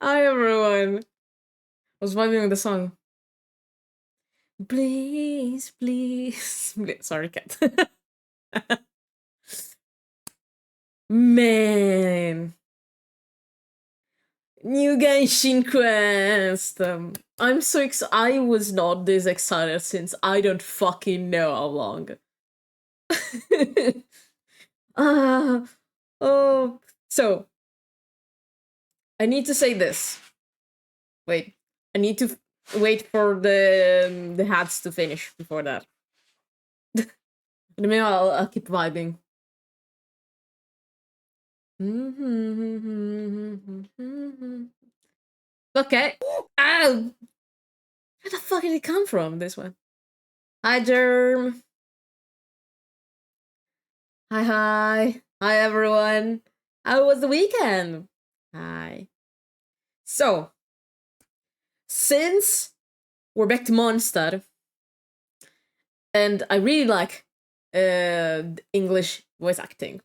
Hi everyone. I was vibing with the song. Please, please. Sorry, cat. Man. New Genshin Quest. I'm so I was not this excited since I don't fucking know how long. Ah, oh. So, I need to say this. Wait. I need to wait for the hats to finish before that. Maybe I'll keep vibing. Okay. Ow! Where the fuck did it come from, this one? Hi, Germ. Hi, hi. Hi, everyone. How was the weekend? Hi. So, since we're back to Monster, and I really like English voice acting.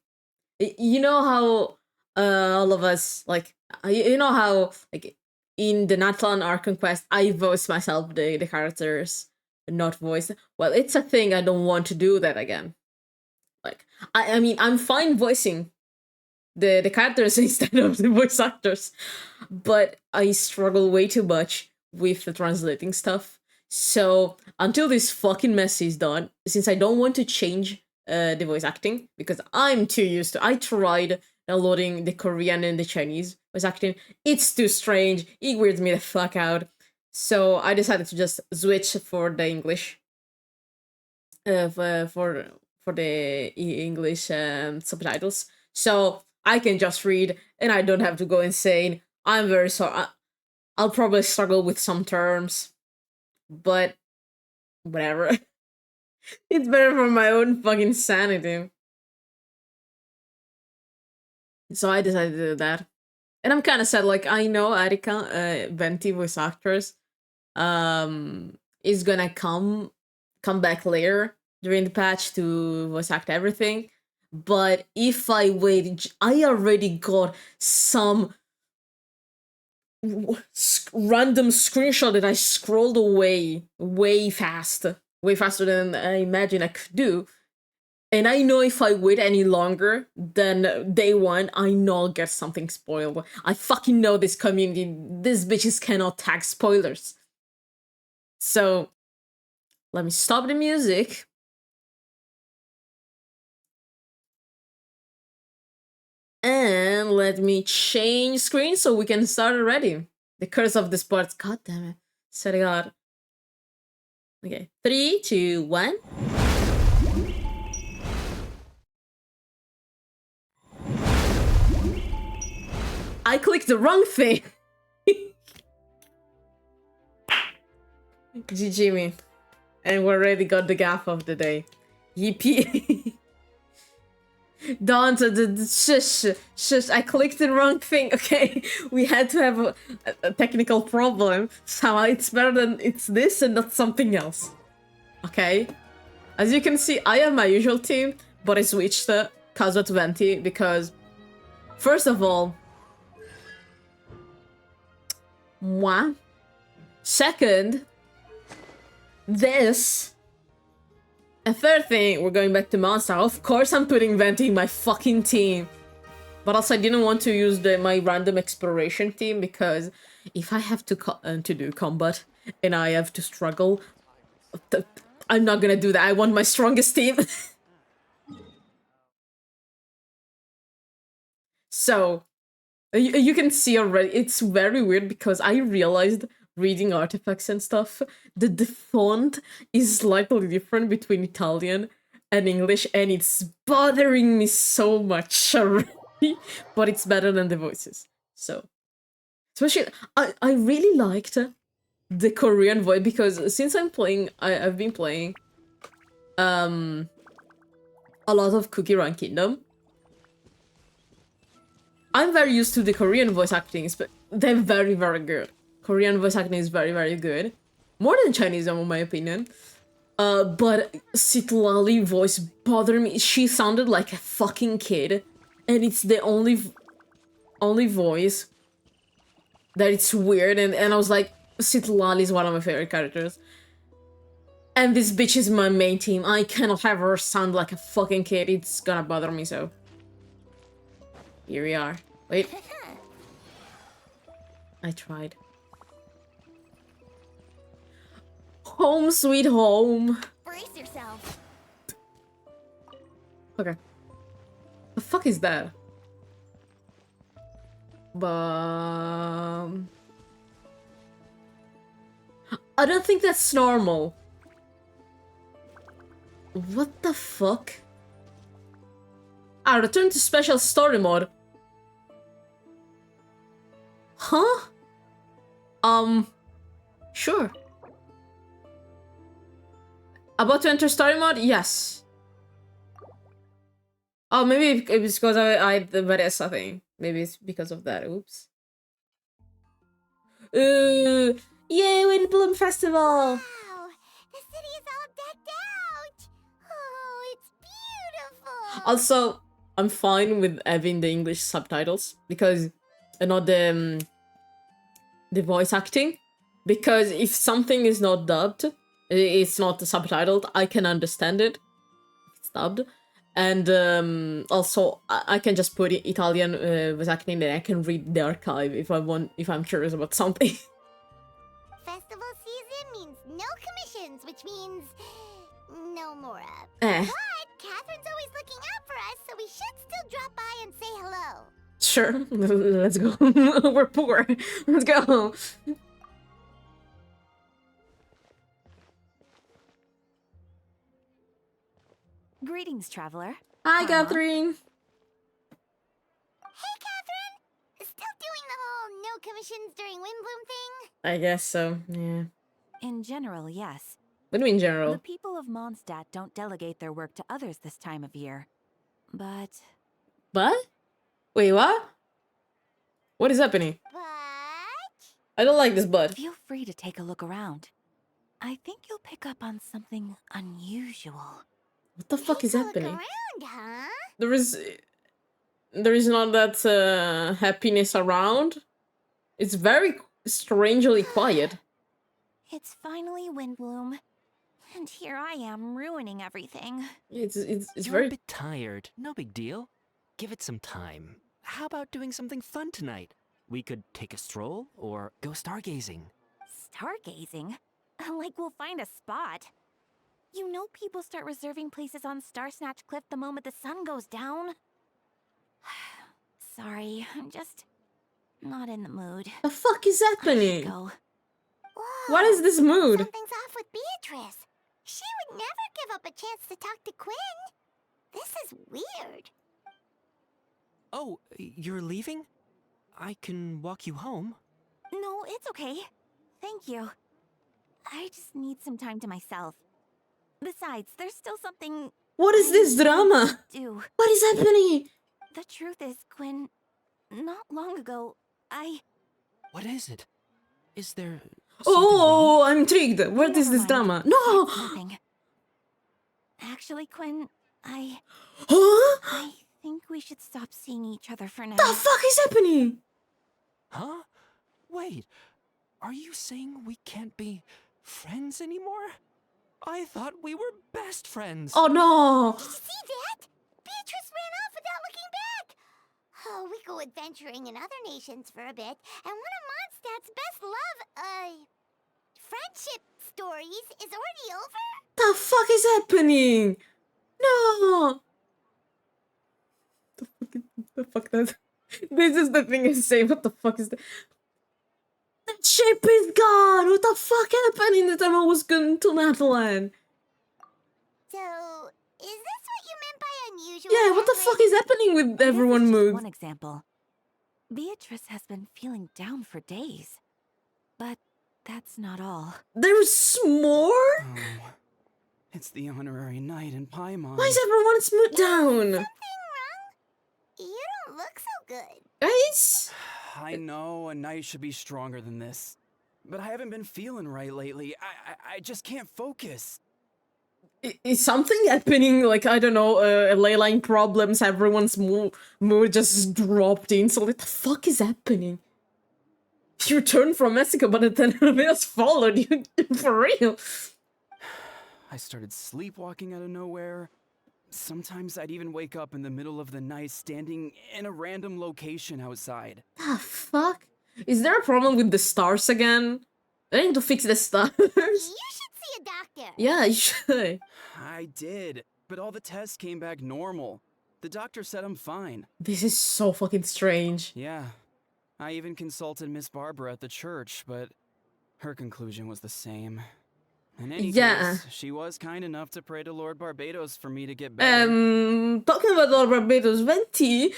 You know how all of us, like, you know how, like, in the Natlan Arc Conquest, I voice myself the characters, not voice. Well, it's a thing. I don't want to do that again. Like, I mean, I'm fine voicing the characters instead of the voice actors, but I struggle way too much with the translating stuff. So until this fucking mess is done, since I don't want to change the voice acting because I'm too used to. I tried downloading the Korean and the Chinese voice acting. It's too strange. It weirds me the fuck out. So I decided to just switch for the English. For the English subtitles, so I can just read and I don't have to go insane. I'm very sorry. I'll probably struggle with some terms, but whatever. It's better for my own fucking sanity. So I decided to do that. And I'm kind of sad. Like, I know Erika, Venti voice actress, is gonna come back later during the patch to voice act everything. But if I wait, I already got some random screenshot that I scrolled away way faster than I imagine I could do. And I know if I wait any longer than day one, I know I'll get something spoiled. I fucking know this community. These bitches cannot tag spoilers. So, let me stop the music. And let me change screen so we can start already. The curse of the sports. God damn it. Said God. Okay. 3, 2, 1. I clicked the wrong thing. GG me. And we already got the gaff of the day. Yippee. Don't, shush, I clicked the wrong thing, okay? We had to have a technical problem. So it's better than it's this and not something else. Okay? As you can see, I have my usual team, but I switched to Kazuha to Venti because, first of all, moi. Second, this. And third thing, we're going back to Monster. Of course I'm putting Venti in my fucking team. But also I didn't want to use my random exploration team because if I have to do combat and I have to struggle, I'm not gonna do that. I want my strongest team. So, you can see already, it's very weird because I realized reading artifacts and stuff, the font is slightly different between Italian and English, and it's bothering me so much already, but it's better than the voices. So, especially, I really liked the Korean voice because since I've been playing a lot of Cookie Run Kingdom. I'm very used to the Korean voice acting, but they're very, very good. Korean voice acting is very, very good. More than Chinese, in my opinion. But Citlali voice bothered me. She sounded like a fucking kid. And it's the only... only voice that it's weird, and I was like, Citlali is one of my favorite characters. And this bitch is my main team. I cannot have her sound like a fucking kid. It's gonna bother me so. Here we are. Wait. I tried. Home sweet home. Brace yourself. Okay. The fuck is that? I don't think that's normal. What the fuck? Ah, return to special story mode. Huh? Sure. About to enter story mode? Yes. Oh, maybe it's because I the Vanessa thing. Maybe it's because of that. Oops. Yay, Windbloom Festival! Wow, the city is all decked out. Oh, it's beautiful. Also, I'm fine with having the English subtitles because not the voice acting. Because if something is not dubbed, it's not subtitled, I can understand it. It's dubbed. And also, I can just put Italian voice acting and I can read the archive if I'm curious about something. Festival season means no commissions, which means no Mora. Eh. But Catherine's always looking out for us, so we should still drop by and say hello. Sure, let's go. We're poor. Let's go. Greetings, traveler. Hi, Catherine. Hey, Catherine! Still doing the whole no commissions during Windbloom thing? I guess so, yeah. In general, yes. What do you mean general? The people of Mondstadt don't delegate their work to others this time of year. But... What? Wait, what? What is happening? But... I don't like this but. feel free to take a look around. I think you'll pick up on something unusual. What the fuck is Take a look happening? around, huh? There is not that happiness around. It's very strangely quiet. It's finally Windbloom. And here I am ruining everything. It's You're very a bit tired. No big deal. Give it some time. How about doing something fun tonight? We could take a stroll or go stargazing. Stargazing? Like we'll find a spot. You know people start reserving places on Starsnatch Cliff the moment the sun goes down? Sorry, I'm just not in the mood. The fuck is I should happening? go. Whoa, What is this mood? something's off with Beatrice. She would never give up a chance to talk to Quinn. This is weird. Oh, you're leaving? I can walk you home. No, it's okay. Thank you. I just need some time to myself. Besides, there's still something What is this drama? to do. What is happening? The truth is, Quinn, not long ago, What is it? Is there Oh, I'm intrigued. What is Never this mind. drama? It's No! nothing. Actually, Quinn, Huh? I think we should stop seeing each other for now. The fuck is happening? Huh? Wait. Are you saying we can't be friends anymore? I thought we were best friends. Oh no! See that? Beatrice ran off without looking back. Oh, we go adventuring in other nations for a bit, and one of Mondstadt's best friendship stories is already over? The fuck is happening? No! The fuck that? This is the thing I say. What the fuck is that? That ship is gone! What the fuck happened in the time I was going to Nathalie? So, is this what you meant by unusual? Yeah, what the Catherine? fuck is happening with This everyone is just mood? one example. Beatrice has been feeling down for days. But that's not all. There's more? Oh, it's the honorary knight in Paimon. Why is everyone smooth down? Something wrong? You don't look so good. Guys? I know a knight should be stronger than this, but I haven't been feeling right lately. I just can't focus. Is something happening? Like, I don't know, ley line problems, everyone's mood just dropped instantly. What the fuck is happening? You returned from Mexico, but then Ramirez followed you. For real. I started sleepwalking out of nowhere. Sometimes I'd even wake up in the middle of the night standing in a random location outside. The fuck? Is there a problem with the stars again? I need to fix the stars. You should see a doctor. Yeah, you should. I did, but all the tests came back normal. The doctor said I'm fine. This is so fucking strange. Yeah. I even consulted Miss Barbara at the church, but her conclusion was the same. In any case, she was kind enough to pray to Lord Barbados for me to get better. Talking about Lord Barbados, Venti.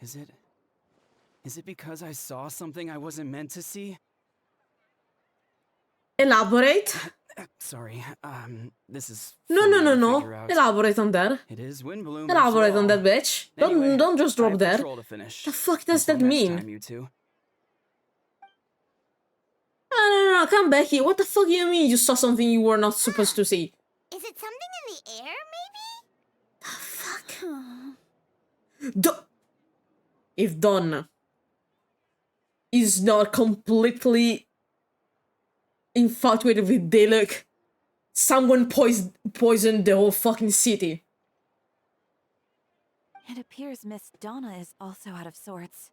Is it because I saw something I wasn't meant to see? Elaborate. Sorry, this is No. for me to figure out. Elaborate on that. It is Windbloom. Elaborate after on all. that, bitch. Anyway, Don't just I drop have that. patrol to finish. The fuck does Until that next mean? time, you two. No, come back here. What the fuck do you mean you saw something you were not supposed to see? Is it something in the air, maybe? If Donna is not completely infatuated with Diluc, someone poisoned the whole fucking city. It appears Miss Donna is also out of sorts.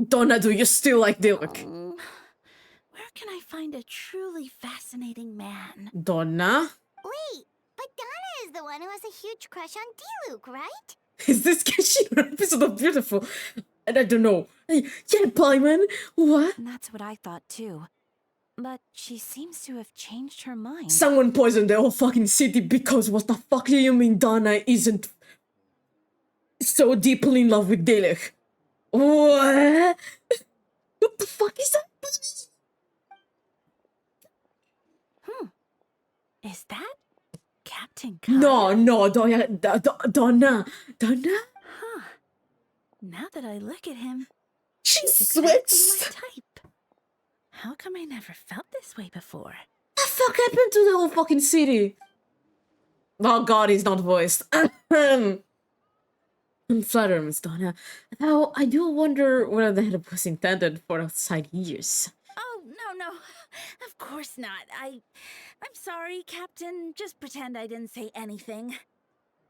Donna, do you still like Diluc? Where can I find a truly fascinating man? Donna? Wait, but Donna is the one who has a huge crush on Diluc, right? Is this catching an episode of Beautiful? And I don't know. Yeah, Plyman? What? And that's what I thought too. But she seems to have changed her mind. Someone poisoned the whole fucking city because what the fuck do you mean Donna isn't so deeply in love with Diluc? What? What the fuck is that? Is that Captain Kyle? No, Donna. Huh. Now that I look at him, She he's exactly switched. my type. How come I never felt this way before? What the fuck happened to the whole fucking city? Oh god, he's not voiced. I'm flattered, Miss Donna. Though I do wonder whether the head was intended for outside ears. Oh, no. Of course not. I'm sorry, Captain. Just pretend I didn't say anything.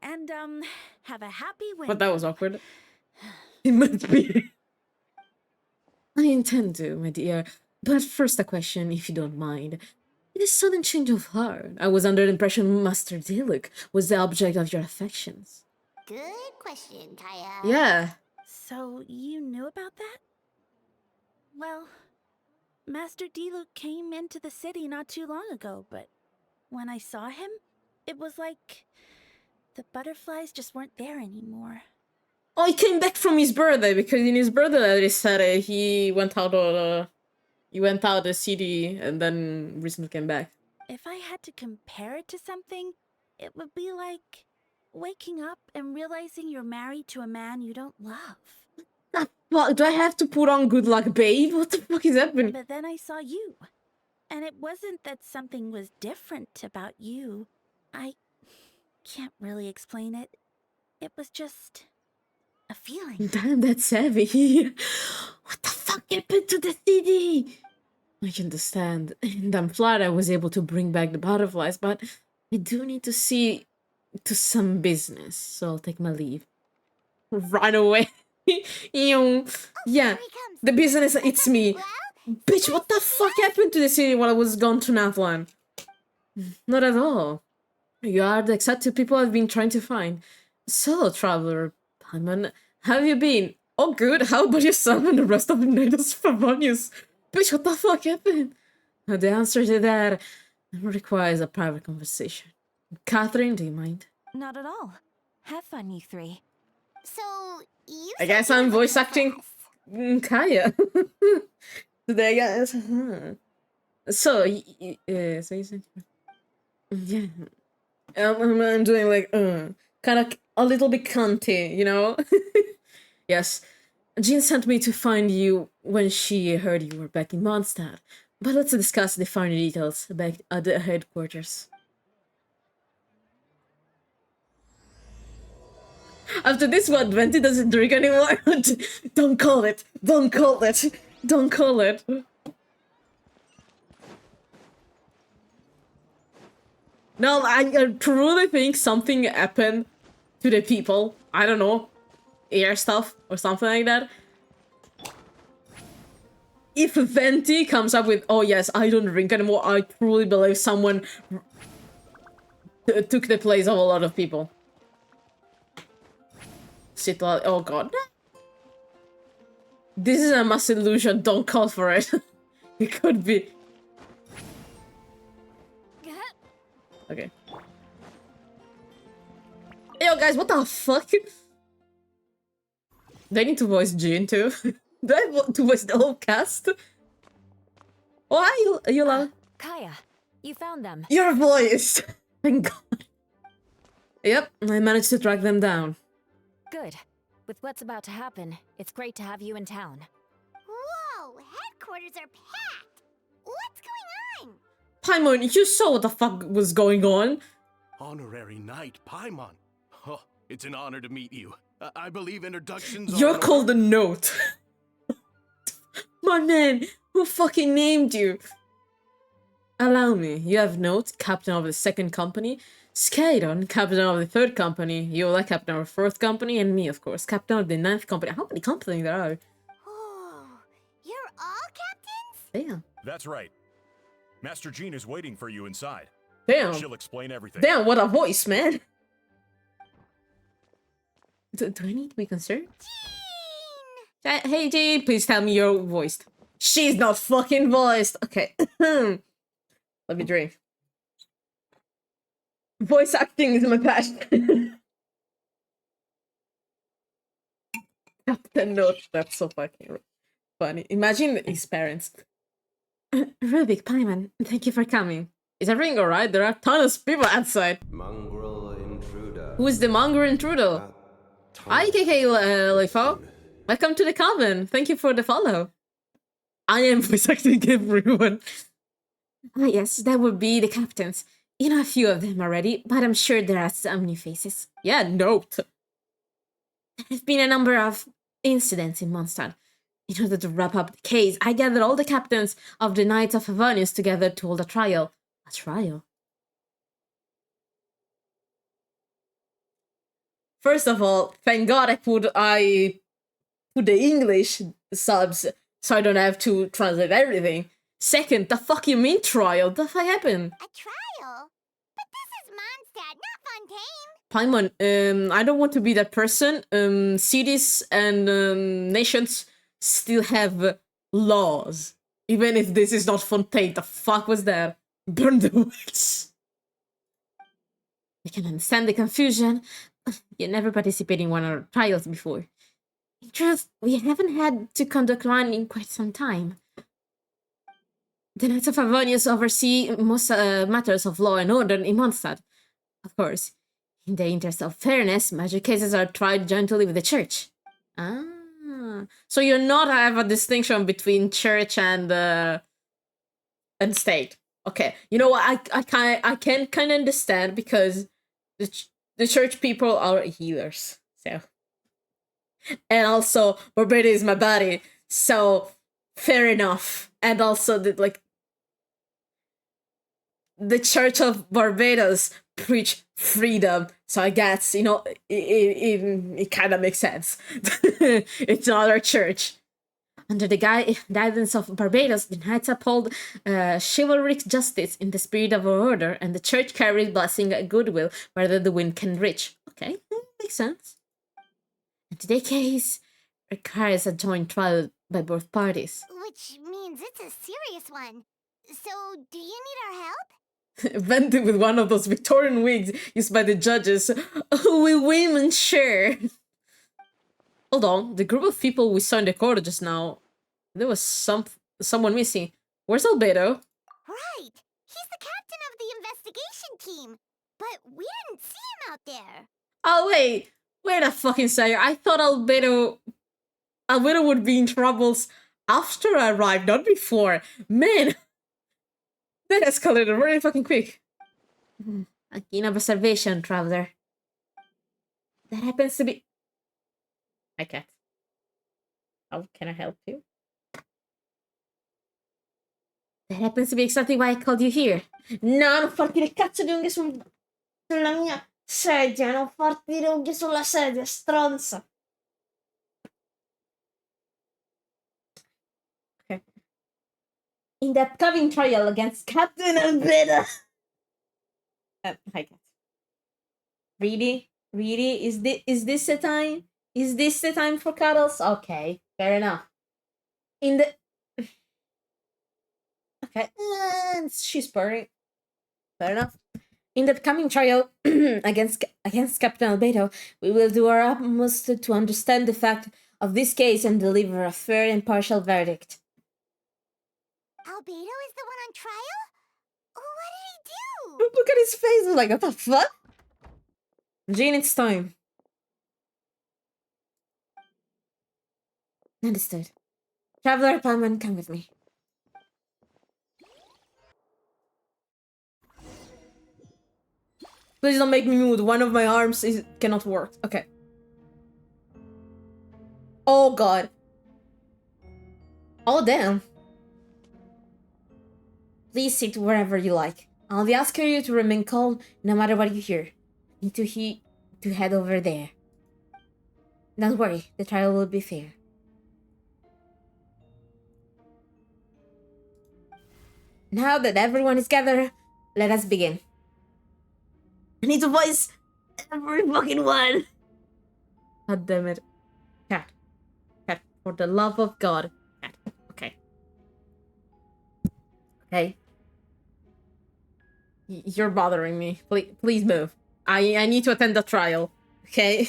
And, have a happy winter. But that was awkward. It must be. I intend to, my dear. But first a question, if you don't mind. This sudden change of heart. I was under the impression Master Diluc was the object of your affections. Good question, Kaya. Yeah. So, you knew about that? Well, Master Diluc came into the city not too long ago, but when I saw him, it was like the butterflies just weren't there anymore. Oh, he came back from his birthday because in his birthday he said he went out of the city and then recently came back. If I had to compare it to something, it would be like waking up and realizing you're married to a man you don't love. What, do I have to put on Good Luck Babe? What the fuck is happening? But then I saw you. And it wasn't that something was different about you. I can't really explain it. It was just a feeling. Damn, that's heavy. What the fuck happened to the city? I can understand. And I'm glad I was able to bring back the butterflies, but I do need to see to some business, so I'll take my leave. Right away. Yeah, Here he comes. the business, it's me. Well, Bitch, what the fuck happened to the city while I was gone to Natlan? Not at all. You are the exact people I've been trying to find. So, traveler, Paimon, how have you been? Oh, good. How about yourself and the rest of the natives Favonius? Bitch, what the fuck happened? The answer to that requires a private conversation. Catherine, do you mind? Not at all. Have fun, you three. so you I said guess you I'm were voice looking for acting us. Kaya. Today, guys. So, so you said, yeah. I'm doing like, kind of a little bit cunty, you know? Yes. Jean sent me to find you when she heard you were back in Mondstadt. But let's discuss the finer details back at the headquarters. After this one, Venti doesn't drink anymore. Don't call it. Don't call it. Don't call it. No, I truly think something happened to the people. I don't know. Air stuff or something like that. If Venti comes up with, oh yes, I don't drink anymore, I truly believe someone took the place of a lot of people. Oh god. This is a mass illusion, don't call for it. It could be. Okay. Yo guys, what the fuck? Do I need to voice Jean too? Do I want to voice the whole cast? Oh, hi, Yola. Kaya, you found them. Your voice! Thank god. Yep, I managed to track them down. Good. With what's about to happen, it's great to have you in town. Whoa, headquarters are packed. What's going on? Paimon, you saw what the fuck was going on. Honorary Knight Paimon. Oh, it's an honor to meet you. I believe introductions You're are... called a note. My man, who fucking named you? Allow me, you have Note, captain of the 2nd company, Skydon, captain of the 3rd company, Yola, captain of the 4th company, and me, of course, captain of the 9th company. How many companies there are? Oh, you're all captains? Damn. That's right. Master Jean is waiting for you inside. Damn. She'll explain everything. Damn, what a voice, man. Do I need to be concerned? Jean! Hey, Jean, please tell me you're voiced. She's not fucking voiced. Okay. Let me drink. Voice acting is my passion. Captain Note, that's so fucking funny. Imagine his parents. Rubik, Paimon, thank you for coming. Is everything alright? There are tons of people outside. Mongrel intruder. Who is the mongrel intruder? Hi, KK Leifo. Welcome to the coven. Thank you for the follow. I am voice acting everyone. Ah, yes, that would be the captains. You know a few of them already, but I'm sure there are some new faces. Yeah, Note. There have been a number of incidents in Mondstadt. In order to wrap up the case, I gathered all the captains of the Knights of Favonius together to hold a trial. A trial? First of all, thank God I put the English subs so I don't have to translate everything. Second, the fuck you mean trial? The fuck happened? A trial? But this is Mondstadt, not Fontaine. Paimon, I don't want to be that person. Cities and nations still have laws. Even if this is not Fontaine, the fuck was that? Burn the witch. I can understand the confusion. You never participated in one of our trials before. In truth, we haven't had to conduct one in quite some time. The Knights of Favonius oversee most matters of law and order in Mondstadt. Of course, in the interest of fairness, major cases are tried jointly with the church. Ah, so you're not have a distinction between church and state. Okay, you know what? I can kind of understand because the church people are healers, so. And also, Barbados is my body, so fair enough. And also, the Church of Barbados preach freedom, so I guess, you know, it kind of makes sense. It's not our church. Under the guidance of Barbados, the Knights uphold chivalric justice in the spirit of our order, and the church carries blessing and goodwill wherever the wind can reach. Okay, makes sense. And today's case requires a joint trial by both parties. Which means it's a serious one. So, do you need our help? Vented with one of those Victorian wigs used by the judges. Oh, we women, sure. Hold on, the group of people we saw in the corridor just now, there was someone missing. Where's Albedo? Right! He's the captain of the investigation team. But we didn't see him out there. Oh, wait a fucking second. I thought Albedo would be in troubles after I arrived, not before. Man, that escalated really fucking quick. A keen observation, traveler. That happens to be... Hi, cat. How can I help you? That happens to be exactly why I called you here. No, non farti le cazzo di unghie sulla mia sedia. Non farti le unghie sulla sedia, stronza. Okay. In the upcoming trial against Captain Albedo. Hi, cat. Really? Really? Is this the time? Is this the time for cuddles? Okay, fair enough. In the... Okay, she's purring. Fair enough. In the coming trial against Captain Albedo, we will do our utmost to understand the fact of this case and deliver a fair and impartial verdict. Albedo is the one on trial? What did he do? Look at his face, like, what the fuck? Jean, it's time. Understood. Traveler Palman, come with me. Please don't make me move. One of my arms cannot work. Okay. Oh god. Oh damn. Please sit wherever you like. I'll be asking you to remain calm no matter what you hear. Need to head over there. Don't worry, the trial will be fair. Now that everyone is gathered, let us begin. I need to voice every fucking one. God damn it. Cat. Cat, for the love of God. Cat. Okay. Okay. You're bothering me. Please move. I need to attend the trial. Okay?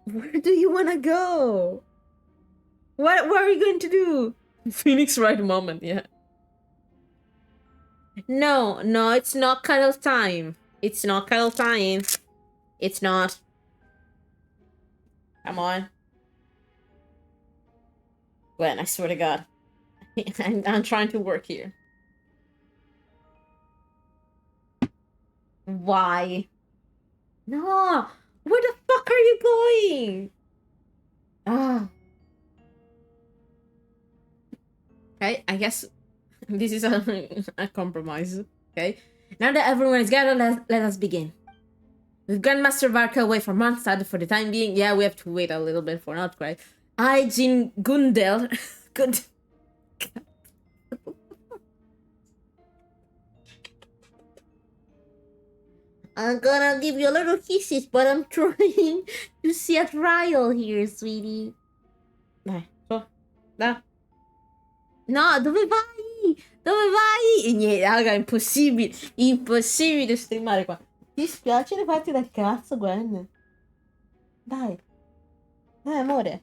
Where do you want to go? What are you going to do? Phoenix Wright moment, yeah. No, it's not cuddle time. It's not cuddle time. It's not. Come on. Gwen, I swear to God. I'm trying to work here. Why? No! Where the fuck are you going? Ah. Okay, I guess this is a compromise. Okay. Now that everyone is gathered, let us begin. With Grandmaster Varka away from Mondstadt for the time being, yeah, we have to wait a little bit for an outcry. I, Jean Gundel... I'm gonna give you a little kisses, but I'm trying to see a trial here, sweetie. Dai, so. Da. No, dove vai? Dove vai? E niente, raga, impossibile. Impossibile streamare qua. Ti spiace le parti del cazzo, Gwen? Dai. Dai, amore.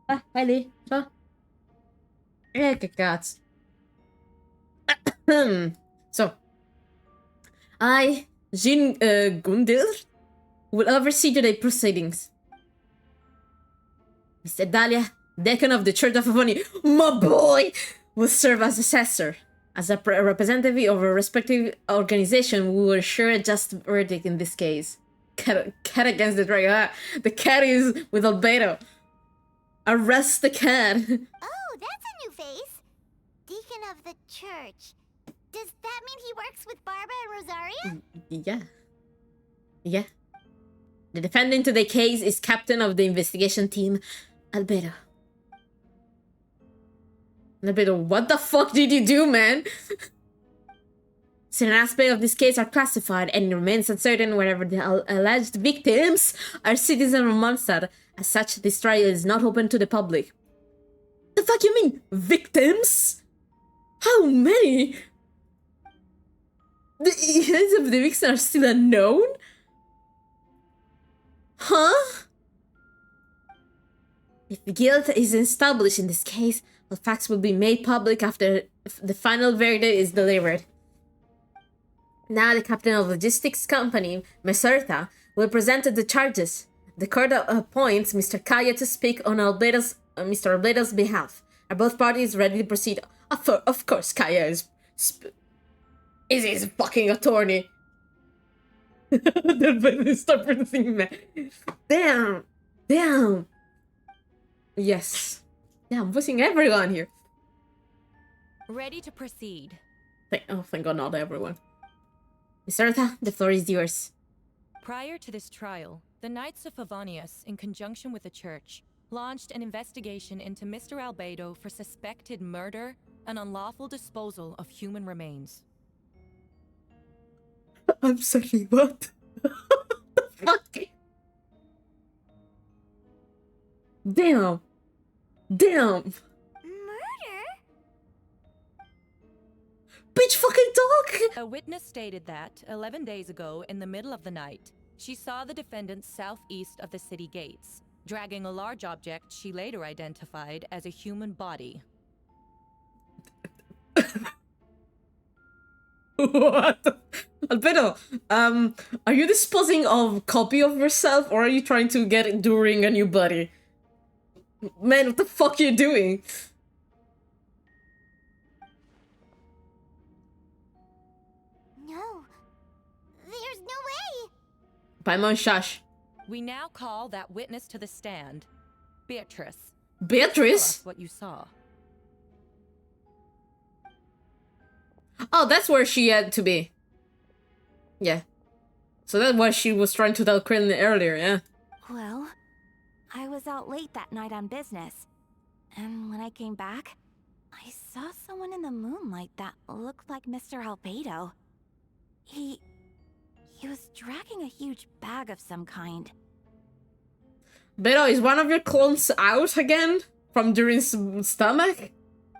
Vai lì, so. Che cazzo. So. I, Jean Gundil, will oversee today's proceedings. Mr. Dahlia, Deacon of the Church of Avoni, my boy, will serve as assessor. As a representative of a respective organization, we will ensure a just verdict in this case. Cat against the dragon. The cat is with Albedo. Arrest the cat. Oh, that's a new face. Deacon of the church. Does that mean he works with Barbara and Rosaria? Yeah. The defendant to the case is captain of the investigation team, Albedo. Albedo, what the fuck did you do, man? Certain aspects of this case are classified and it remains uncertain whether the alleged victims are citizens of Mondstadt. As such, this trial is not open to the public. The fuck you mean, victims? How many? The names of the victims are still unknown? Huh? If guilt is established in this case, the facts will be made public after the final verdict is delivered. Now the captain of logistics company, Meserta, will present the charges. The court appoints Mr. Kaya to speak on Mr. Albedo's behalf. Are both parties ready to proceed? Of course, Kaya is his fucking attorney. Then start producing meth. Damn. Damn. Yes. Yeah, I'm voicing everyone here. Ready to proceed. Thank God, not everyone. Miss Eartha, the floor is yours. Prior to this trial, the Knights of Favonius, in conjunction with the Church, launched an investigation into Mr. Albedo for suspected murder and unlawful disposal of human remains. I'm sorry, what? The fuck? Damn. Damn. Murder? Bitch fucking talk! A witness stated that, 11 days ago, in the middle of the night, she saw the defendant southeast of the city gates, dragging a large object she later identified as a human body. What? Albedo, are you disposing of copy of yourself, or are you trying to get enduring a new body? Man, what the fuck are you doing? No. There's no way. Paimon, shush. We now call that witness to the stand, Beatrice. Tell Beatrice? us what you saw. Oh, that's where she had to be. Yeah. So that's why she was trying to tell Krillin earlier, yeah? Well, I was out late that night on business. And when I came back, I saw someone in the moonlight that looked like Mr. Albedo. He was dragging a huge bag of some kind. Beto, is one of your clones out again? From Durin's stomach?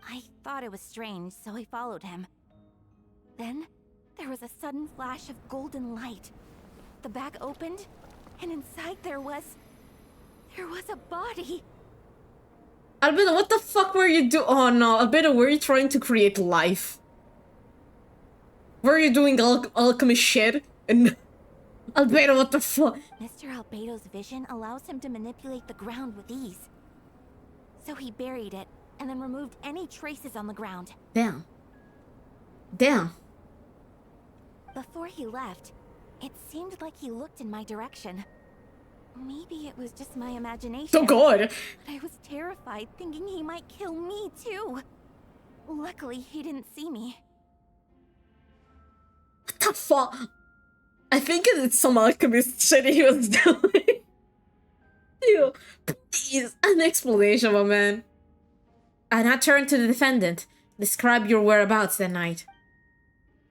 I thought it was strange, so I followed him. Then, there was a sudden flash of golden light. The bag opened, and inside there was a body. Albedo, what the fuck were you doing? Oh no, Albedo, were you trying to create life? Were you doing alchemy shit? And Albedo, what the fuck? Mr. Albedo's vision allows him to manipulate the ground with ease. So he buried it, and then removed any traces on the ground. Damn. Damn. Before he left, it seemed like he looked in my direction. Maybe it was just my imagination. Oh god! But I was terrified, thinking he might kill me too. Luckily, he didn't see me. What the fuck? I think it's some alchemist shit he was doing. Ew. Please, an explanation, my man. I now turn to the defendant. Describe your whereabouts that night.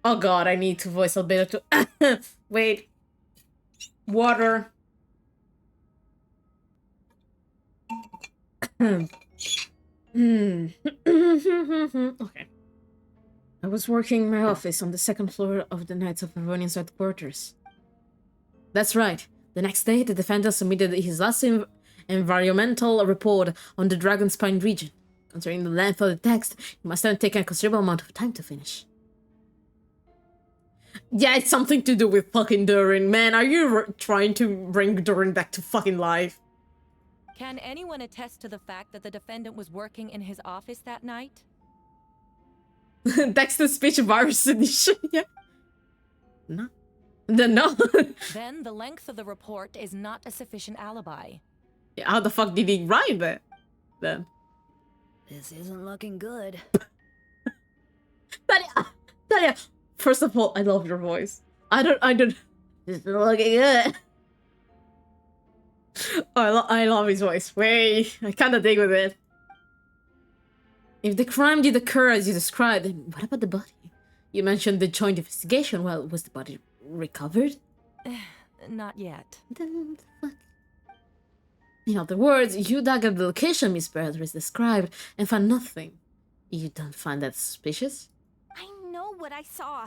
Oh god, I need to voice Albedo to... Wait. Water. Okay. I was working in my office on the second floor of the Knights of Favonius headquarters. That's right. The next day, the defendant submitted his last environmental report on the Dragonspine region. Considering the length of the text, it must have taken a considerable amount of time to finish. Yeah, it's something to do with fucking Durin. Man, are you trying to bring Durin back to fucking life? Can anyone attest to the fact that the defendant was working in his office that night? Dexter's speech virus edition, yeah. No. No. Then the length of the report is not a sufficient alibi. Yeah, how the fuck did he write that? Then. This isn't looking good. Talia, first of all, I love your voice. I don't. This is looking good. Oh, I love his voice. Wait, I kinda dig with it. If the crime did occur as you described, then what about the body? You mentioned the joint investigation. Well, was the body recovered? Not yet. Then fuck. In other words, you dug up the location Miss Beatrice described and found nothing. You don't find that suspicious? I know what I saw.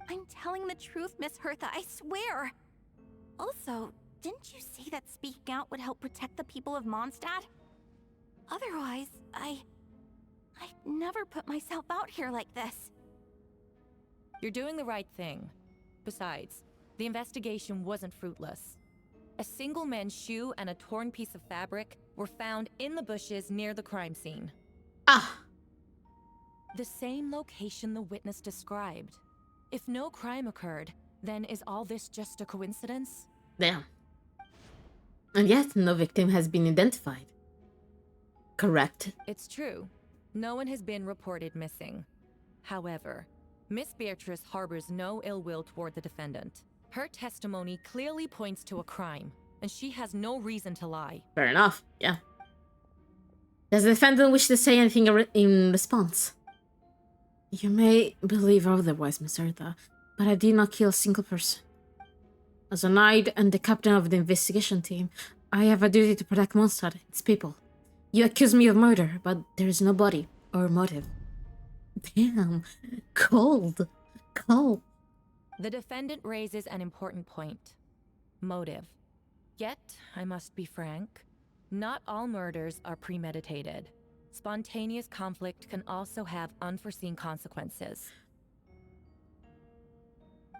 I'm telling the truth, Miss Hertha, I swear. Also, didn't you say that speaking out would help protect the people of Mondstadt? Otherwise, I'd never put myself out here like this. You're doing the right thing. Besides, the investigation wasn't fruitless. A single man's shoe and a torn piece of fabric were found in the bushes near the crime scene. Ah! The same location the witness described. If no crime occurred, Then is all this just a coincidence? Damn. And yet, no victim has been identified. Correct. It's true. No one has been reported missing. However, Miss Beatrice harbors no ill will toward the defendant. Her testimony clearly points to a crime, and she has no reason to lie. Fair enough, yeah. Does the defendant wish to say anything in response? You may believe otherwise, Miss Ertha, but I did not kill a single person. As a knight and the captain of the investigation team, I have a duty to protect Mondstadt and its people. You accuse me of murder, but there is no body or motive. Damn, cold. Cold. The defendant raises an important point. Motive. Yet, I must be frank, not all murders are premeditated. Spontaneous conflict can also have unforeseen consequences.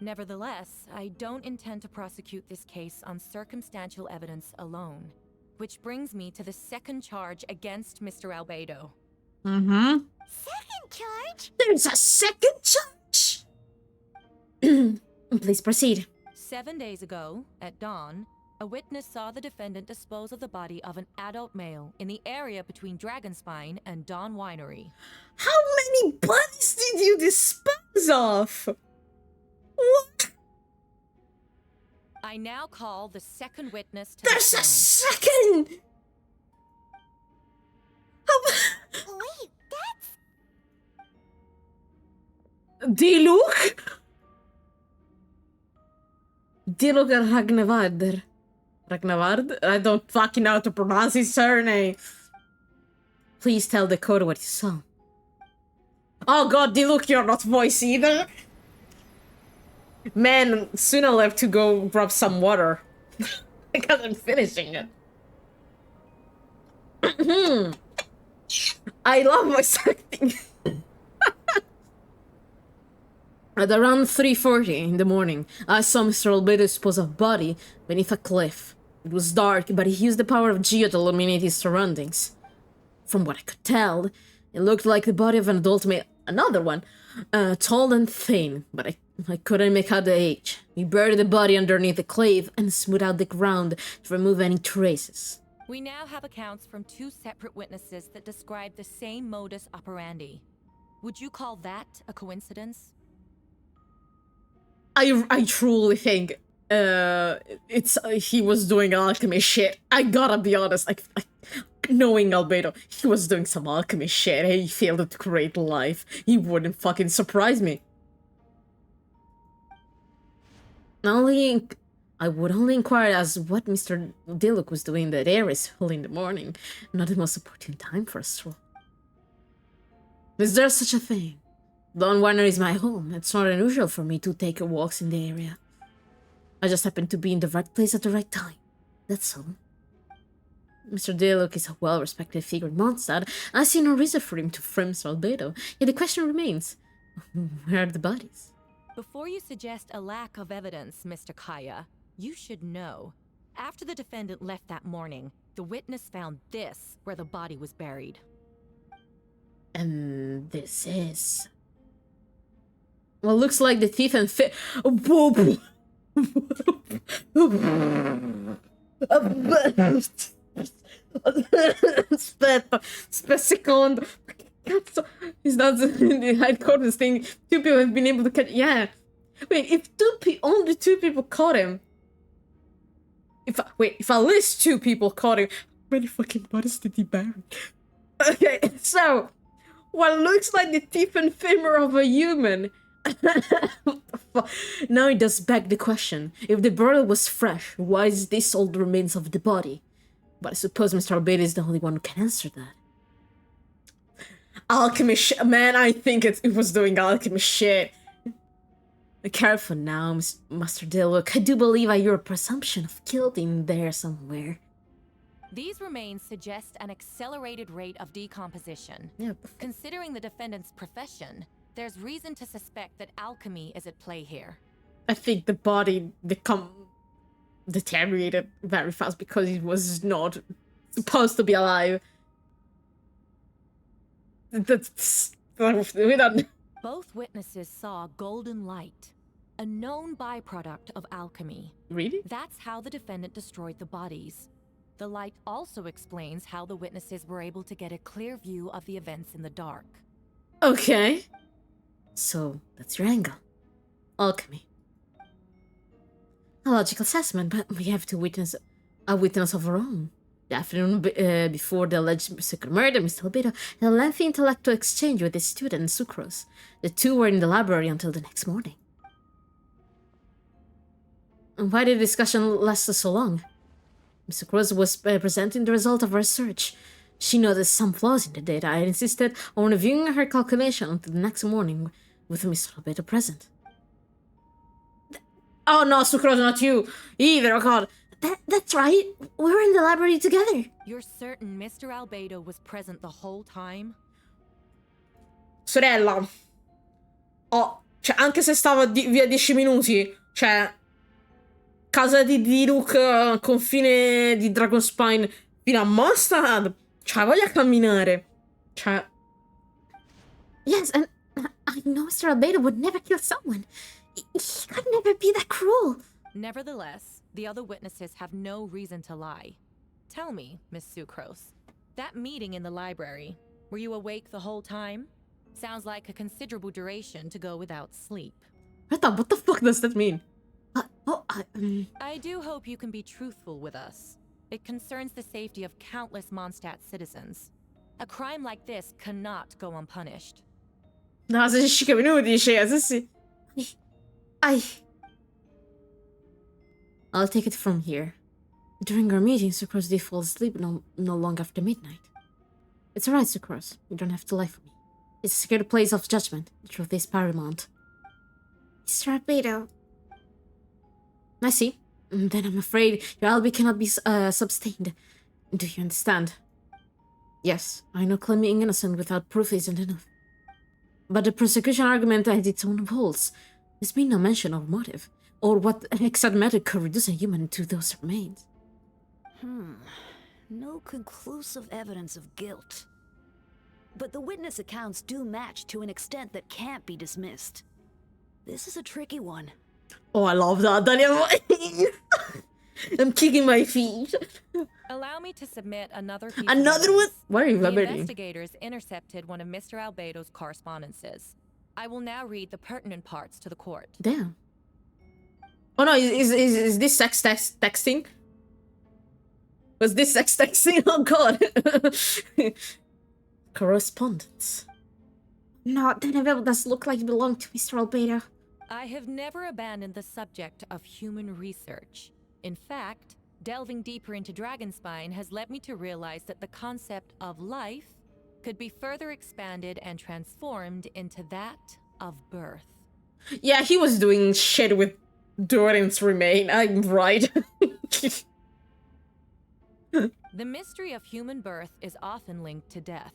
Nevertheless, I don't intend to prosecute this case on circumstantial evidence alone. Which brings me to the second charge against Mr. Albedo. Mm-hmm. Second charge? There's a second charge? Please proceed. 7 days ago, at dawn, a witness saw the defendant dispose of the body of an adult male in the area between Dragonspine and Dawn Winery. How many bodies did you dispose of? What? I now call the second witness to There's the a stand. second! Wait, that's... Diluk? Diluk Ragnavard. Ragnavard? I don't fucking know how to pronounce his surname. Please tell Dakota what you saw. Oh god, Diluk, you're not voice either. Man, soon I'll have to go grab some water. Because I'm finishing it. I love voice acting. At around 3:40 in the morning, I saw Mr. Albedo dispose of body beneath a cliff. It was dark, but he used the power of Geo to illuminate his surroundings. From what I could tell, it looked like the body of an adult male. Another one. Tall and thin, but I couldn't make out the age. He buried the body underneath the cliff and smoothed out the ground to remove any traces. We now have accounts from 2 separate witnesses that describe the same modus operandi. Would you call that a coincidence? I truly think he was doing alchemy shit. I gotta be honest, knowing Albedo, he was doing some alchemy shit. He failed to create life. He wouldn't fucking surprise me. I would only inquire as what Mr. Diluk was doing in that area so early in the morning. Not the most opportune time for a stroll. Is there such a thing? Dawn Winery is my home. It's not unusual for me to take walks in the area. I just happen to be in the right place at the right time. That's all. Mr. Diluk is a well-respected figure in Mondstadt. I see no reason for him to frame Mr. Albedo. Yet the question remains, where are the bodies? Before you suggest a lack of evidence, Mr. Kaya, you should know. After the defendant left that morning, the witness found this where the body was buried. And this is... Well, looks like the teeth and Secondo. He's not in the hindquarters thing. 2 people have been able to catch. Yeah. Wait, if only 2 people caught him. If at least 2 people caught him, how many fucking bodies did he bury? Okay, so what looks like the teeth and femur of a human. What the fuck? Now it does beg the question. If the burial was fresh, why is this all the remains of the body? But I suppose Mr. Albedo is the only one who can answer that. Alchemy shit. Man, I think it was doing alchemy shit. Careful now, Master Diluk. I do believe I hear a presumption of guilt in there somewhere. These remains suggest an accelerated rate of decomposition. Yep. Considering the defendant's profession, there's reason to suspect that alchemy is at play here. I think the body deteriorated very fast because it was not supposed to be alive. We don't... Both witnesses saw golden light. a known byproduct of alchemy. Really? That's how the defendant destroyed the bodies. The light also explains how the witnesses were able to get a clear view of the events in the dark. Okay. So, that's your angle. Alchemy. A logical assessment, but we have to witness a witness of our own. The afternoon before the alleged secret murder, Mr. Albedo had a lengthy intellectual exchange with his student, Sucrose. The two were in the library until the next morning. And why did the discussion last so long? Mr. Sucrose was presenting the result of her research. She noticed some flaws in the data and insisted on reviewing her calculation until the next morning with Mr. Albedo present. Oh no, Sucrose, not you either, oh god. That's right, we were in the library together. You're certain Mr. Albedo was present the whole time? Sorella. Oh, cioè, anche se stava via 10 minuti, cioè... Casa di Luke, confine di Dragonspine, fino a Mondstadt. Cioè, voglia camminare. Cioè... Yes, and I know Mr. Albedo would never kill someone. He could never be that cruel. Nevertheless, the other witnesses have no reason to lie. Tell me, Miss Sucrose, that meeting in the library, were you awake the whole time? Sounds like a considerable duration to go without sleep. What the fuck does that mean? I do hope you can be truthful with us. It concerns the safety of countless Mondstadt citizens. A crime like this cannot go unpunished. No, se 5 minuti, cioè, sì. I'll take it from here. During our meeting, Sucrose did fall asleep no long after midnight. It's alright, Sucrose. You don't have to lie for me. It's a sacred place of judgment. The truth is paramount. Mr. Albedo. I see. Then I'm afraid your alibi cannot be sustained. Do you understand? Yes, I know claiming innocent without proof isn't enough. But the prosecution argument has its own holes. There's been no mention of motive, or what exact method could reduce a human to those remains. No conclusive evidence of guilt. But the witness accounts do match to an extent that can't be dismissed. This is a tricky one. Oh, I love that, Daniel. I'm kicking my feet. Allow me to submit another piece Another one? Why are you The vibrating? investigators intercepted one of Mr. Albedo's correspondences. I will now read the pertinent parts to the court. Damn. Oh no, is this sex texting? Was this sex texting? Oh god. Correspondence. No, that envelope does look like it belonged to Mr. Albedo. I have never abandoned the subject of human research. In fact, delving deeper into Dragonspine has led me to realize that the concept of life could be further expanded and transformed into that of birth. Yeah, he was doing shit with Doran's remain. I'm right. The mystery of human birth is often linked to death.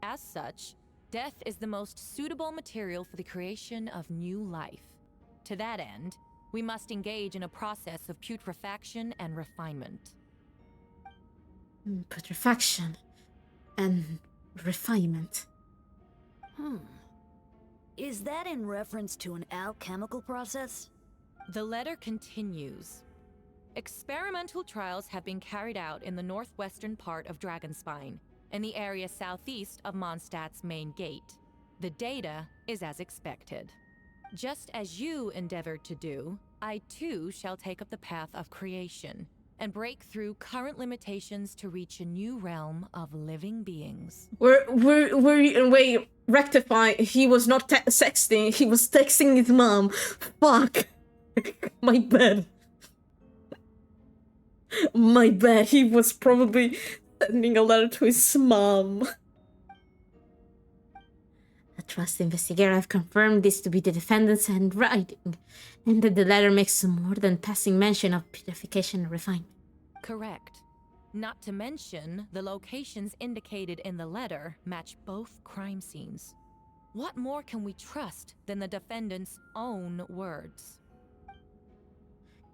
As such, death is the most suitable material for the creation of new life. To that end, we must engage in a process of putrefaction and refinement. Putrefaction and refinement. Is that in reference to an alchemical process? The letter continues. Experimental trials have been carried out in the northwestern part of Dragonspine, in the area southeast of Mondstadt's main gate. The data is as expected. Just as you endeavored to do, I too shall take up the path of creation and break through current limitations to reach a new realm of living beings. Wait, rectify. He was not sexting, he was texting his mom. Fuck. My bad. My bad, he was probably sending a letter to his mom. A trust investigator have confirmed this to be the defendant's handwriting, and that the letter makes more than passing mention of purification and refinement. Correct. Not to mention, the locations indicated in the letter match both crime scenes. What more can we trust than the defendant's own words?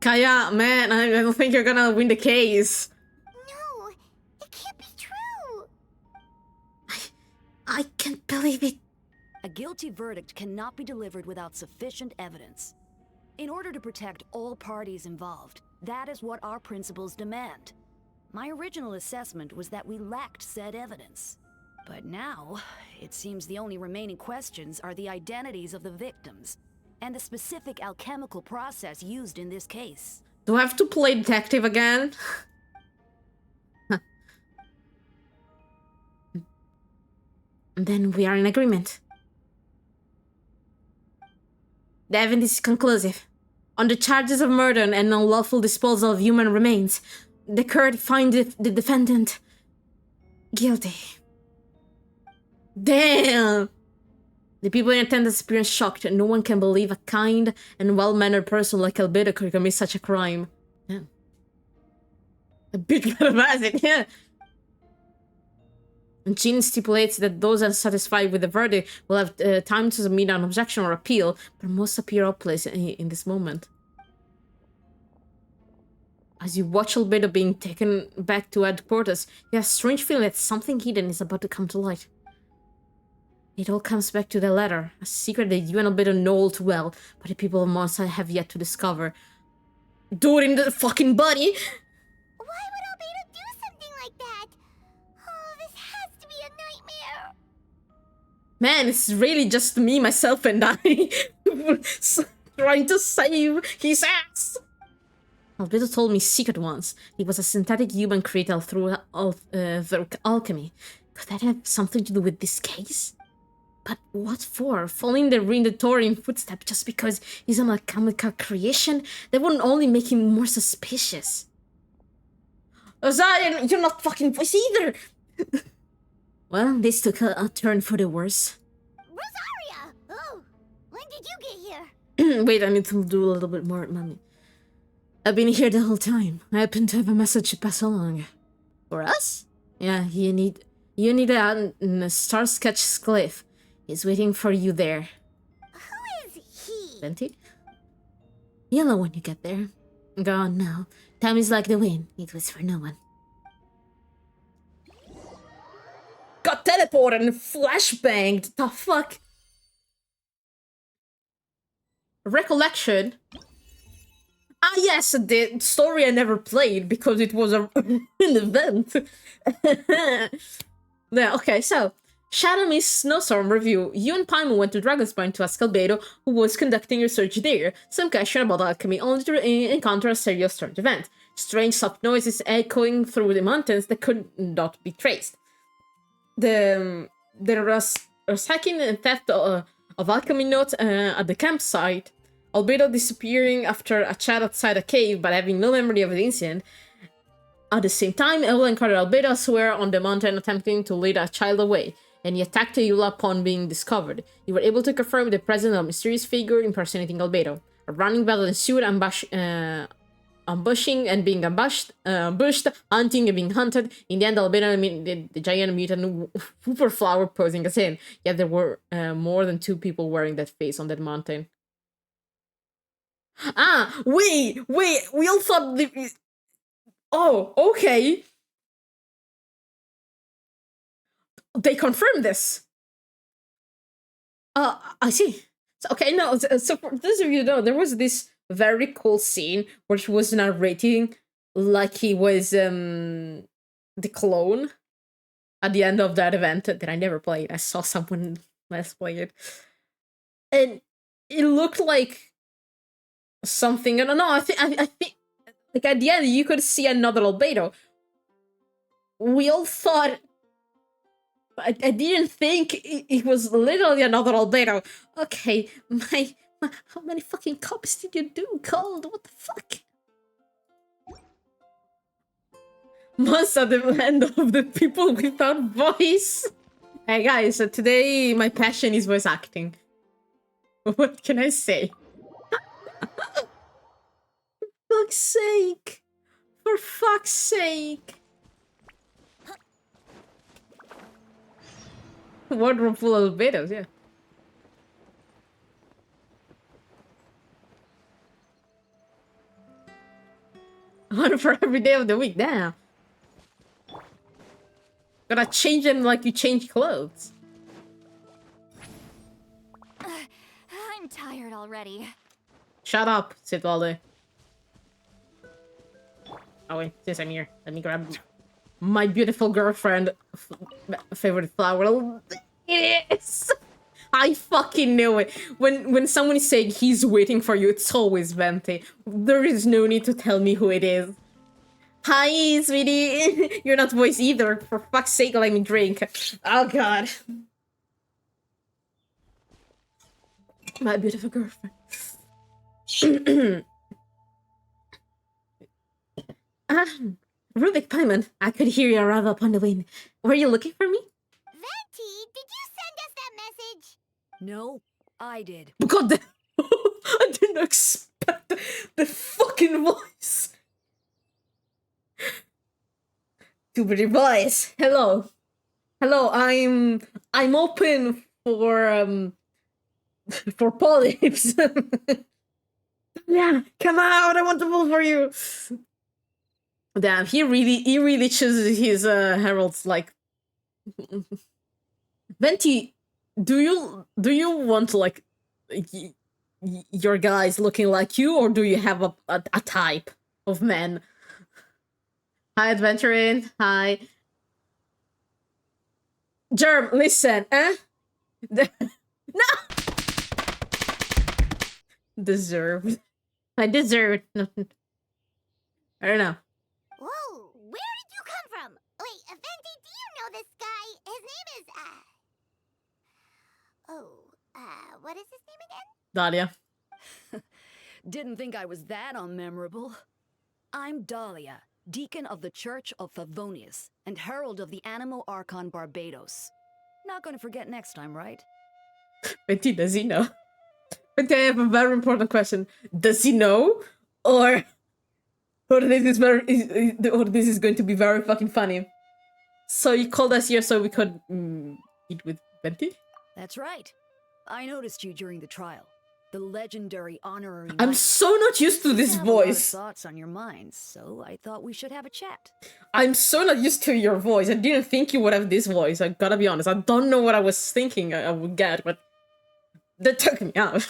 Kaya, man, I don't think you're gonna win the case. No, it can't be true. I can't believe it. A guilty verdict cannot be delivered without sufficient evidence. In order to protect all parties involved, that is what our principles demand. My original assessment was that we lacked said evidence. But now, it seems the only remaining questions are the identities of the victims, and the specific alchemical process used in this case. Do I have to play detective again? Then we are in agreement. The evidence is conclusive. On the charges of murder and unlawful disposal of human remains, the court finds the defendant guilty. Damn! The people in attendance appear shocked, and no one can believe a kind and well-mannered person like Albedo could commit such a crime. Yeah. A bit dramatic, yeah. And Jean stipulates that those unsatisfied with the verdict will have time to submit an objection or appeal, but most appear hopeless in this moment. As you watch Albedo being taken back to headquarters, you have a strange feeling that something hidden is about to come to light. It all comes back to the letter, a secret that you and Albedo know all too well, but the people of Monster have yet to discover. Do it in the fucking body! Why would Albedo do something like that? Oh, this has to be a nightmare. Man, it's really just me, myself, and I trying to save his ass. Albedo told me secret once. He was a synthetic human created through alchemy. Could that have something to do with this case? But what for? Following the Rindatorean footsteps just because he's an alchemical creation? That wouldn't only make him more suspicious. Zion, you're not fucking voice either! Well, this took a turn for the worse. Rosaria! Oh, when did you get here? Wait, I need to do a little bit more, mommy. I've been here the whole time. I happen to have a message to pass along. For us? Yeah, you need a star sketch cliff. He's waiting for you there. Who is he? Plenty? You'll know when you get there. Go on now. Time is like the wind. It was for no one. Got teleported and flashbanged. The fuck? Recollection? Ah yes, the story I never played because it was an event. Yeah, okay, so Shadow Mist Snowstorm review. You and Paimon went to Dragonspine to ask Albedo, who was conducting research there, some question about alchemy, only to encounter a series of strange events. Strange soft noises echoing through the mountains that could not be traced. There was hacking and theft of alchemy notes at the campsite. Albedo disappearing after a chat outside a cave, but having no memory of the incident. At the same time, Eula encountered Albedo elsewhere on the mountain attempting to lead a child away, and he attacked Eula upon being discovered. You were able to confirm the presence of a mysterious figure impersonating Albedo. A running battle ensued, ambushing and being ambushed, hunting and being hunted. In the end, Albedo the giant mutant Whooper Flower posing as him. Yet there were more than 2 people wearing that face on that mountain. Ah, wait, we all thought... Oh, okay. They confirmed this. I see. So, okay, no, so for those of you who know, there was this very cool scene where he was narrating like he was the clone at the end of that event that I never played. I saw someone else play it. And it looked like something, I don't know, I think like at the end you could see another Albedo. We all thought, I didn't think it was literally another Albedo. Okay, my how many fucking copies did you do, Cold? What the fuck? Most of the end of the people without voice. Hey guys, so today my passion is voice acting. What can I say? For fuck's sake! For fuck's sake! Wardrobe full of Albedos, yeah. One for every day of the week, damn. Gotta change them like you change clothes. I'm tired already. Shut up, Sitwalde. Oh wait, since I'm here, let me grab my beautiful girlfriend favorite flower. It is! I fucking knew it. When someone is saying he's waiting for you, it's always Venti. There is no need to tell me who it is. Hi, sweetie. You're not voice either. For fuck's sake, let me drink. Oh god. My beautiful girlfriend. Rubik Paimon, I could hear you arrive upon the wind. Were you looking for me? Venti, did you send us that message? No, I did. God damn. I didn't expect the fucking voice. Too pretty voice. Hello. Hello, I'm open for polyps. Yeah, come out, I want to vote for you. Damn, he really chooses his heralds like Venti, do you want like your guys looking like you, or do you have a type of man? Hi, adventuring. Hi. Germ, listen, eh? No! Deserved. I deserved. I don't know. Whoa, where did you come from? Wait, Venti, do you know this guy? His name is, what is his name again? Dahlia. Didn't think I was that unmemorable. I'm Dahlia, Deacon of the Church of Favonius, and Herald of the Animo Archon Barbados. Not gonna forget next time, right? Venti, does he know? Venti, I have a very important question. Does he know? Or this is going to be very fucking funny. So you called us here so we could eat with Venti? That's right. I noticed you during the trial. The legendary honorary I'm knight. so not used to this You have a lot of voice. thoughts on your minds, so I thought we should have a chat. I'm so not used to your voice. I didn't think you would have this voice. I gotta be honest. I don't know what I was thinking I would get, but that took me out.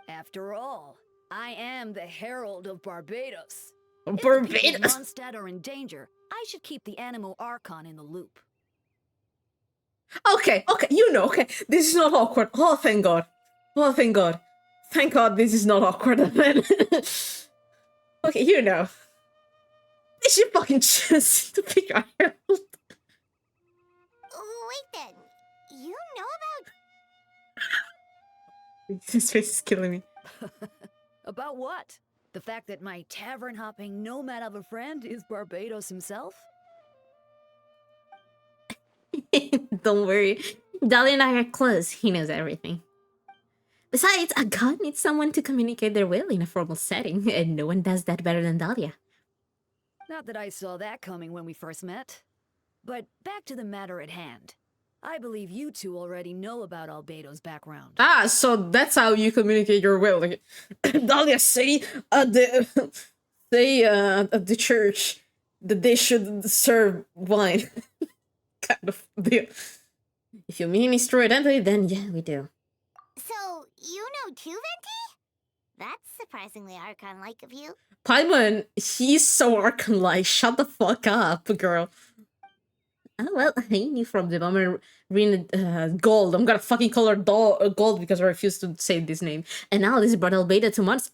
After all, I am the Herald of Barbados. Barbados? If the people of Mondstadt are in danger, I should keep the Animo Archon in the loop. Okay, okay. This is not awkward. Oh, thank God. Oh, thank God. Thank God this is not awkward. Okay, you know. They should fucking choose to pick our herald. Wait then, you know about... This face is killing me. About what? The fact that my tavern-hopping nomad of a friend is Barbados himself? Don't worry. Dahlia and I are close. He knows everything. Besides, a god needs someone to communicate their will in a formal setting, and no one does that better than Dahlia. Not that I saw that coming when we first met. But back to the matter at hand. I believe you two already know about Albedo's background. Ah, so that's how you communicate your will. Like, Dahlia, say at the church that they should serve wine. Kind of deal. If you mean his true identity, then yeah, we do. So, you know too, Venti? That's surprisingly Archon-like of you. Paimon, he's so Archon-like. Shut the fuck up, girl. Oh, well, I knew from the moment Gold. I'm gonna fucking call her Gold because I refuse to say this name. And now this brought Albedo 2 months.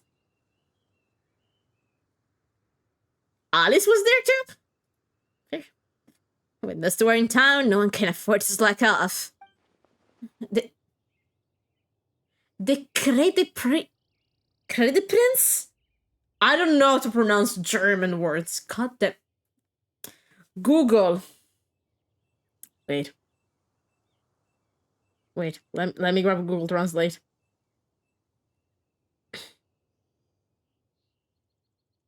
Alice was there too? Fair. When those two are in town, no one can afford to slack off. The Credit Prince? I don't know how to pronounce German words. God damn. Google. Wait, let me grab Google Translate.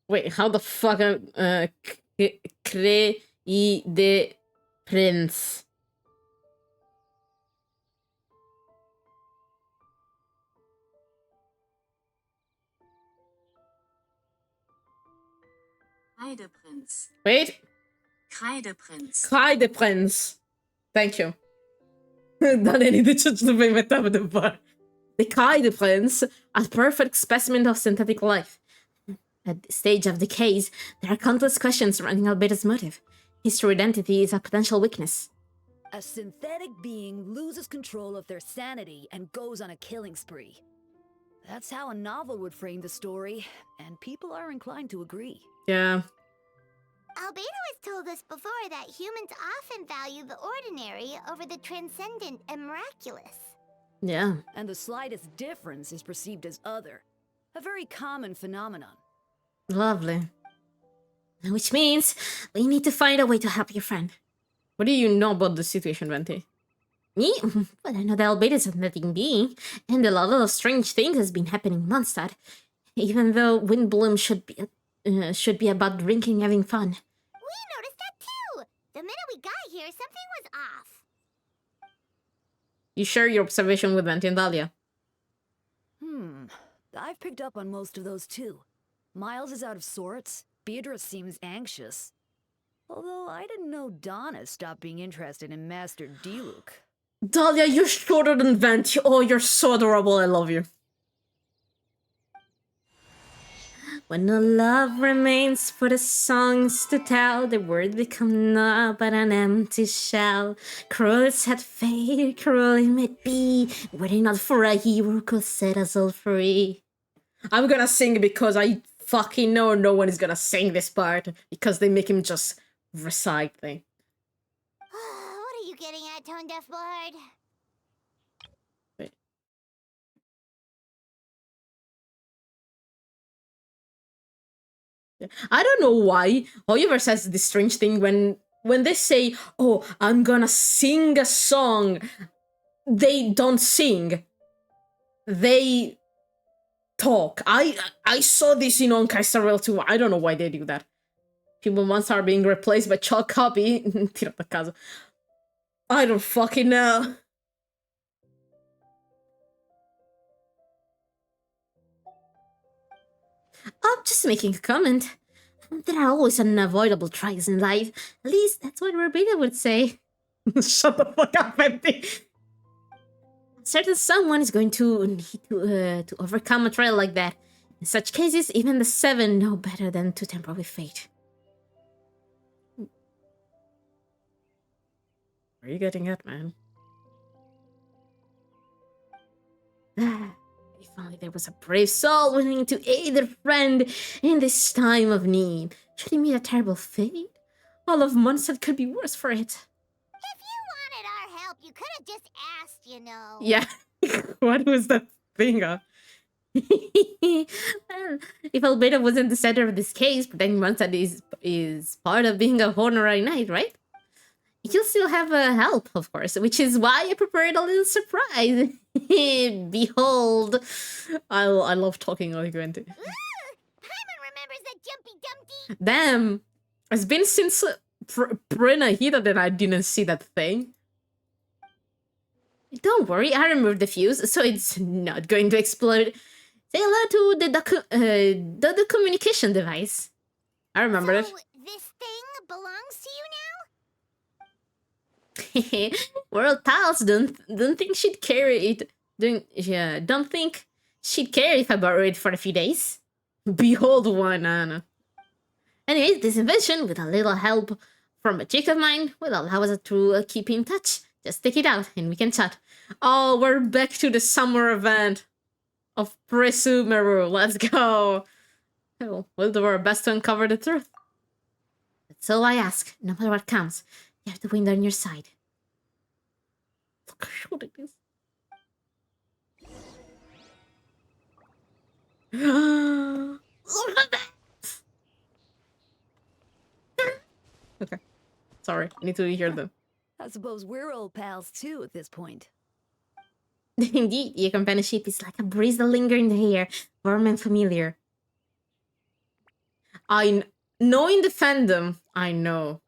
Wait, how the fuck Credit Prince? Kreideprinz. Wait. Kreideprinz. Kreideprinz. Thank you. Dan är lite kött som mig med det bara. the Kaide Prince, a perfect specimen of synthetic life. At this stage of the case, there are countless questions surrounding Albedo's motive. His true identity is a potential weakness. A synthetic being loses control of their sanity and goes on a killing spree. That's how a novel would frame the story, and people are inclined to agree. Yeah. Albedo has told us before that humans often value the ordinary over the transcendent and miraculous. Yeah. And the slightest difference is perceived as other. A very common phenomenon. Lovely. Which means we need to find a way to help your friend. What do you know about the situation, Venti? Me? Well, I know that Albedo is a synthetic being, and a lot of strange things has been happening in Mondstadt. Even though Windbloom should be about drinking and having fun. We noticed that too! The minute we got here, something was off. You share your observation with Venti and Dahlia. I've picked up on most of those too. Miles is out of sorts. Beatrice seems anxious. Although I didn't know Donna stopped being interested in Master Diluc. Dahlia, you're shorter than Venti. Oh, you're so adorable. I love you. When no love remains for the songs to tell, the words become naught but an empty shell. Cruel is sad fate, cruel it may be, were it not for a hero who could set us all free. I'm gonna sing because I fucking know no one is gonna sing this part, because they make him just recite thing. What are you getting at, Tone Deaf Bard? Wait. I don't know why Oliver says this strange thing when they say, oh, I'm gonna sing a song. They don't sing. They talk. I saw this in Honkai Star Rail too. I don't know why they do that. People once are being replaced by chalk copy. Tiro da casa. I don't fucking know. I'm just making a comment. There are always unavoidable trials in life. At least that's what Albedo would say. Shut the fuck up, Empty. Certain someone is going to need to overcome a trial like that. In such cases, even the Seven know better than to tamper with fate. Where are you getting at, man? If only there was a brave soul willing to aid their friend in this time of need. Should he meet a terrible fate? All of Mondstadt could be worse for it. If you wanted our help, you could have just asked, you know. Yeah. What was that thing of? If Albedo wasn't the center of this case, protecting Mondstadt is part of being a honorary knight, right? You'll still have help, of course, which is why I prepared a little surprise. Behold. I love talking like Gwenty. Paimon remembers that Jumpy Dumpty. Damn. It's been since Prenahida that I didn't see that thing. Don't worry, I removed the fuse, so it's not going to explode. Say hello to the communication device. I remember it. So, this thing belongs to you now? World pals don't think she'd carry it. Don't think she'd care if I borrow it for a few days. Behold one, Anna. Anyways, this invention, with a little help from a chick of mine, will allow us to keep in touch. Just take it out and we can chat. Oh, we're back to the summer event of Presumeru. Let's go. We'll do our best to uncover the truth. That's all I ask. No matter what comes, you have the wind on your side. Look how short it is. Look at that! Okay. Sorry, I need to hear them. I suppose we're old pals too at this point. Indeed, your companionship is like a breeze that lingers in the air, warm and familiar. I know in the fandom, I know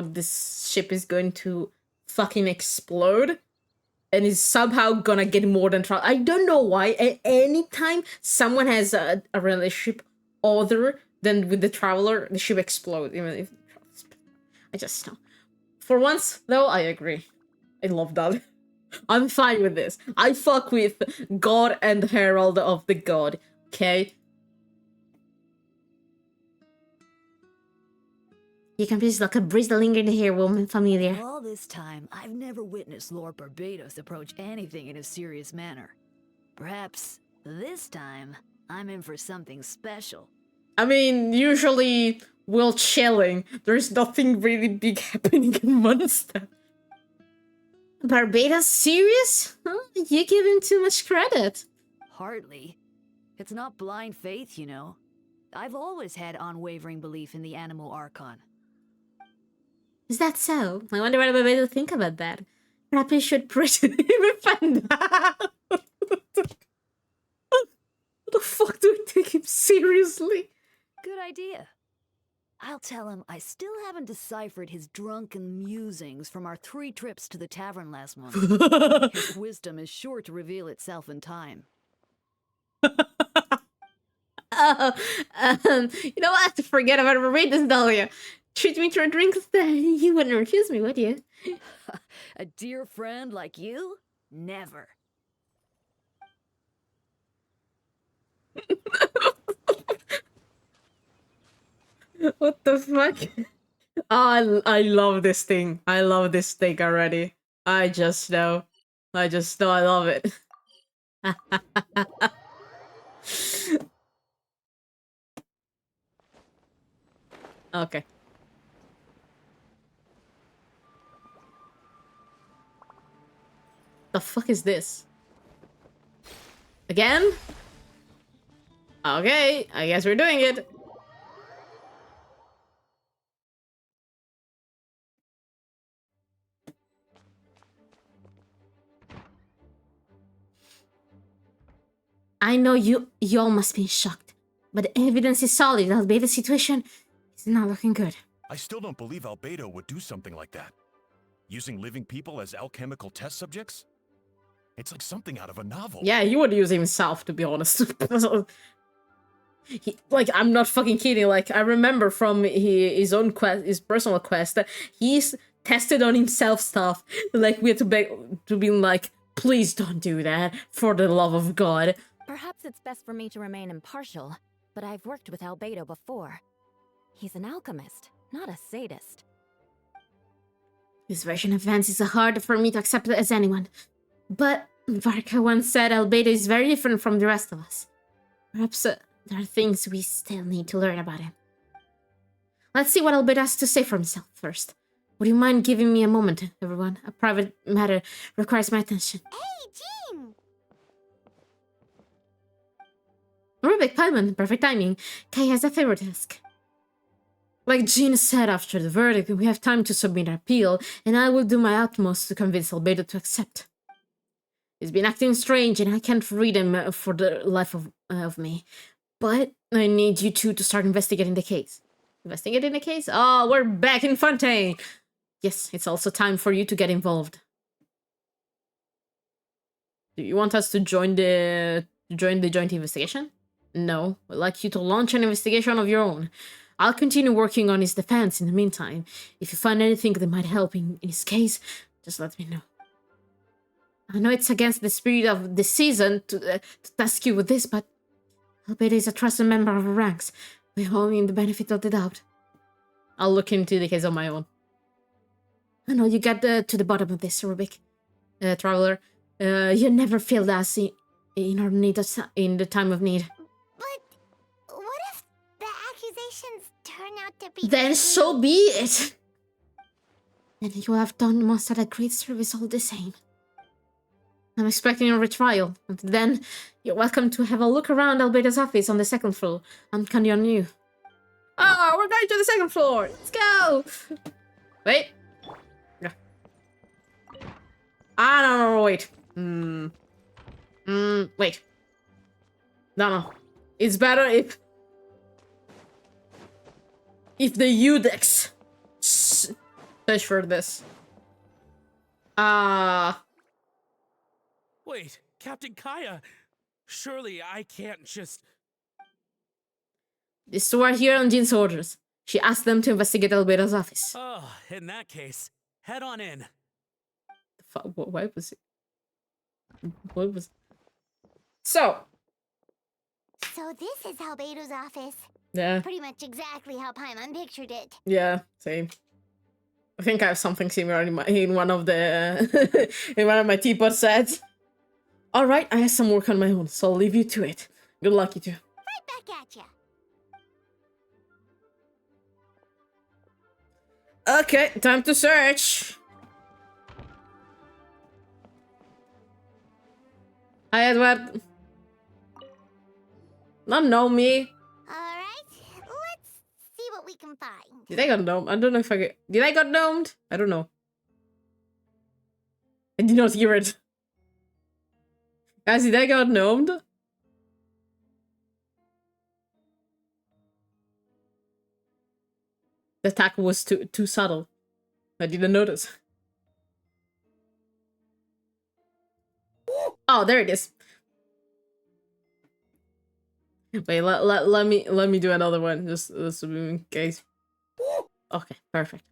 this ship is going to fucking explode and is somehow gonna get more than trouble. I don't know why. Anytime someone has a relationship other than with the Traveler, the ship explodes. Even if I just know. For once, though, I agree. I love that. I'm fine with this. I fuck with God and Herald of the God, okay? You can please look a breeze the lingering here, woman familiar. All this time, I've never witnessed Lord Barbados approach anything in a serious manner. Perhaps this time, I'm in for something special. I mean, usually we're chilling. There's nothing really big happening in Mondstadt. Barbados serious? Huh? You give him too much credit. Hardly. It's not blind faith, you know. I've always had unwavering belief in the animal archon. Is that so? I wonder what Barbados think about that. Perhaps we should pretend him find out. What the fuck do we take him seriously? Good idea. I'll tell him I still haven't deciphered his drunken musings from our 3 trips to the tavern last month. His wisdom is sure to reveal itself in time. Oh, you know what? Forget about Barbados, Dahlia. Treat me to a drink instead. You wouldn't refuse me, would you? A dear friend like you? Never. What the fuck? Oh, I love this thing. I love this thing already. I just know I love it. Okay. The fuck is this? Again? Okay, I guess we're doing it. I know you all must be shocked, but the evidence is solid. Albedo's situation is not looking good. I still don't believe Albedo would do something like that. Using living people as alchemical test subjects? It's like something out of a novel. Yeah, he would use himself, to be honest. Like, I'm not fucking kidding. Like, I remember from his own quest, his personal quest, that he's tested on himself stuff. Like, we had to beg to be like, please don't do that, for the love of God. Perhaps it's best for me to remain impartial, but I've worked with Albedo before. He's an alchemist, not a sadist. This version of events is hard for me to accept as anyone. But Varka once said Albedo is very different from the rest of us. Perhaps there are things we still need to learn about him. Let's see what Albedo has to say for himself first. Would you mind giving me a moment, everyone? A private matter requires my attention. Hey, Jean! Rubik, Paimon, perfect timing. Kai has a favor to ask. Like Jean said after the verdict, we have time to submit our appeal, and I will do my utmost to convince Albedo to accept. He's been acting strange, and I can't read him for the life of me. But I need you two to start investigating the case. Investigating the case? Oh, we're back in Fontaine! Yes, it's also time for you to get involved. Do you want us to join the joint investigation? No, we'd like you to launch an investigation of your own. I'll continue working on his defense in the meantime. If you find anything that might help in his case, just let me know. I know it's against the spirit of the season to task you with this, but Albedo is a trusted member of our ranks. We owe him the benefit of the doubt. I'll look into the case on my own. I know you got to the bottom of this, Rubik. Traveler. You never failed us in our need in the time of need. But what if the accusations turn out to be Then true? so be it! Then you have done Mondstadt a great service all the same. I'm expecting a retrial. Until then, you're welcome to have a look around Albedo's office on the 2nd floor. I'm counting on you. Oh, we're going to the 2nd floor! Let's go! Wait. Ah, no, wait. Wait. No. It's better if the Udex search for this. Wait, Captain Kaya, surely I can't just... These two are here on Jean's orders. She asked them to investigate Albedo's office. Oh, in that case, head on in. Why was it? What was... So this is Albedo's office. yeah. Pretty much exactly how Paimon pictured it. Yeah, same. I think I have something similar in one of the in one of my teapot sets. All right, I have some work on my own, so I'll leave you to it. Good luck, you two. Right back at ya. Okay, time to search. Hi, Edward. Not know me. Alright, let's see what we can find. Did I got gnomed? I don't know if I get... Did I got gnomed? I don't know. I did not hear it. Guys, did I got gnomed? The attack was too subtle. I didn't notice. Oh, there it is. Wait, let me do another one, just in case. Okay, perfect.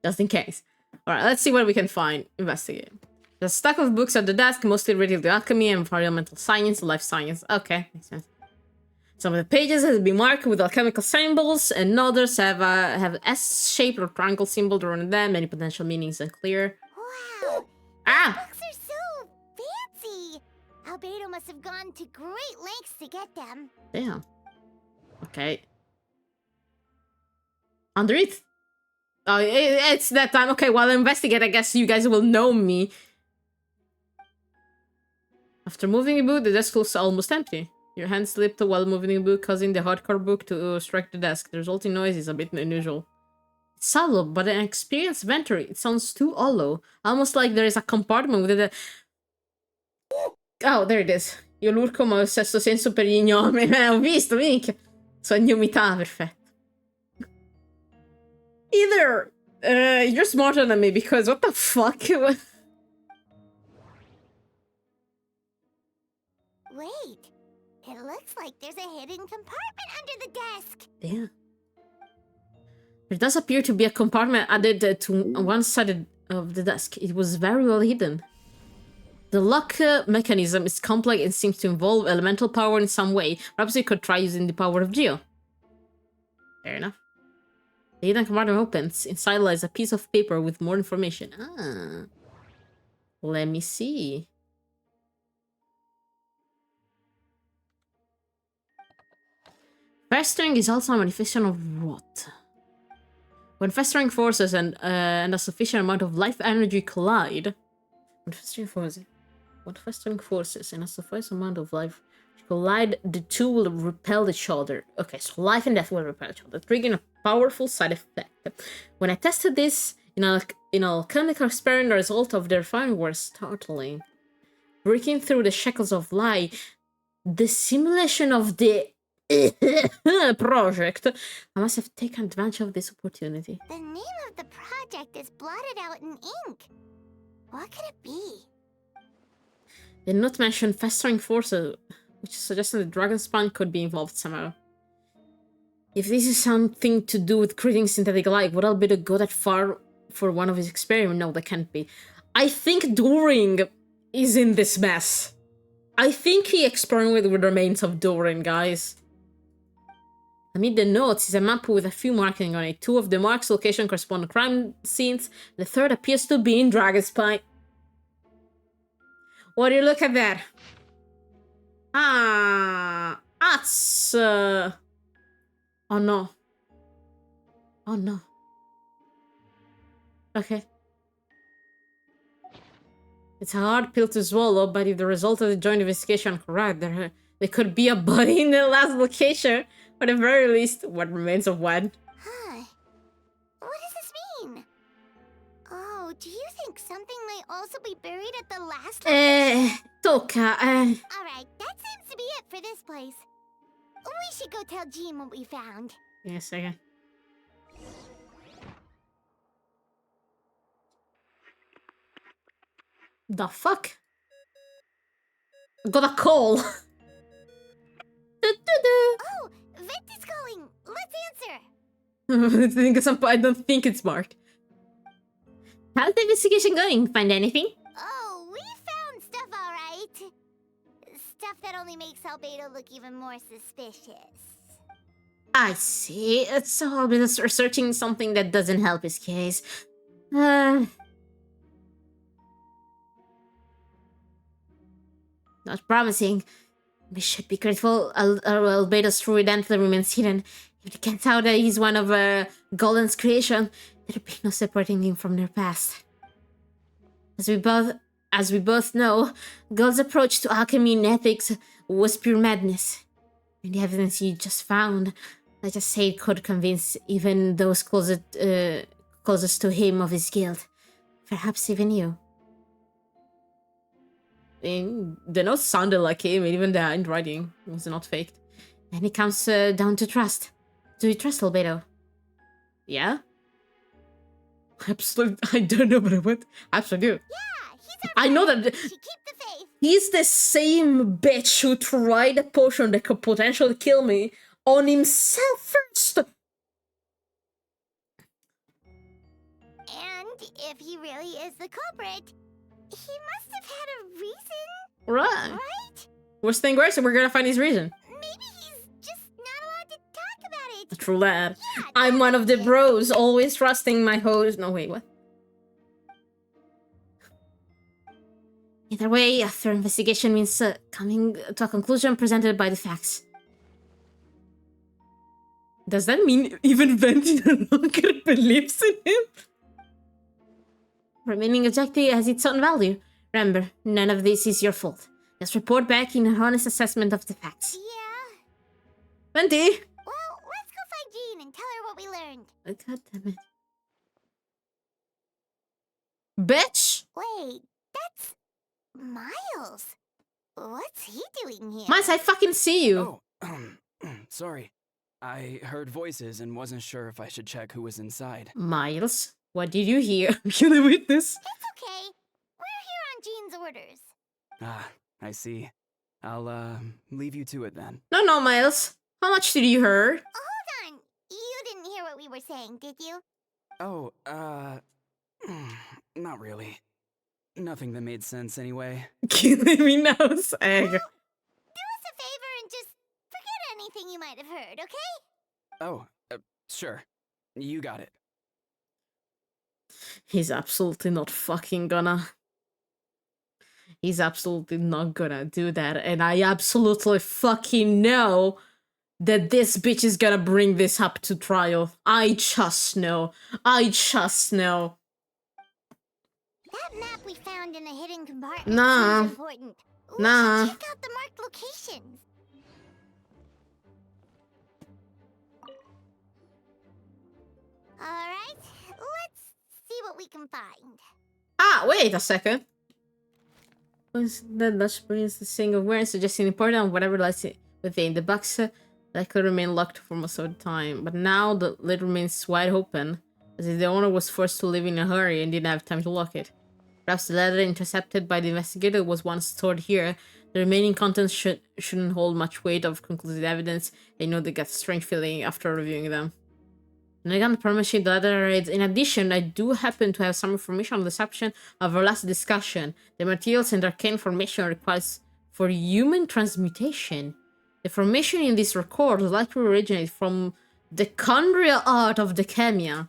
Just in case. Alright, let's see what we can find. Investigate. There's a stack of books at the desk, mostly related to alchemy, environmental science, life science. Okay, makes sense. Some of the pages have been marked with alchemical symbols, and others have S-shaped or triangle symbol drawn on them. Many potential meanings unclear. Wow! Ah! Books are so fancy! Albedo must have gone to great lengths to get them. Damn. Okay. Underneath. Oh, it's that time. Okay, while I investigate, I guess you guys will know me. After moving a book, the desk looks almost empty. Your hand slipped while moving the book, causing the hardcore book to strike the desk. The resulting noise is a bit unusual. It's hollow, but an experienced inventory. It sounds too hollow. Almost like there is a compartment with a... Oh, there it is. Io l'urco ma ho il sesto senso per gli gnomi. Ho visto, minchia. Sognomità, perfetto. Either you're smarter than me, because what the fuck? Wait, it looks like there's a hidden compartment under the desk. Yeah. There does appear to be a compartment added to one side of the desk. It was very well hidden. The lock mechanism is complex and seems to involve elemental power in some way. Perhaps you could try using the power of Geo. Fair enough. The hidden compartment opens. Inside lies a piece of paper with more information. Ah. Let me see. Festering is also a manifestation of what? When festering forces and a sufficient amount of life energy collide... When festering forces and a sufficient amount of life collide, the two will repel each other. Okay, so life and death will repel each other, triggering a powerful side effect. When I tested this in an alchemical experiment, the result of their finding were startling. Breaking through the shackles of lie, the simulation of the project. I must have taken advantage of this opportunity. The name of the project is blotted out in ink. What could it be? They did not mention festering forces, which suggested the dragon spawn could be involved somehow. If this is something to do with creating synthetic life, would Albedo go that far for one of his experiments? No, that can't be. I think Doring is in this mess. I think he experimented with the remains of Doring, guys. Amid the notes is a map with a few markings on it. Two of the marks' location correspond to crime scenes. The third appears to be in Dragonspine. What do you look at that? Ah, that's... Oh no. Oh no. Okay. It's a hard pill to swallow, but if the result of the joint investigation are correct, there could be a body in the last location. Or at the very least, what remains of one. Huh. What does this mean? Oh, do you think something might also be buried at the last location? Tocca, Alright, that seems to be it for this place. We should go tell Jean what we found. Give me a second. The fuck? I got a call. Oh, Vent is calling. Let's answer. I don't think it's marked. How's the investigation going? Find anything? Oh, we found stuff alright. stuff that only makes Albedo look even more suspicious. I see. So Albedo's researching something that doesn't help his case. Not promising. We should be grateful Albedo's true identity remains hidden. If they can't tell that he's one of Golden's creation, there'll be no separating him from their past. As we both know, Gold's approach to alchemy and ethics was pure madness. And the evidence you just found, let's just say, it could convince even those closest to him of his guilt. Perhaps even you. The notes sounded like him, even the handwriting was not faked. And it comes down to trust. Do you trust Albedo? Yeah? Absolutely. I don't know, but what? Absolutely. Yeah, he's our I know friend. that She keep the faith. he's the same bitch who tried a potion that could potentially kill me on himself first. And if he really is the culprit, he must have had a reason, Right. right? Worst thing worse, we're gonna find his reason. Maybe he's just not allowed to talk about it. True that. Yeah, I'm one of the it. bros, always trusting my host. No, wait, what? Either way, a thorough investigation means coming to a conclusion presented by the facts. Does that mean even Venti no longer believes in him? Remaining objective has its own value. Remember, none of this is your fault. Just report back in an honest assessment of the facts. Yeah. Venti! Well, let's go find Jean and tell her what we learned. Oh, God damn it. Bitch! Wait, that's Miles. What's he doing here? Miles, I fucking see you! Oh, sorry. I heard voices and wasn't sure if I should check who was inside. Miles, what did you hear? You're the witness. It's okay. We're here on Jean's orders. Ah, I see. I'll, leave you to it then. No, Miles. How much did you hear? Hold on. You didn't hear what we were saying, did you? Oh, not really. Nothing that made sense anyway. Killing me now, Sag. Do us a favor and just forget anything you might have heard, okay? Oh, sure. You got it. He's absolutely not fucking gonna. He's absolutely not gonna do that. And I absolutely fucking know that this bitch is gonna bring this up to trial. I just know. I just know. That map we found in the hidden compartment Nah. seems important. We Nah. should check out the marked locations. Alright, let's see what we can find. Ah, wait a second. The Dutch brings the single awareness, suggesting important of whatever lies within. The box that could remain locked for most of the time, but now the lid remains wide open, as if the owner was forced to leave in a hurry and didn't have time to lock it. Perhaps the letter intercepted by the investigator was once stored here. The remaining contents shouldn't hold much weight of conclusive evidence, and they get a strange feeling after reviewing them. And again, the permission the letter reads, in addition, I do happen to have some information on the subject of our last discussion. The materials and arcane formation requires for human transmutation. The formation in this record likely originated from the chondrial art of Decamia.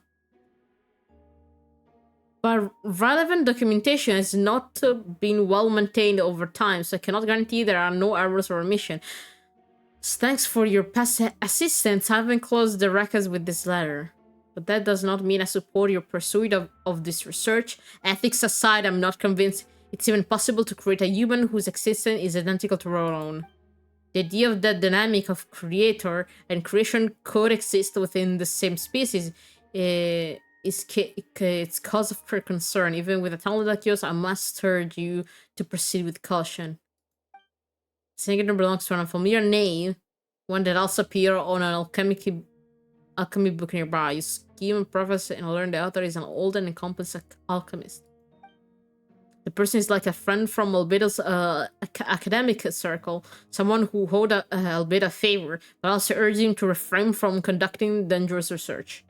But relevant documentation has not been well maintained over time, so I cannot guarantee there are no errors or omissions. Thanks for your past assistance. I haven't closed the records with this letter. But that does not mean I support your pursuit of this research. Ethics aside, I'm not convinced it's even possible to create a human whose existence is identical to our own. The idea of that dynamic of creator and creation coexist within the same species it's cause of pure concern. Even with a talent like yours, I must urge you to proceed with caution. Signature belongs to an unfamiliar name, one that also appears on an alchemy book nearby. You scheme and prophecy and learn the author is an old and accomplished alchemist. The person is like a friend from Albedo's academic circle, someone who owed Albedo a favor, but also urged him to refrain from conducting dangerous research.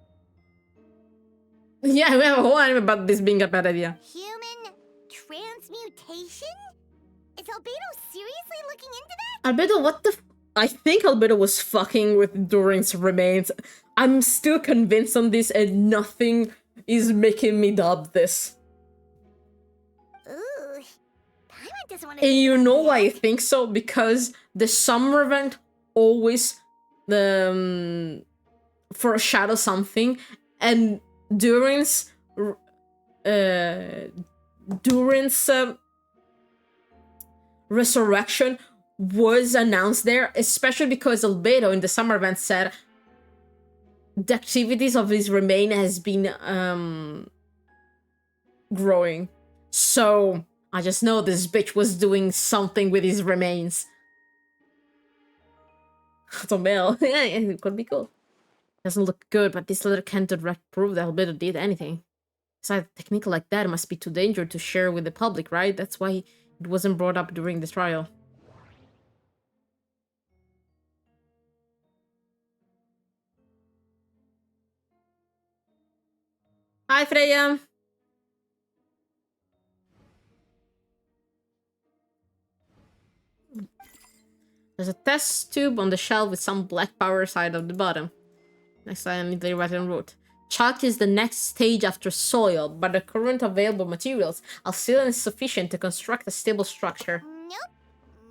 Yeah, we have a whole anime about this being a bad idea. Human transmutation? Is Albedo seriously looking into that? Albedo, what the I think Albedo was fucking with Durin's remains. I'm still convinced on this and nothing is making me doubt this. Ooh. Paimon doesn't want to And think you about know why I that. think so? Because the summer event always foreshadow something, and Durin's resurrection was announced there, especially because Albedo in the summer event said the activities of his remain has been growing. So I just know this bitch was doing something with his remains. So Mel, yeah, it could be cool. Doesn't look good, but this letter can't direct prove that Albedo did anything. Besides, a technique like that must be too dangerous to share with the public, right? That's why it wasn't brought up during the trial. Hi, Freya! There's a test tube on the shelf with some black powder side of the bottom. Next time they write and wrote. Chalk is the next stage after soil, but the current available materials are still insufficient to construct a stable structure. Nope.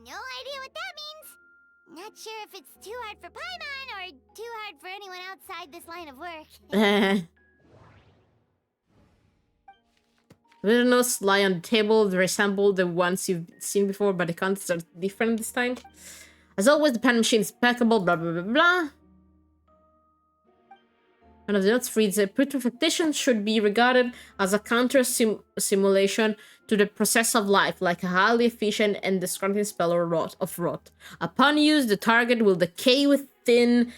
No idea what that means. Not sure if it's too hard for Paimon or too hard for anyone outside this line of work. Little notes lie on the table. They resemble the ones you've seen before, but the contents are different this time. As always, the pen machine is impeccable, blah blah blah blah. One of the notes reads, putrefaction should be regarded as a counter-simulation to the process of life, like a highly efficient and destructive spell or of rot. Upon use, the target will decay within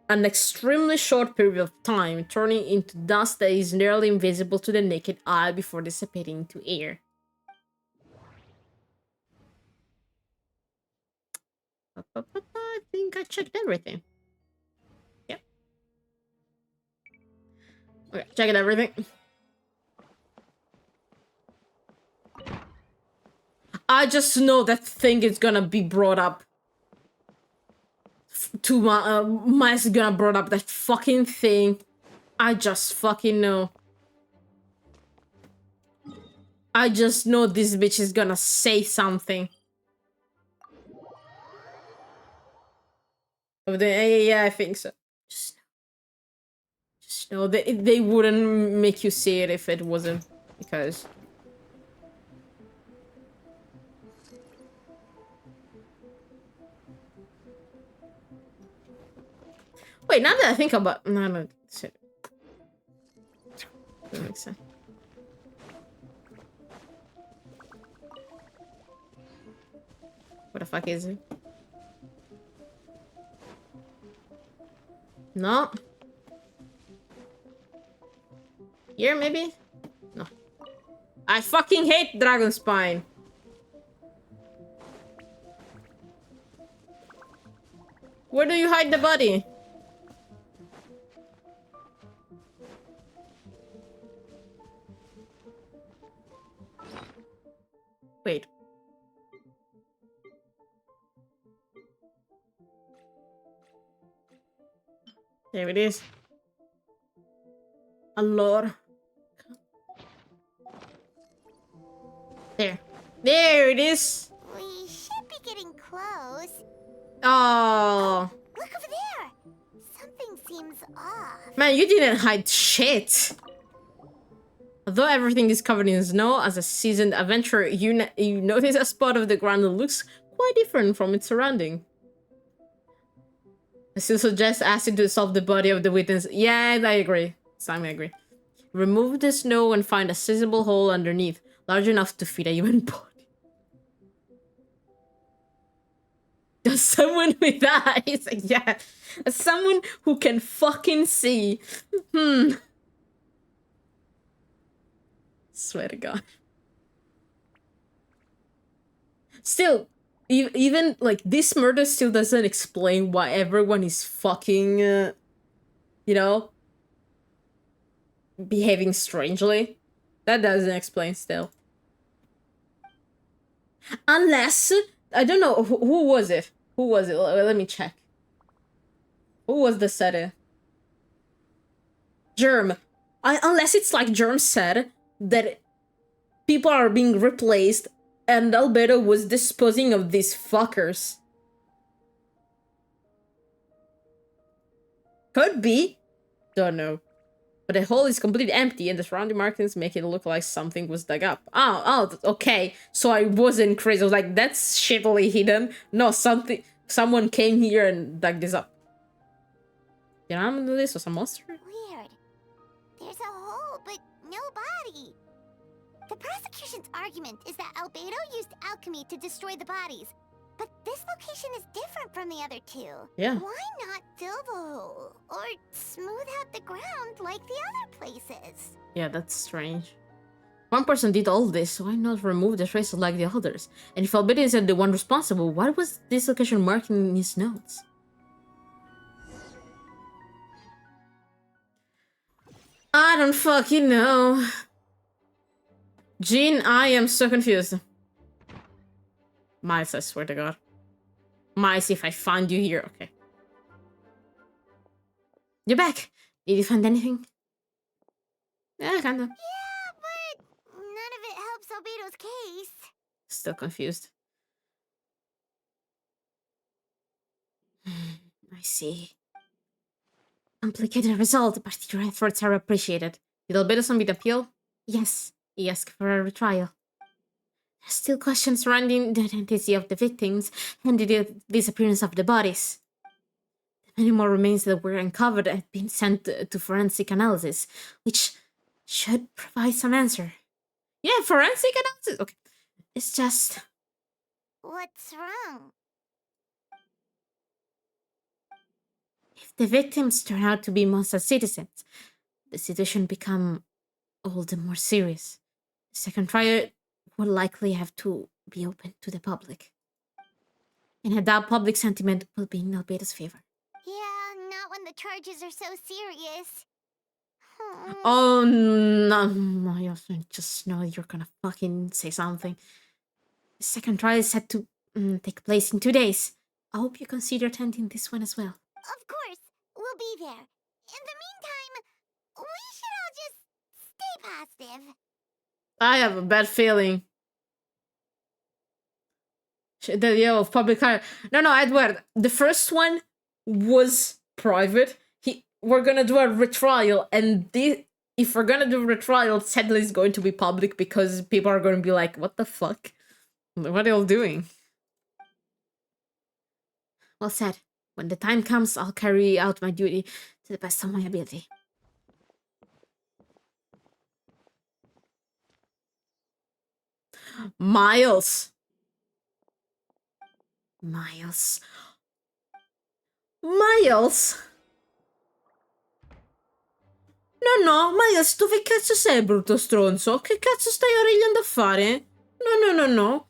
an extremely short period of time, turning into dust that is nearly invisible to the naked eye before dissipating into air. I think I checked everything. Yep. Okay, checking everything. I just know that thing is gonna be brought up. To Miles is gonna brought up that fucking thing. I just fucking know. I just know this bitch is gonna say something. Yeah, I think so. Just know they wouldn't make you see it if it wasn't because. Wait, now that I think about no, shit. That makes sense. What the fuck is it? No. Here, maybe? No. I fucking hate Dragon Spine. Where do you hide the body? Wait. There it is. Allora. There. There it is. We should be getting close. Oh. Look over there. Something seems off. Man, you didn't hide shit. Although everything is covered in snow, as a seasoned adventurer, you notice a spot of the ground that looks quite different from its surrounding. I still suggest asking to dissolve the body of the witness. Yeah, I agree. Simon, I agree. Remove the snow and find a sizable hole underneath, large enough to fit a human body. Does someone with eyes? Yeah. As someone who can fucking see. Swear to God. Still, even like this murder still doesn't explain why everyone is fucking, you know, behaving strangely. That doesn't explain still. Unless, I don't know, who was it? Who was it? Let me check. Who was the setter? Germ. Unless it's like Germ said that people are being replaced and Albedo was disposing of these fuckers. Could be. Don't know. But the hole is completely empty and the surrounding markings make it look like something was dug up. Oh, okay. So I wasn't crazy. I was like, that's shittily hidden. No, someone came here and dug this up. Did I do this or some monster? Weird. There's a hole, but no body. The prosecution's argument is that Albedo used alchemy to destroy the bodies. But this location is different from the other two. Yeah. Why not fill the hole? Or smooth out the ground like the other places? Yeah, that's strange. One person did all this, so why not remove the traces like the others? And if Albedo isn't the one responsible, why was this location marked in his notes? I don't fucking know. Jean, I am so confused. Miles, I swear to God. Miles, if I find you here, okay. You're back. Did you find anything? Yeah, kinda. Yeah, but none of it helps Albedo's case. Still confused. I see. Complicated result, but your efforts are appreciated. Did Albedo submit appeal? Yes. He asked for a retrial. There's still questions surrounding the identity of the victims and the disappearance of the bodies. Many more remains that were uncovered have been sent to forensic analysis, which should provide some answer. Yeah, forensic analysis? Okay. It's just... What's wrong? If the victims turn out to be monster citizens, the situation become all the more serious. The second trial will likely have to be open to the public. And I doubt public sentiment will be in Albedo's favor. Yeah, not when the charges are so serious. Oh, no, I also just know you're gonna fucking say something. The second trial is set to take place in 2 days. I hope you consider attending this one as well. Of course, we'll be there. In the meantime, we should all just stay positive. I have a bad feeling. The idea of public hire. No, Edward. The first one was private. We're gonna do a retrial, and if we're gonna do a retrial, sadly it's going to be public because people are gonna be like, "What the fuck? What are you all doing?" Well said. When the time comes, I'll carry out my duty to the best of my ability. Miles. Miles. No, Miles, dove cazzo sei, brutto stronzo? Che cazzo stai origliando a fare? No.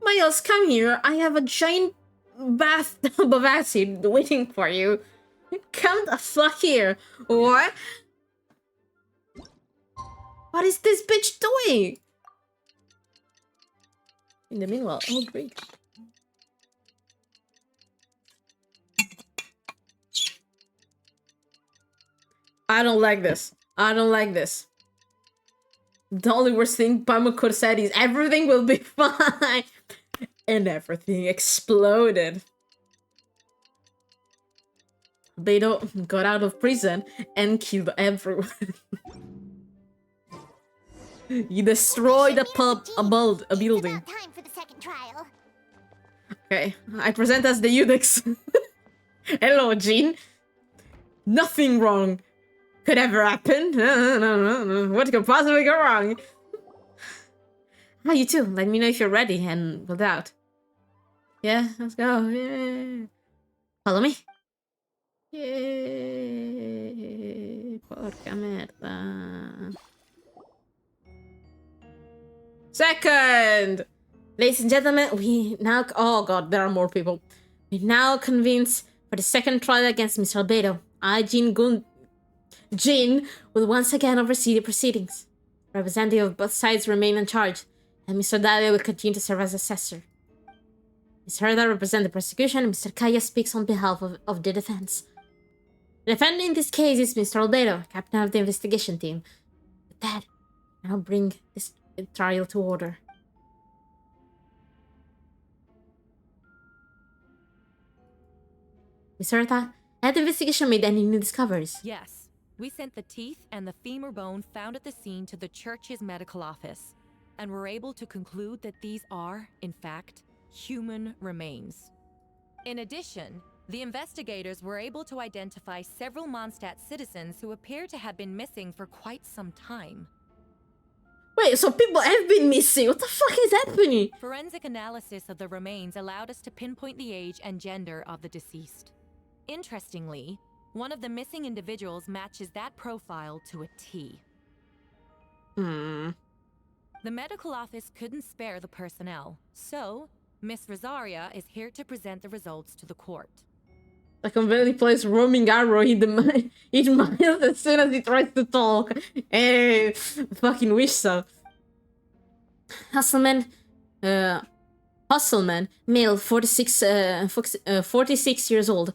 Miles, come here. I have a giant bathtub of acid waiting for you. Come the fuck here. What? What is this bitch doing? In the meanwhile, oh great. I don't like this. The only worst thing Paimon could have said is everything will be fine. And everything exploded. Albedo got out of prison and killed everyone. He destroyed a building. Time for the second trial. Okay, I present as the eunuchs. Hello, Jean. Nothing wrong could ever happen. No. What could possibly go wrong? You too. Let me know if you're ready and without. Yeah, let's go. Yeah. Follow me. Yeah. Porca merda. Second! Ladies and gentlemen, we now... Oh god, there are more people. We now convenes for the second trial against Mr. Albedo. Jean will once again oversee the proceedings. Representatives of both sides remain in charge, and Mr. Daly will continue to serve as assessor. Ms. Hertha represents the prosecution, and Mr. Kaya speaks on behalf of the defense. The defendant in this case is Mr. Albedo, captain of the investigation team. With that, I'll bring this trial to order. Ms. Hertha, had the investigation made any new discoveries? Yes. We sent the teeth and the femur bone found at the scene to the church's medical office, and were able to conclude that these are, in fact, human remains. In addition, the investigators were able to identify several Mondstadt citizens who appear to have been missing for quite some time. Wait, so people have been missing? What the fuck is happening? Forensic analysis of the remains allowed us to pinpoint the age and gender of the deceased. Interestingly, one of the missing individuals matches that profile to a T. The medical office couldn't spare the personnel, so Miss Rosaria is here to present the results to the court. I can barely place roaming arrow in miles as soon as he tries to talk. Hey, fucking wish so. Hustleman, male, 46 years old.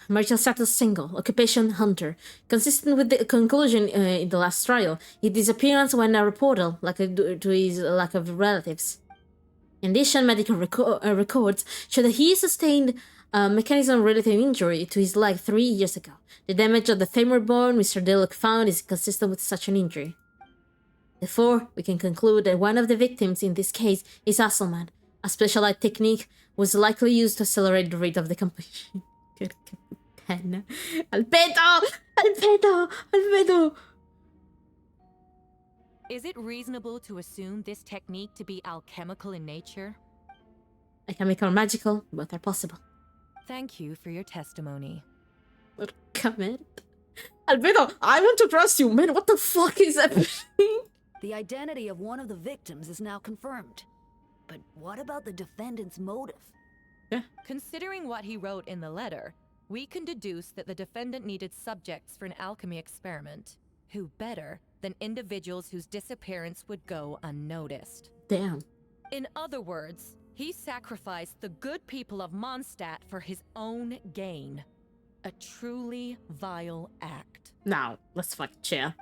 Marital status single, occupation hunter. Consistent with the conclusion in the last trial, his disappearance went reported to his lack of relatives. In addition, medical records show that he sustained a mechanism-related injury to his leg 3 years ago. The damage of the femur bone Mr. Dillock found is consistent with such an injury. Therefore, we can conclude that one of the victims in this case is Hasselman. A specialized technique was likely used to accelerate the rate of decomposition. Albedo! Is it reasonable to assume this technique to be alchemical in nature? Alchemical or magical, both are possible. Thank you for your testimony. Comment. Albedo, I want to trust you, man. What the fuck is happening? The identity of one of the victims is now confirmed. But what about the defendant's motive? Yeah. Considering what he wrote in the letter, we can deduce that the defendant needed subjects for an alchemy experiment. Who better than individuals whose disappearance would go unnoticed? Damn. In other words, he sacrificed the good people of Mondstadt for his own gain. A truly vile act. Now, let's fucking chill.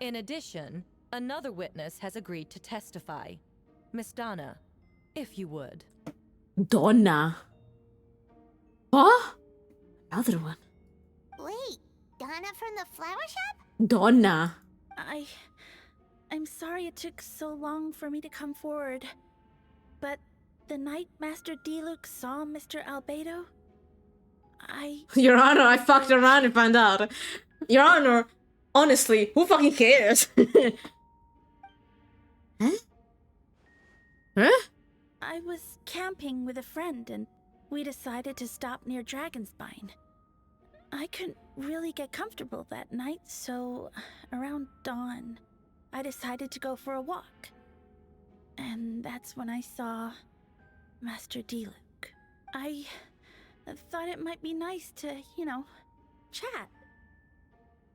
In addition, another witness has agreed to testify. Miss Donna, if you would. Donna? Huh? Another one. Wait, Donna from the flower shop? Donna. I'm sorry it took so long for me to come forward. But the night Master D-Luke saw Mr. Albedo, Your Honor, I fucked around and found out. Your Honor, honestly, who fucking cares? Huh? Huh? I was camping with a friend and we decided to stop near Dragonspine. I couldn't really get comfortable that night, so around dawn, I decided to go for a walk. And that's when I saw Master D-Luke. I thought it might be nice to, chat.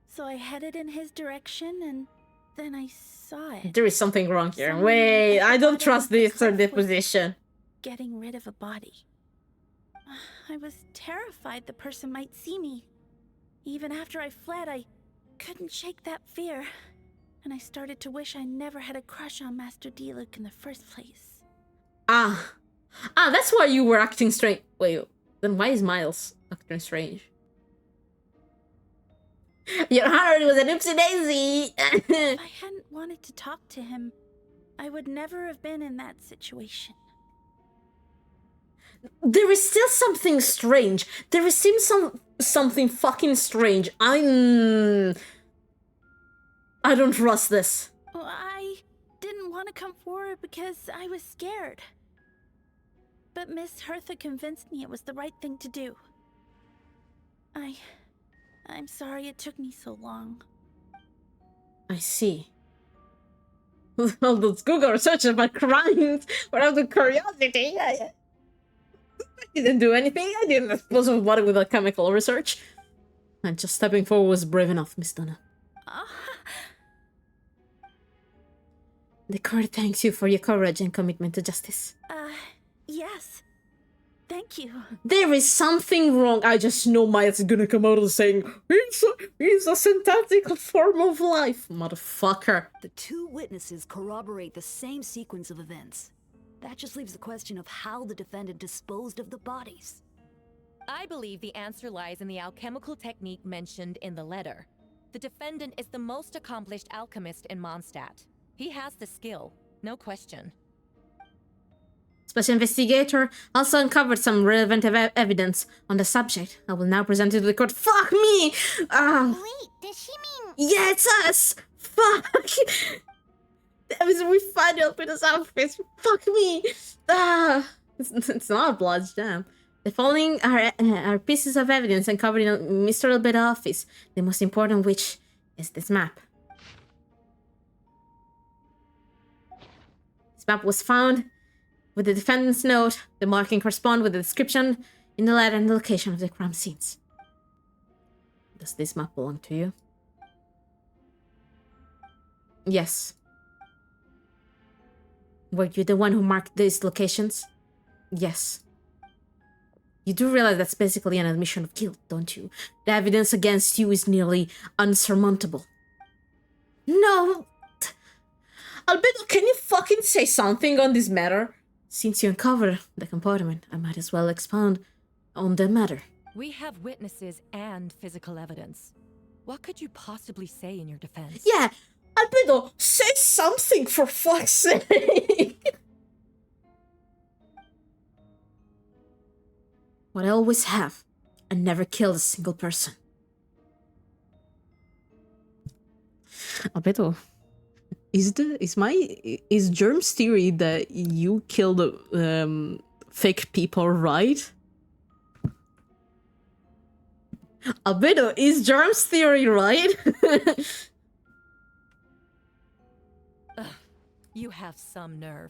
So I headed in his direction and then I saw it. There is something wrong here. Wait, I don't trust this deposition. Getting rid of a body. I was terrified the person might see me. Even after I fled, I couldn't shake that fear. And I started to wish I never had a crush on Master D-Luke in the first place. That's why you were acting strange. Wait, then why is Miles acting strange? Your Honor, it was an oopsie daisy! If I hadn't wanted to talk to him, I would never have been in that situation. There is still something strange. There is still something fucking strange. I don't trust this. Well, I didn't want to come forward because I was scared. But Miss Hertha convinced me it was the right thing to do. I'm sorry it took me so long. I see. All those Google research about crimes without the curiosity. I didn't do anything. I didn't expose my body with alchemical research. And just stepping forward was brave enough, Miss Donna. The court thanks you for your courage and commitment to justice. Yes. Thank you. There is something wrong. I just know Maya's gonna come out and saying, he's a synthetic form of life, motherfucker. The two witnesses corroborate the same sequence of events. That just leaves the question of how the defendant disposed of the bodies. I believe the answer lies in the alchemical technique mentioned in the letter. The defendant is the most accomplished alchemist in Mondstadt. He has the skill, no question. Special investigator also uncovered some relevant evidence on the subject. I will now present it to the court. Fuck me! Wait, does she mean... Yeah, it's us! Fuck! That was we find Albedo's outfits. Fuck me! It's not blood, damn. The following are pieces of evidence uncovered in Mr. Albedo's office. The most important of which is this map. This map was found with the defendant's note. The marking corresponds with the description in the letter and the location of the crime scenes. Does this map belong to you? Yes. Were you the one who marked these locations? Yes. You do realize that's basically an admission of guilt, don't you? The evidence against you is nearly unsurmountable. No! Albedo, can you fucking say something on this matter? Since you uncovered the compartment, I might as well expound on the matter. We have witnesses and physical evidence. What could you possibly say in your defense? Yeah, Albedo, say something for fuck's sake! What I always have, I never killed a single person. Albedo, is Germ's theory that you killed fake people right? Albedo, is Germ's theory right? You have some nerve.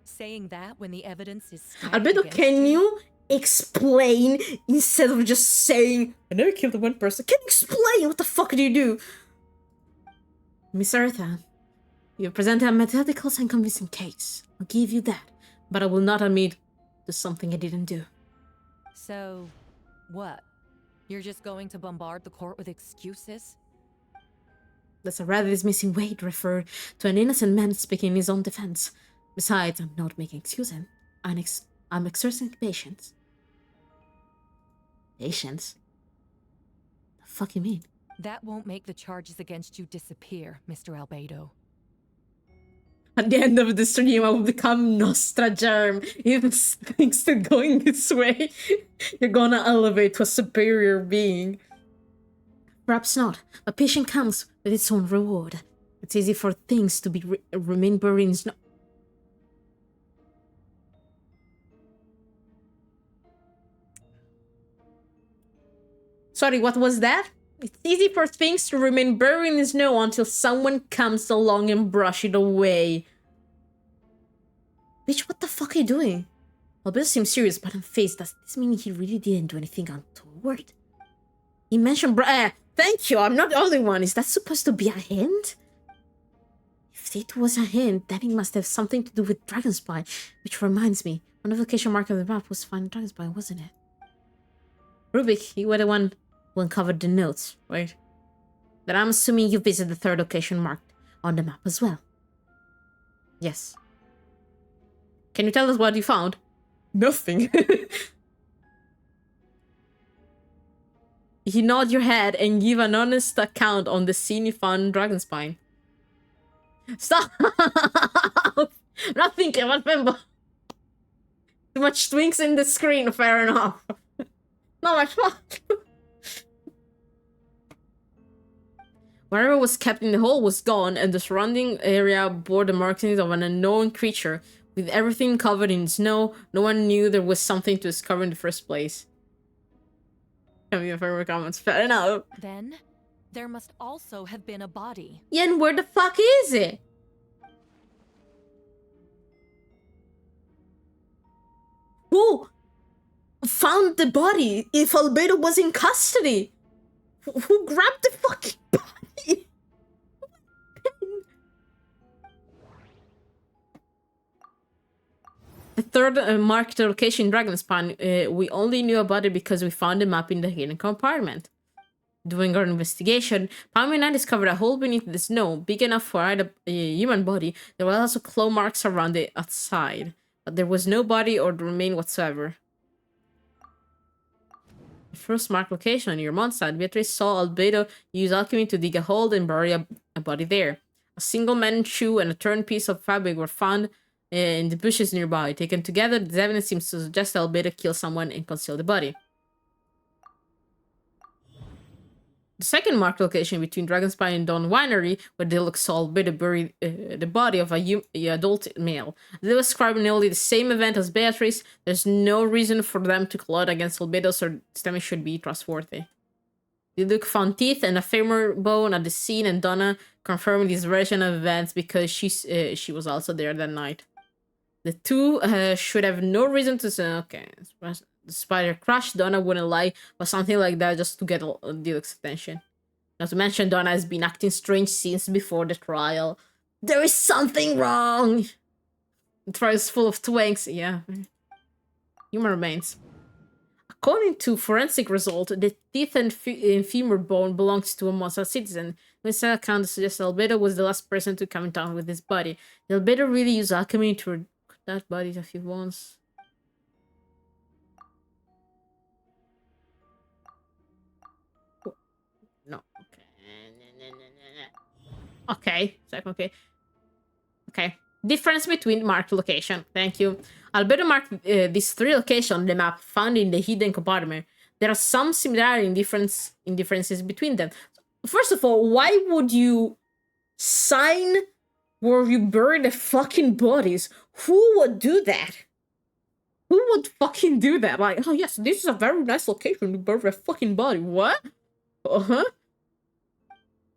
Saying that when the evidence is Albedo, can you explain instead of just saying, I never killed one person? Can you explain? What the fuck do you do? Miss Eartha, you presented a methodical and convincing case. I'll give you that. But I will not admit to something I didn't do. So, what? You're just going to bombard the court with excuses? That's a rather dismissing way to refer to an innocent man speaking in his own defense. Besides, I'm not making excuses. I'm exercising patience. Patience? The fuck you mean? That won't make the charges against you disappear, Mr. Albedo. At the end of the stream, I will become Nostra Germ. If things still going this way, you're gonna elevate to a superior being. Perhaps not, but patience comes with its own reward. It's easy for things to be remain buried in snow. Sorry, what was that? It's easy for things to remain buried in snow until someone comes along and brush it away. Bitch, what the fuck are you doing? Albedo seems serious, but unfazed. Does this mean he really didn't do anything untoward? He mentioned thank you, I'm not the only one. Is that supposed to be a hint? If it was a hint, then it must have something to do with Dragonspy. Which reminds me, one of the location mark of the map was finding Dragonspy, wasn't it? Rubik, you were the one who uncovered the notes, right? But I'm assuming you visited the third location marked on the map as well. Yes. Can you tell us what you found? Nothing. You nod your head and give an honest account on the scene you found in Dragonspine. Stop! I'm not thinking about Pemba. Too much twinks in the screen, fair enough. Not much fun. Whatever was kept in the hole was gone, and the surrounding area bore the markings of an unknown creature. With everything covered in snow, no one knew there was something to discover in the first place. Have your favorite comments? Fair enough. Then, there must also have been a body. Yeah, and where the fuck is it? Who found the body if Albedo was in custody? Who grabbed the fucking body? third marked location in Dragonspine, we only knew about it because we found the map in the hidden compartment. Doing our investigation, Palmy and I discovered a hole beneath the snow, big enough for a human body. There were also claw marks around the outside, but there was no body or remain whatsoever. The first marked location near Mondstadt, Beatrice saw Albedo use alchemy to dig a hole and bury a body there. A single man's shoe and a torn piece of fabric were found in the bushes nearby. Taken together, this evidence seems to suggest Albedo killed someone and concealed the body. The second marked location between Dragonspine and Dawn Winery, where Diluc saw Albedo bury the body of a adult male. They describe nearly the same event as Beatrice. There's no reason for them to collide against Albedo, so this damage should be trustworthy. Diluc found teeth and a femur bone at the scene, and Donna confirmed this version of events because she was also there that night. The two should have no reason to say, okay, despite her crush, Donna wouldn't lie or something like that just to get Diluc's attention. Not to mention, Donna has been acting strange since before the trial. There is something wrong! The trial is full of twanks, yeah. Human remains. According to forensic result, the teeth and femur bone belongs to a Mondstadt citizen. This account suggests Albedo was the last person to come in town with his body. Albedo really used alchemy to that body a few once. No. Okay. Okay. Difference between marked location. Thank you. Albedo marked these three locations on the map found in the hidden compartment. There are some similarity in differences between them. First of all, why would you sign where you bury the fucking bodies? Who would do that? Who would fucking do that? Like, oh yes, this is a very nice location to bury a fucking body. What? Uh-huh.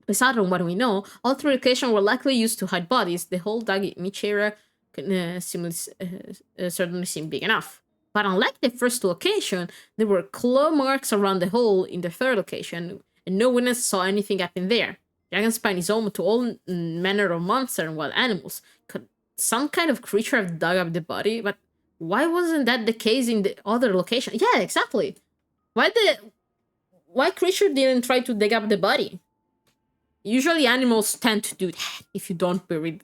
Besides what we know, all three locations were likely used to hide bodies. The hole dug in each area certainly seemed big enough. But unlike the first location, there were claw marks around the hole in the third location, and no witness saw anything happen there. Dragonspine is home to all manner of monsters and wild animals. Could some kind of creature have dug up the body? But why wasn't that the case in the other location? Yeah, exactly. Why creature didn't try to dig up the body? Usually animals tend to do that if you don't bury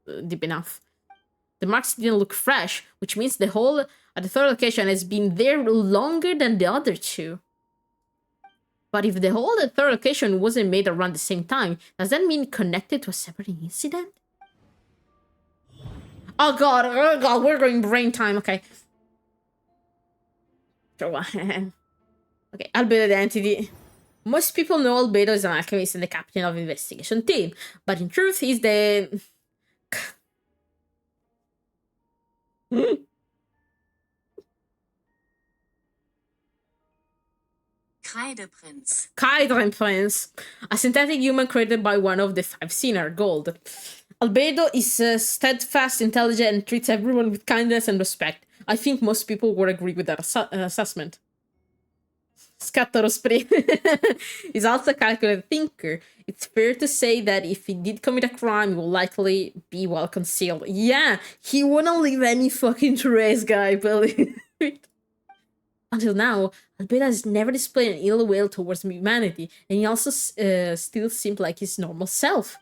it deep enough. The marks didn't look fresh, which means the hole at the third location has been there longer than the other two. But if the hole at the third location wasn't made around the same time, does that mean connected to a separate incident? Oh god, we're going brain time, okay. Okay, Albedo identity. Most people know Albedo is an alchemist and the captain of the investigation team, but in truth, he's the... Kreideprinz. A synthetic human created by one of the five Sinner, Gold. Albedo is steadfast, intelligent, and treats everyone with kindness and respect. I think most people would agree with that assessment. Scatterospray is also a calculated thinker. It's fair to say that if he did commit a crime, he will likely be well concealed. Yeah, he wouldn't leave any fucking trace, guy, believe it. Until now, Albedo has never displayed an ill will towards humanity, and he also still seemed like his normal self.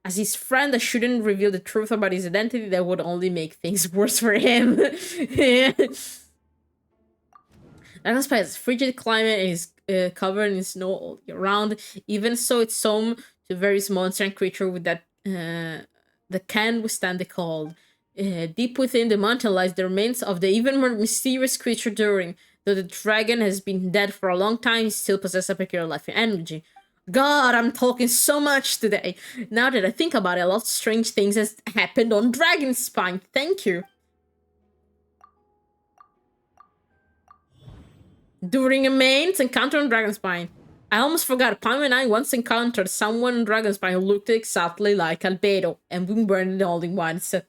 As his friend, I shouldn't reveal the truth about his identity. That would only make things worse for him. Dragonspine has a frigid climate and is covered in snow all year round. Even so, it's home to various monsters and creatures that can withstand the cold. Deep within the mountain lies the remains of the even more mysterious creature During. Though the dragon has been dead for a long time, he still possesses a peculiar life and energy. God, I'm talking so much today. Now that I think about it, a lot of strange things has happened on Dragonspine. Thank you. During a main encounter on Dragonspine, I almost forgot, Pam and I once encountered someone on Dragonspine who looked exactly like Albedo, and we weren't the only ones. The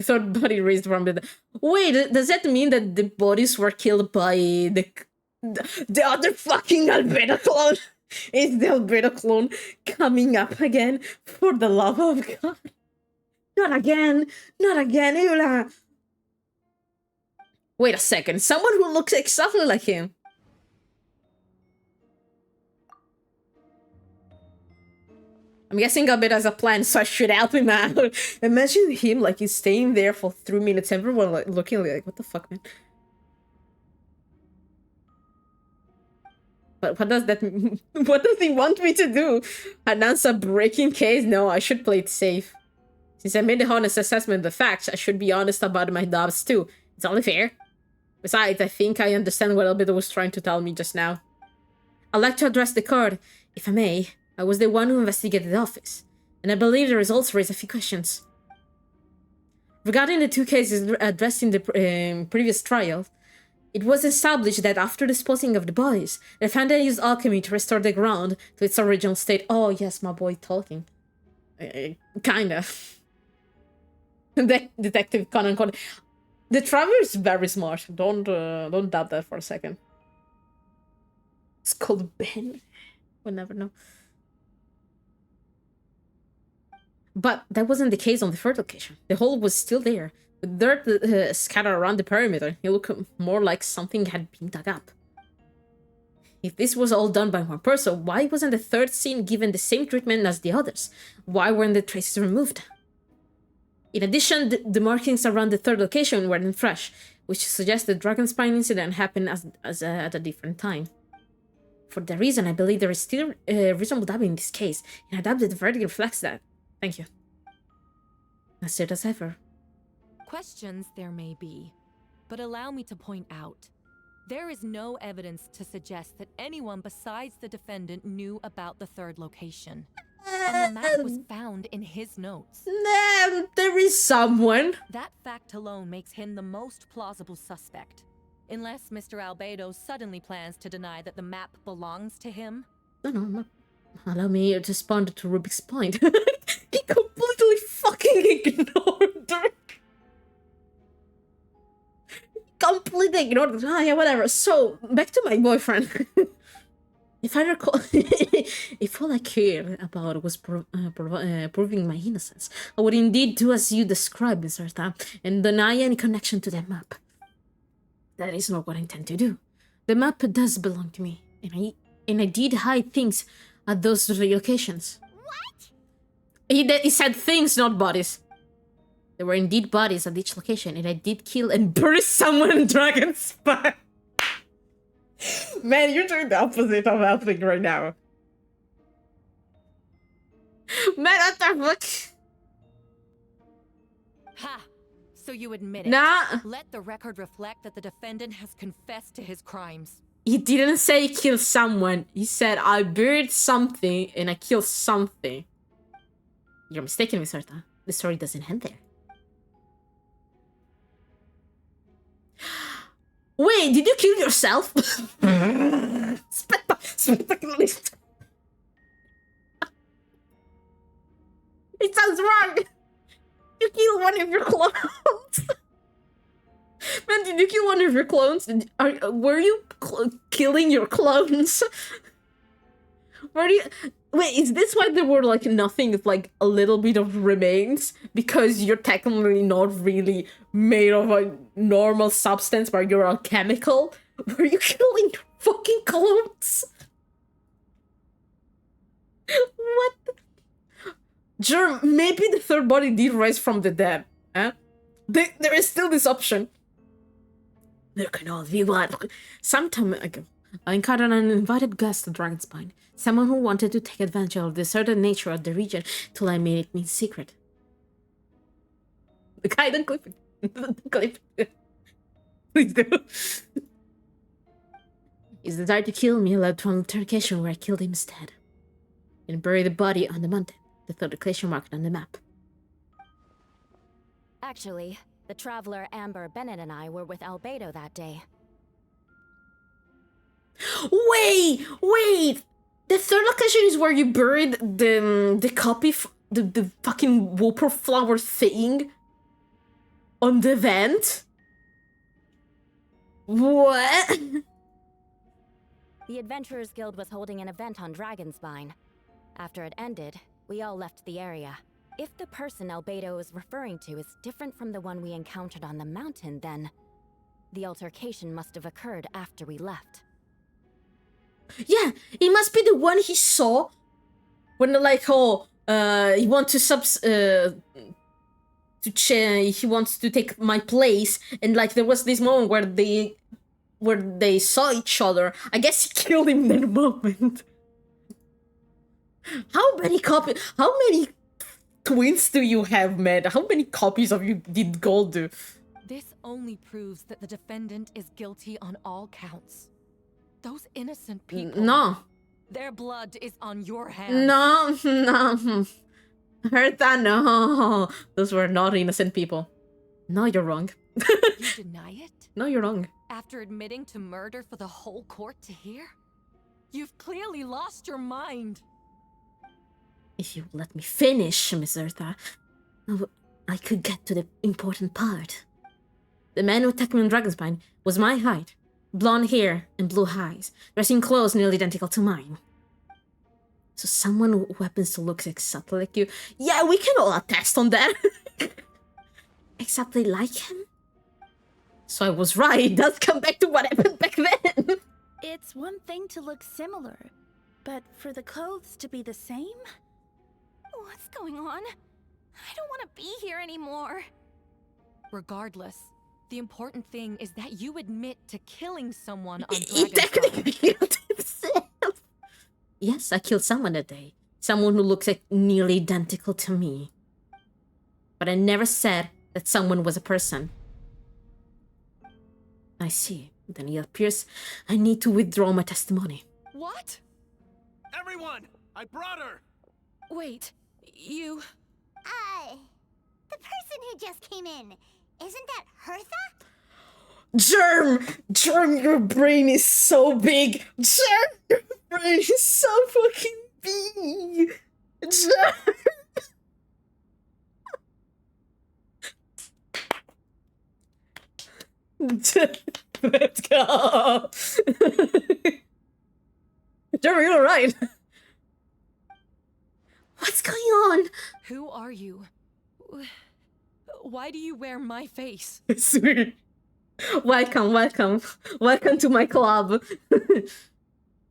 third body raised from the... Wait, does that mean that the bodies were killed by the other fucking Albedo clone? Is the Albedo clone coming up again? For the love of God. Not again. Not again, Eula. Wait a second, someone who looks exactly like him. I'm guessing Albedo has a plan, so I should help him out. Imagine him, like, he's staying there for 3 minutes, everyone like looking like, what the fuck, man? But what does that mean? What does he want me to do? Announce a breaking case? No, I should play it safe. Since I made the honest assessment of the facts, I should be honest about my doubts too. It's only fair. Besides, I think I understand what Albedo was trying to tell me just now. I'd like to address the court, if I may. I was the one who investigated the office, and I believe the results raise a few questions. Regarding the 2 cases addressed in the previous trial, it was established that after disposing of the bodies, the defendant used alchemy to restore the ground to its original state. Oh yes, my boy talking. Kinda. Detective Conan. The Traveler is very smart. Don't doubt that for a second. It's called Ben. We'll never know. But that wasn't the case on the third location. The hole was still there, with dirt scattered around the perimeter. It looked more like something had been dug up. If this was all done by one person, why wasn't the third scene given the same treatment as the others? Why weren't the traces removed? In addition, the markings around the third location weren't fresh, which suggests the Dragon Spine incident happened at a different time. For that reason, I believe there is still reasonable doubt in this case, and I doubt that the verdict reflects that. Thank you. As it as ever. Questions there may be, but allow me to point out. There is no evidence to suggest that anyone besides the defendant knew about the third location. And the map was found in his notes. There is someone. That fact alone makes him the most plausible suspect. Unless Mr. Albedo suddenly plans to deny that the map belongs to him. No. Allow me to respond to Rubik's point. He completely fucking ignored her. Completely ignored her. Ah, yeah, whatever. So, back to my boyfriend. If I recall, if all I cared about was proving my innocence, I would indeed do as you described, Mr. Tam, and deny any connection to that map. That is not what I intend to do. The map does belong to me, and I did hide things at those 3 locations. What? He said things, not bodies. There were indeed bodies at each location, and I did kill and bury someone in Dragon Spine. Man, you're doing the opposite of helping right now. Man, what the fuck? Ha! So you admit it. Nah. Let the record reflect that the defendant has confessed to his crimes. He didn't say he killed someone. He said, I buried something and I killed something. You're mistaken, Miss Arta. The story doesn't end there. Wait, did you kill yourself? Spectacularly. It sounds wrong. You killed one of your clones. Man, did you kill one of your clones? Were you killing your clones? Were you... Wait, is this why there were, like, nothing, like, a little bit of remains? Because you're technically not really made of a normal substance, but you're alchemical? Were you killing your fucking clones? What? Germ, maybe the third body did rise from the dead. Huh? There is still this option. There can all be one. Some time ago, I encountered an uninvited guest at Dragonspine. Someone who wanted to take advantage of the certain nature of the region till I made it in secret. The guy, don't clip it. Don't clip it. Please do. His desire to kill me led to an altercation where I killed him instead. And buried the body on the mountain, the third location marked on the map. Actually, the traveler Amber Bennett and I were with Albedo that day. Wait! The third location is where you buried the copy, the fucking whooper flower thing on the vent? What? The Adventurers Guild was holding an event on Dragonspine. After it ended, we all left the area. If the person Albedo is referring to is different from the one we encountered on the mountain, then... The altercation must have occurred after we left. Yeah, it must be the one he saw when, like, he wants to he wants to take my place, and like there was this moment where they saw each other. I guess he killed him in that moment. How many twins do you have, man? How many copies of you did Gold do? This only proves that the defendant is guilty on all counts. Those innocent people. No. Their blood is on your hands. No. Hertha, no. Those were not innocent people. No, you're wrong. You deny it? No, you're wrong. After admitting to murder for the whole court to hear? You've clearly lost your mind. If you let me finish, Miss Hertha, I could get to the important part. The man who attacked me on Dragonspine was my height, blonde hair and blue eyes, dressed in clothes nearly identical to mine. So someone who happens to look exactly like you. Yeah, we can all attest on that. Exactly like him? So I was right. Let's come back to what happened back then. It's one thing to look similar, but for the clothes to be the same? What's going on? I don't want to be here anymore. Regardless, the important thing is that you admit to killing someone on He technically killed himself. Yes, I killed someone that day. Someone who looks like nearly identical to me. But I never said that someone was a person. I see. Then it appears I need to withdraw my testimony. What? Everyone! I brought her! Wait, you... The person who just came in, isn't that Hertha? Germ, your brain is so big. Germ, your brain is so fucking big. Germ. Let's go. Germ, you're right. What's going on? Who are you? Why do you wear my face? Sweet. Welcome to my club.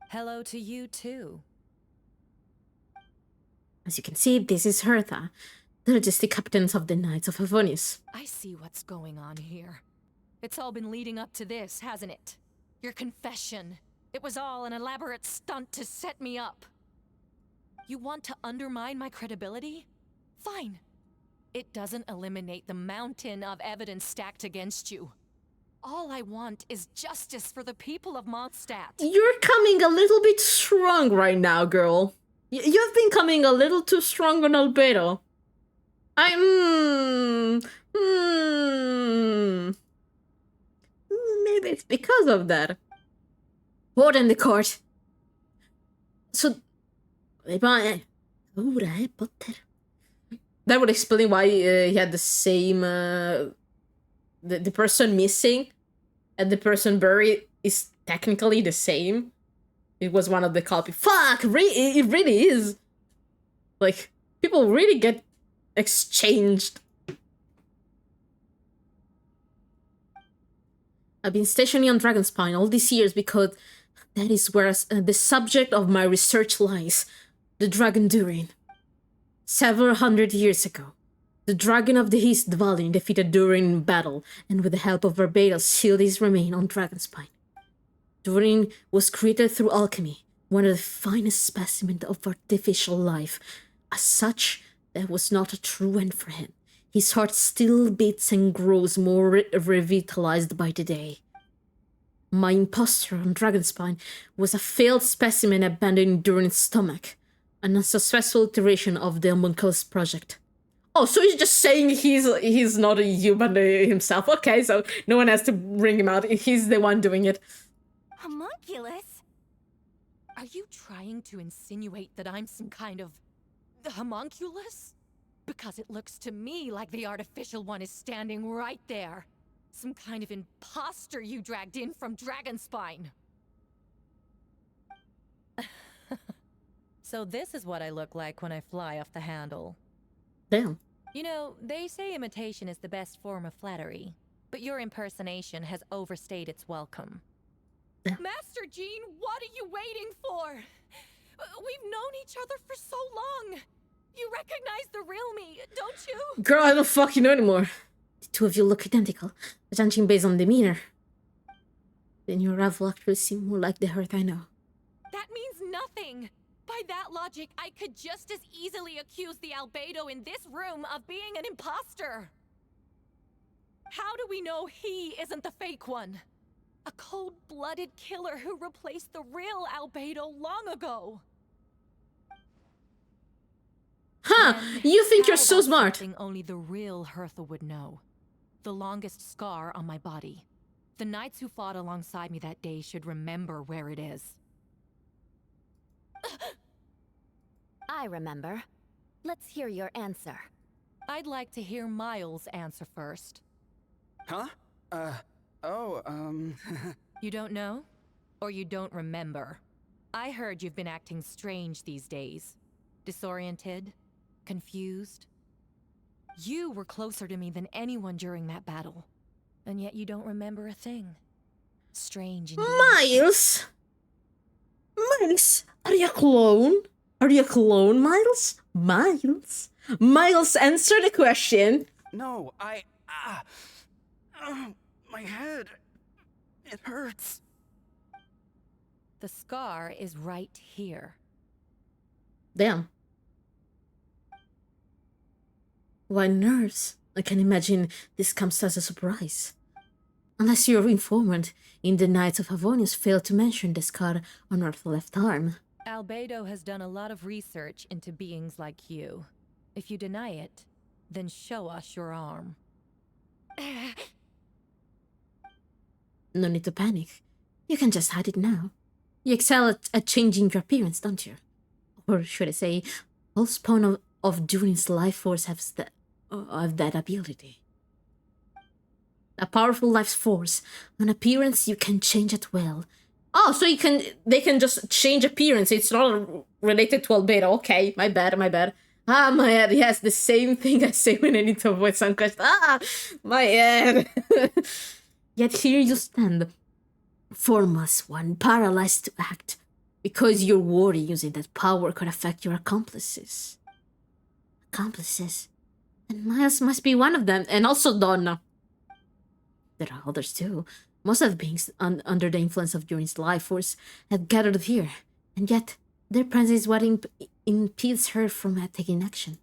Hello to you too. As you can see, this is Hertha, the logistic captains of the Knights of Favonius. I see what's going on here. It's all been leading up to this, hasn't it? Your confession. It was all an elaborate stunt to set me up. You want to undermine my credibility? Fine. It doesn't eliminate the mountain of evidence stacked against you. All I want is justice for the people of Mondstadt. You're coming a little bit strong right now, girl. You've been coming a little too strong on Albedo. Maybe it's because of that. Order in the court. So... That would explain why he had the same... The person missing and the person buried is technically the same. It was one of the copy. Fuck! It really is. Like, people really get exchanged. I've been stationing on Dragonspine all these years because that is where the subject of my research lies. The Dragon Durin. Several hundred years ago, the Dragon of the East Valley defeated Durin in battle, and with the help of Barbados sealed his remain on Dragonspine. Durin was created through alchemy, one of the finest specimens of artificial life. As such, there was not a true end for him. His heart still beats and grows more revitalized by the day. My impostor on Dragonspine was a failed specimen abandoned in Durin's stomach, an unsuccessful iteration of the Homunculus project. Oh, so he's just saying he's not a human himself. Okay, so no one has to bring him out. He's the one doing it. Homunculus? Are you trying to insinuate that I'm some kind of... homunculus? Because it looks to me like the artificial one is standing right there. Some kind of imposter you dragged in from Dragonspine. So this is what I look like when I fly off the handle. Damn. You know, they say imitation is the best form of flattery. but your impersonation has overstayed its welcome. Yeah. Master Jean, what are you waiting for? We've known each other for so long. You recognize the real me, don't you? Girl, I don't fucking know anymore. The two of you look identical, judging based on demeanor. Then your rival actually seem more like the Hurt I know. That means nothing. By that logic, I could just as easily accuse the Albedo in this room of being an imposter. How do we know he isn't the fake one? A cold-blooded killer who replaced the real Albedo long ago. Huh! Then You think you're how so about smart. something only the real Hertha would know. The longest scar on my body. The knights who fought alongside me that day should remember where it is. I remember. Let's hear your answer. I'd like to hear Miles' answer first. Huh? You don't know? Or you don't remember? I heard you've been acting strange these days. Disoriented? Confused? You were closer to me than anyone during that battle. And yet you don't remember a thing. Strange indeed. Miles? Miles? Are you a clone? Are you a clone, Miles? Miles? Miles, answer the question. No, my head. It hurts. The scar is right here. Damn. Why nerves? I can imagine this comes as a surprise. Unless your informant in the Knights of Havonius failed to mention the scar on her left arm. Albedo has done a lot of research into beings like you. If you deny it, then show us your arm. No need to panic. You can just hide it now. You excel at changing your appearance, don't you? Or should I say, all spawn of Durin's life force have that ability. A powerful life force. An appearance you can change at will. Oh, so they can just change appearance. It's not related to Albedo. Okay, my bad. Ah, my head. Yes, the same thing I say when I need to avoid some question. Ah, my head. Yet here you stand, formless one, paralyzed to act, because your worry using that power could affect your accomplices. Accomplices? And Miles must be one of them, and also Donna. There are others too. Most of the beings under the influence of Durin's life force have gathered here, and yet their presence is what impedes her from taking action.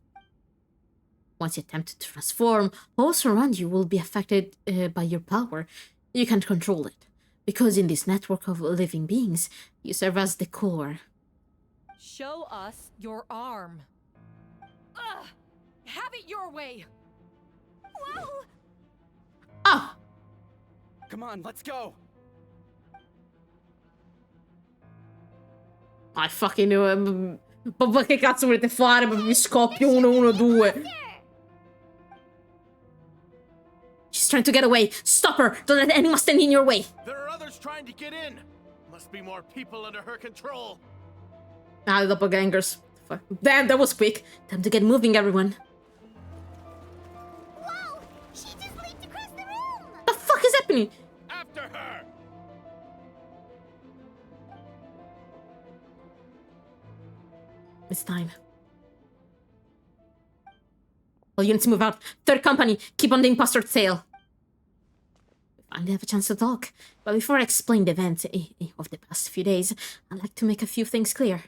Once you attempt to transform, those around you will be affected by your power. You can't control it, because in this network of living beings, you serve as the core. Show us your arm. Ugh! Have it your way! Whoa! Ah! Come on, let's go! I fucking knew. Ma che cazzo volete fare? Vi scoppio 1, 2. She's trying to get away. Stop her! Don't let anyone stand in your way. There are others trying to get in. Must be more people under her control. Ah, the doppelgangers. Fuck. Damn, that was quick. Time to get moving, everyone. Whoa! She just leaped across the room! The fuck is happening? After her! It's time. All units move out. Third company, keep on the imposter tail. We finally have a chance to talk. But before I explain the events of the past few days, I'd like to make a few things clear.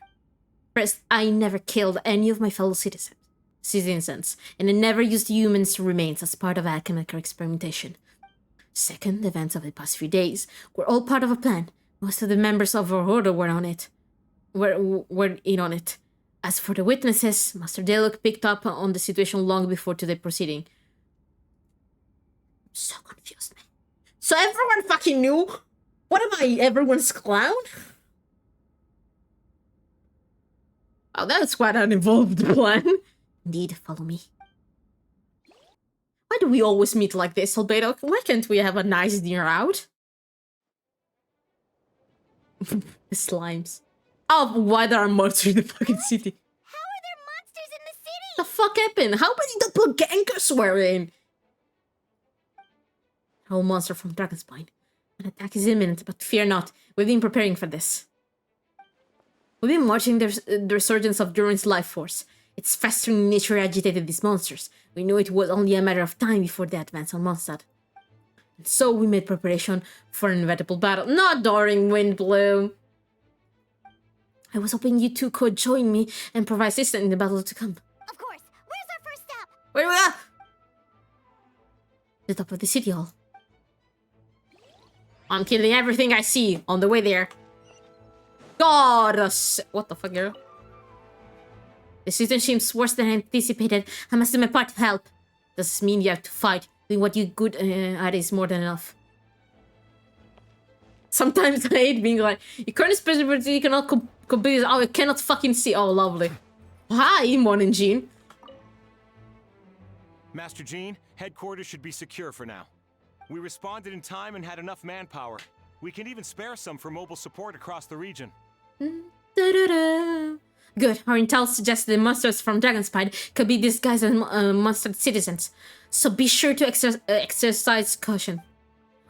First, I never killed any of my fellow citizens, and I never used humans' remains as part of alchemical experimentation. Second, the events of the past few days were all part of a plan. Most of the members of our order were on it. Were in on it. As for the witnesses, Master Delok picked up on the situation long before today proceeding. I'm so confused, man. So everyone fucking knew? What am I, everyone's clown? Oh, that's quite an involved plan. Indeed, follow me. Why do we always meet like this, Albedo? Why can't we have a nice dinner out? The slimes. Oh, why there are monsters in the fucking city? How are there monsters in the city? The fuck happened? How many doppelgangers were in? whole monster from Dragonspine. An attack is imminent, but fear not. We've been preparing for this. We've been watching the resurgence of Durin's life force. Its festering nature agitated these monsters. We knew it was only a matter of time before they advanced on Mondstadt. And so we made preparation for an inevitable battle. Not during Windbloom. I was hoping you two could join me and provide assistance in the battle to come. Of course. Where's our first stop? Where do we go? The top of the city hall. I'm killing everything I see on the way there. God, what the fuck, girl? The situation seems worse than anticipated. I must do my part to help. Does this mean you have to fight? Doing what you're good at is more than enough. Sometimes I hate being like, your current specialty you cannot compete. Oh, I cannot fucking see. Oh, lovely. Hi, Mon and Jean. Master Jean, headquarters should be secure for now. We responded in time and had enough manpower. We can even spare some for mobile support across the region. Good. Our intel suggests the monsters from Dragonspine could be disguised as monster citizens. So be sure to exercise caution.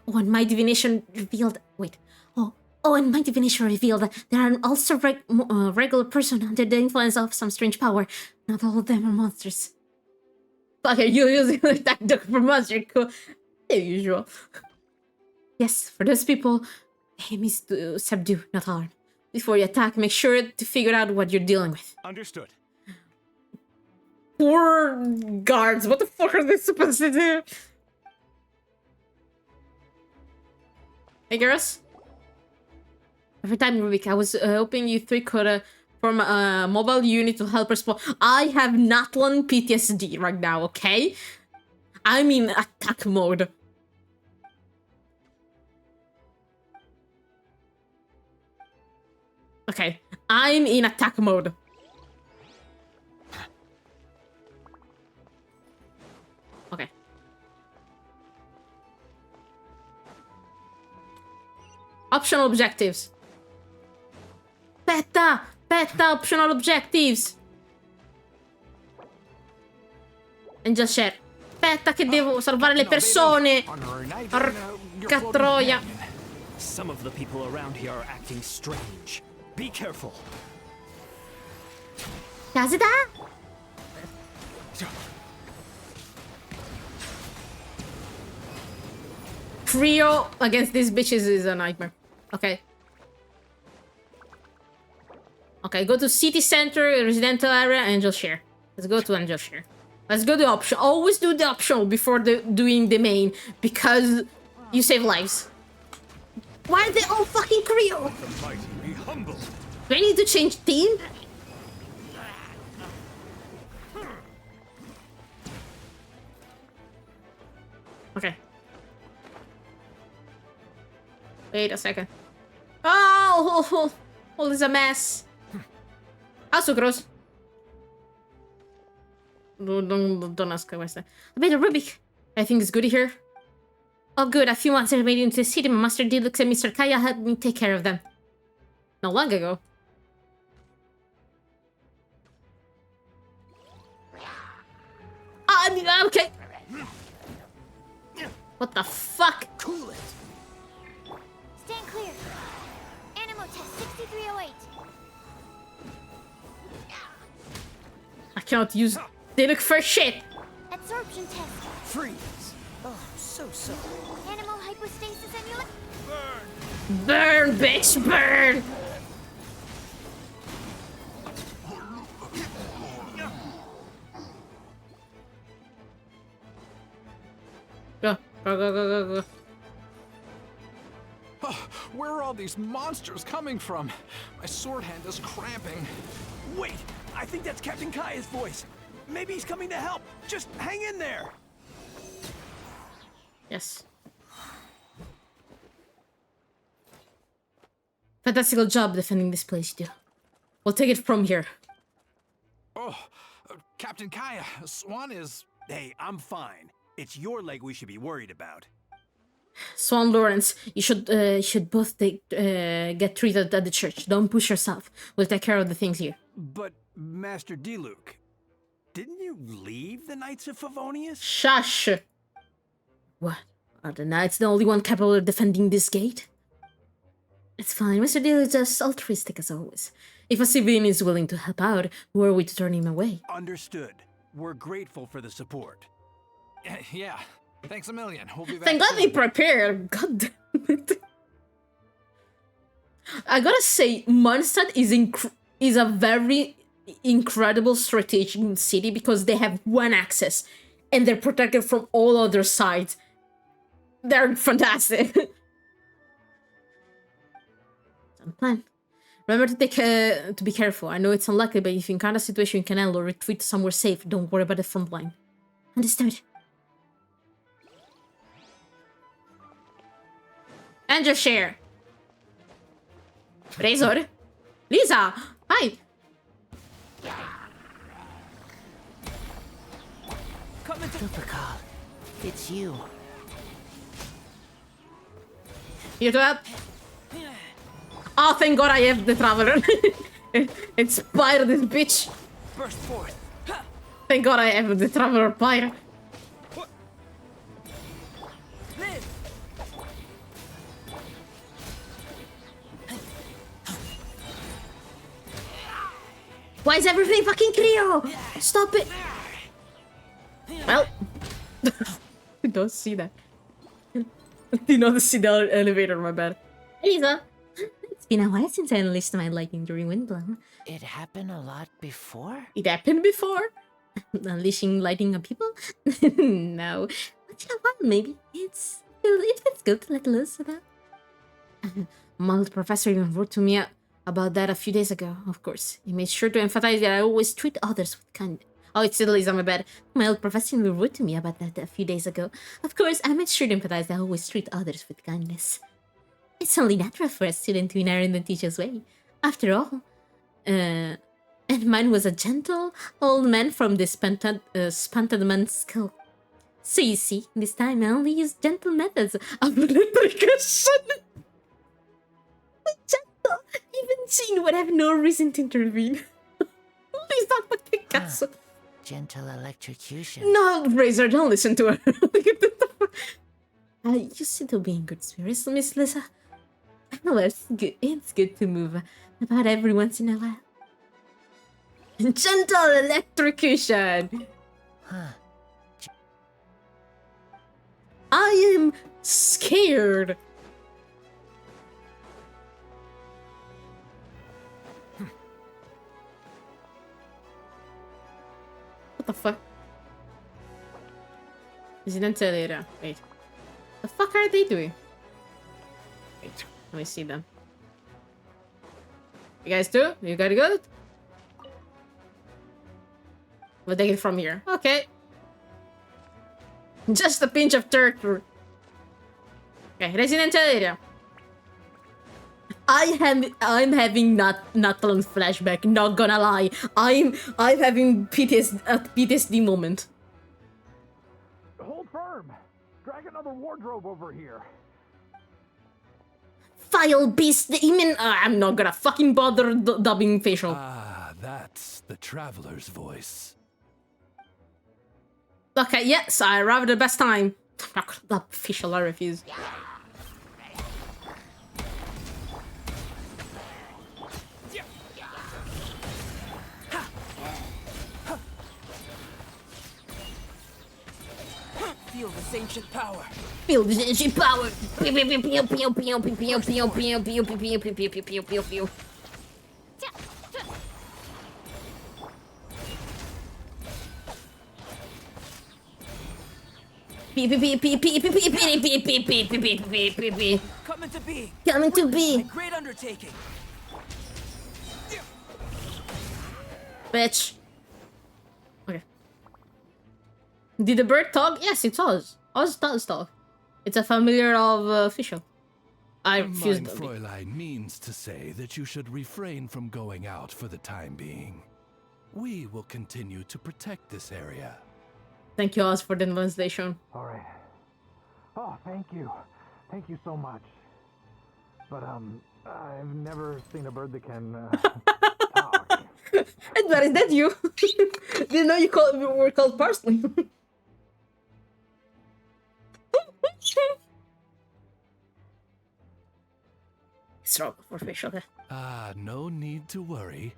And my divination revealed... Wait. And my divination revealed that there are also regular person under the influence of some strange power. Not all of them are monsters. Okay, you using the attack dog for monster. Cool. The usual. Yes, for those people, aim is to subdue, not harm. Before you attack, make sure to figure out what you're dealing with. Understood. Poor guards, what the fuck are they supposed to do? Hey girls. Every time, Rubik, I was hoping you three could form a mobile unit to help respond. I have Natlan PTSD right now, okay? I'm in attack mode. Okay, I'm in attack mode. Okay. Optional objectives. Beta optional objectives. Angel share. Aspetta che devo salvare le persone. Porca troia. Some of the people around here are acting strange. Be careful. Casita? Trio against these bitches is a nightmare. Okay. Okay, go to city center, residential area, angel share. Let's go to angel share. Let's go to option. Always do the optional before doing the main, because you save lives. Why are they all fucking Creole? Do I need to change team? Okay. Wait a second. Oh, all is a mess. Ah, sucrose. Don't ask questions. Albedo, Rubik. I think it's good here. Oh, good. A few months I made it into the city. My Master Deluxe and Mr. Kaya helped me take care of them. Not long ago. Okay. What the fuck? Cool it. Stand clear. Animo test 6308. I cannot use Deluxe for shit. Absorption test. Freeze. Oh, so. Animo hypostasis amulet. Burn, bitch, burn. Go. Oh, where are all these monsters coming from? My sword hand is cramping. Wait, I think that's Captain Kaya's voice. Maybe he's coming to help. Just hang in there. Yes. Fantastical job defending this place, you do. We'll take it from here. Oh, Captain Kaya, Swan is... Hey, I'm fine. It's your leg we should be worried about. Swan Lawrence, you should both get treated at the church. Don't push yourself. We'll take care of the things here. But, Master Diluc, didn't you leave the Knights of Favonius? Shush! What? Are the knights the only one capable of defending this gate? It's fine, Mr. Deal is just altruistic as always. If a civilian is willing to help out, who are we to turn him away? Understood. We're grateful for the support. Yeah, thanks a million. We'll be back Thank God soon. they prepared. God damn it. I gotta say, Mondstadt is a very incredible strategic city because they have one access and they're protected from all other sides. They're fantastic. Plan. Remember to be careful. I know it's unlikely, but if you encounter a situation you can handle or retreat somewhere safe, don't worry about the front line. Understood. And just share. Razor. Lisa! Hi! Supercall, it's you. Here to help. Oh, thank God I have the Traveler. Inspire this bitch. Burst forth. Thank God I have the Traveler Pyre. Why is everything fucking Creo? Stop it. Well, you don't see that. You don't see the elevator, my bad. Lisa, it's been a while since I unleashed my lightning during Windblown. It happened a lot before? It happened before? Unleashing lightning on people? No. Once in a while, maybe. It feels good to let loose of that. My old professor even wrote to me about that a few days ago, of course. He made sure to emphasize that I always treat others with kindness. Oh, it still is on my bed. My old professor wrote to me about that a few days ago. Of course, I made sure to emphasize that I always treat others with kindness. It's only natural for a student to inherit the teacher's way. After all, and mine was a gentle old man from the spunted man's skull. So you see, this time I only used gentle methods of electrocution. Gentle! Even Jean would have no reason to intervene. Please don't put Picasso. Gentle electrocution. No, Razor, don't listen to her. You seem to be in good spirits, Miss Lisa. No, it's good. It's good to move about every once in a while. Gentle electrocution. Huh. I am scared. What the fuck? Resident area. Wait. The fuck are they doing? Wait. Let me see them. You guys too? You got it good? We'll take it from here. Okay. Just a pinch of turtle. Okay, residential area. I'm having Natlan flashback, not gonna lie. I'm having PTSD moment. Hold firm. Drag another wardrobe over here. File beast demon. I'm not gonna fucking bother dubbing facial. Ah, that's the traveler's voice. Okay, yes, I arrived at the best time. Dub facial, I refuse. Feel this ancient power. Feel this ancient power. Pew pew pew pew pew pew pew pew pew pew pew pew pew pew pew pew pew pew. Coming to be. Coming to be. Great undertaking. Bitch. Okay. Did the bird talk? Yes, it does. Oz does talk. It's a familiar of Fischl. I refused. Mein Fräulein means to say that you should refrain from going out for the time being. We will continue to protect this area. Thank you, Oz, for the translation. All right. Oh, thank you. Thank you so much. But, I've never seen a bird that can, talk. Edward, is that you? Didn't know you were called parsley. struggle for fish, okay? Ah, no need to worry.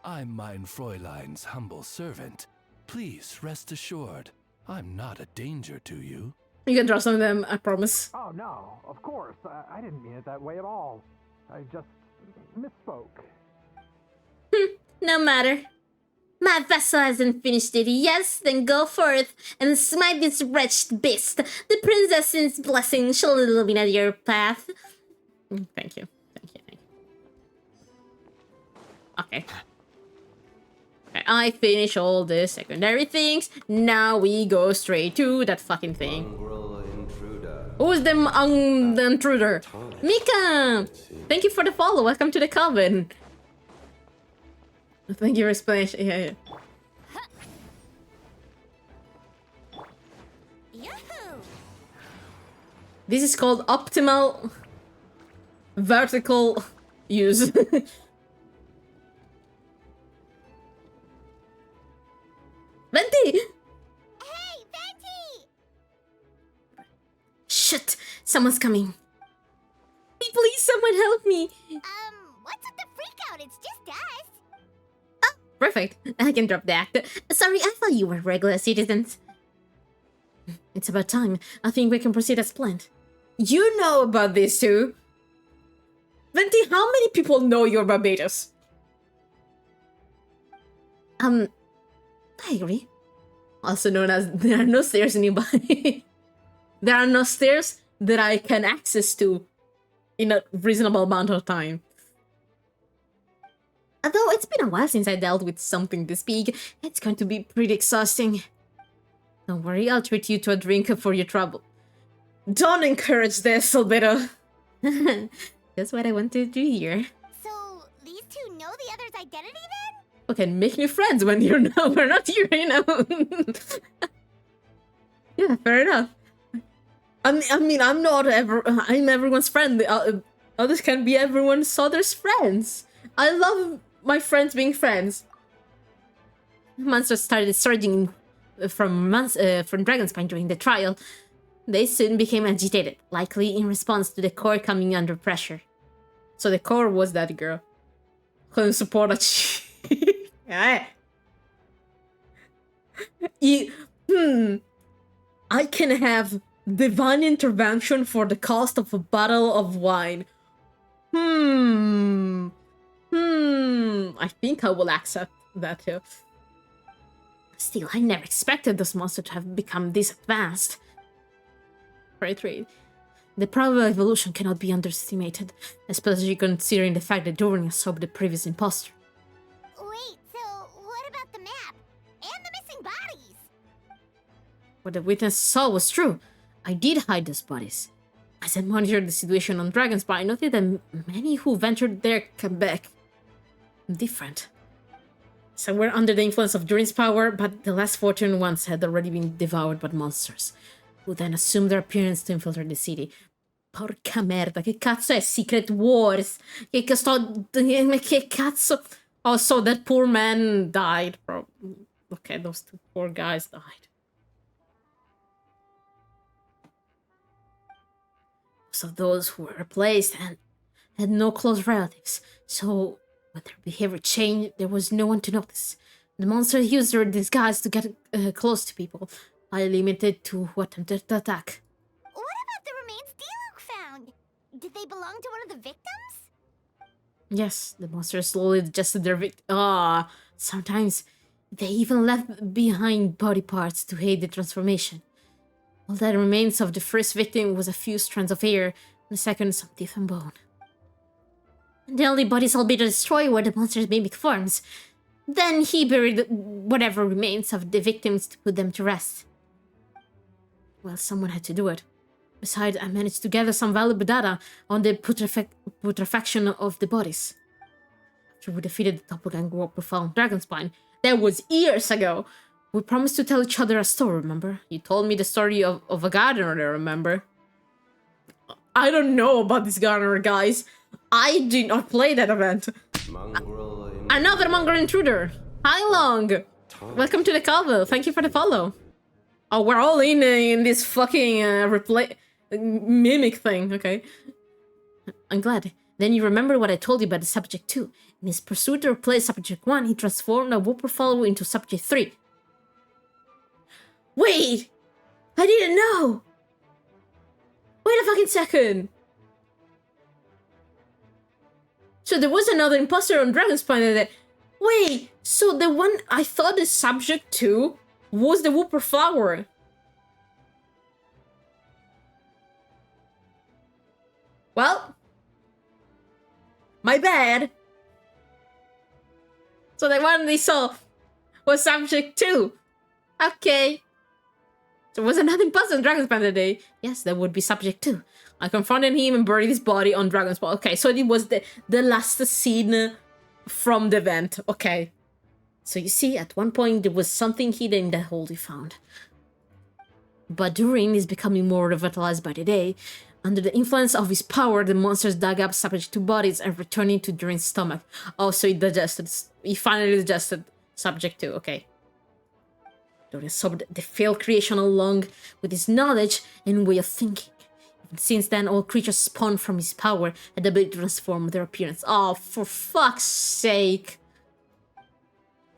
I'm mein Fräulein's humble servant. Please rest assured, I'm not a danger to you. You can trust on them, I promise. Oh, no, of course. I didn't mean it that way at all. I just misspoke. No matter. My vessel hasn't finished it. Yes, then go forth and smite this wretched beast. The princess's blessing shall illuminate your path. Thank you. Okay. I finish all the secondary things. Now we go straight to that fucking thing. Who's the intruder? Mika! Thank you for the follow. Welcome to the coven. Thank you for explanation. Yeah. This is called optimal vertical use. Venti! Hey, Venti! Shit! Someone's coming. Please, someone help me! What's with the freak out? It's just us. Oh, perfect. I can drop the act. Sorry, I thought you were regular citizens. It's about time. I think we can proceed as planned. You know about this too. Venti, how many people know you're Barbados? I agree. Also known as there are no stairs nearby. There are no stairs that I can access to in a reasonable amount of time. Although it's been a while since I dealt with something this big, it's going to be pretty exhausting. Don't worry, I'll treat you to a drink for your trouble. Don't encourage this, Albedo. That's what I want to do here. So, these two know the other's identity then? Okay, make new friends when we're not here, you know. Yeah, fair enough. I mean, I'm everyone's friend. Others can be everyone's other's friends. I love my friends being friends. Monsters started surging from Dragonspine during the trial. They soon became agitated, likely in response to the core coming under pressure. So the core was that girl. Couldn't support a yeah. I can have divine intervention for the cost of a bottle of wine. I think I will accept that too. Still, I never expected this monster to have become this advanced. Right. The power of evolution cannot be underestimated, especially considering the fact that Dorian saw the previous imposter. Wait, so what about the map? And the missing bodies? What the witness saw was true. I did hide those bodies. As I monitored the situation on Dragonspire, I noted that many who ventured there came back different. Some were under the influence of Dorian's power, but the less fortunate ones had already been devoured by monsters, who then assumed their appearance to infiltrate the city. Porca merda, che cazzo è Secret Wars? Che cazzo? Oh, so that poor man died, bro. Okay, those two poor guys died. So those who were replaced and had no close relatives. So when their behavior changed, there was no one to notice. The monsters used their disguise to get close to people, limited to who attempted to attack. What about the remains D-Luke found? Did they belong to one of the victims? Yes, the monsters slowly digested their victim. Sometimes they even left behind body parts to aid the transformation. All that remains of the first victim was a few strands of hair, and the second some teeth and bone. The only bodies Albedo destroyed were the monster's mimic forms. Then he buried whatever remains of the victims to put them to rest. Well, someone had to do it. Besides, I managed to gather some valuable data on the putrefaction of the bodies. After we defeated the doppelganger group who found Dragonspine, that was years ago. We promised to tell each other a story, remember? You told me the story of a gardener there, remember? I don't know about this gardener, guys. I did not play that event. Another mongrel intruder. Hi, Long. Welcome to the cover. Thank you for the follow. Oh, we're all in this fucking mimic thing. Okay. I'm glad. Then you remember what I told you about the Subject 2. In his pursuit to replace Subject 1, he transformed a Whooper follower into Subject 3. Wait! I didn't know! Wait a fucking second! So there was another imposter on Dragon's Planet. Wait! So the one I thought the Subject 2 was the Whooper flower. Well, my bad. So the one they saw was Subject 2. Okay. So was another imposter on Dragon's Planet today. Yes, that would be Subject 2. I confronted him and buried his body on Dragon's Planet. Okay, so it was the last scene from the event. Okay. So you see, at one point there was something hidden in the hole he found. But Durin is becoming more revitalized by the day. Under the influence of his power, the monsters dug up Subject 2 bodies and returned it to Durin's stomach. Oh, so he finally digested Subject 2, okay. Durin sobbed the failed creation along with his knowledge and way of thinking. Since then, all creatures spawned from his power had the ability to transform their appearance. Oh, for fuck's sake.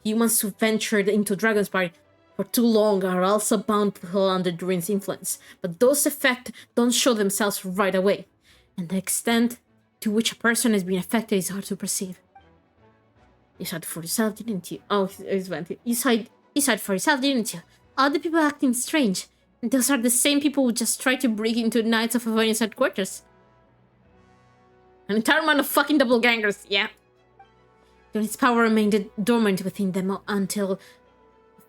Humans who ventured into Dragon's Party for too long are also bound to fall under Durin's influence, but those effects don't show themselves right away, and the extent to which a person has been affected is hard to perceive. You said for yourself, didn't you? Oh, he's went. You said for yourself, didn't you? All the people acting strange. And those are the same people who just tried to break into the Knights of Avonia's headquarters. An entire amount of fucking doppelgangers, yeah. Durin's power remained dormant within them until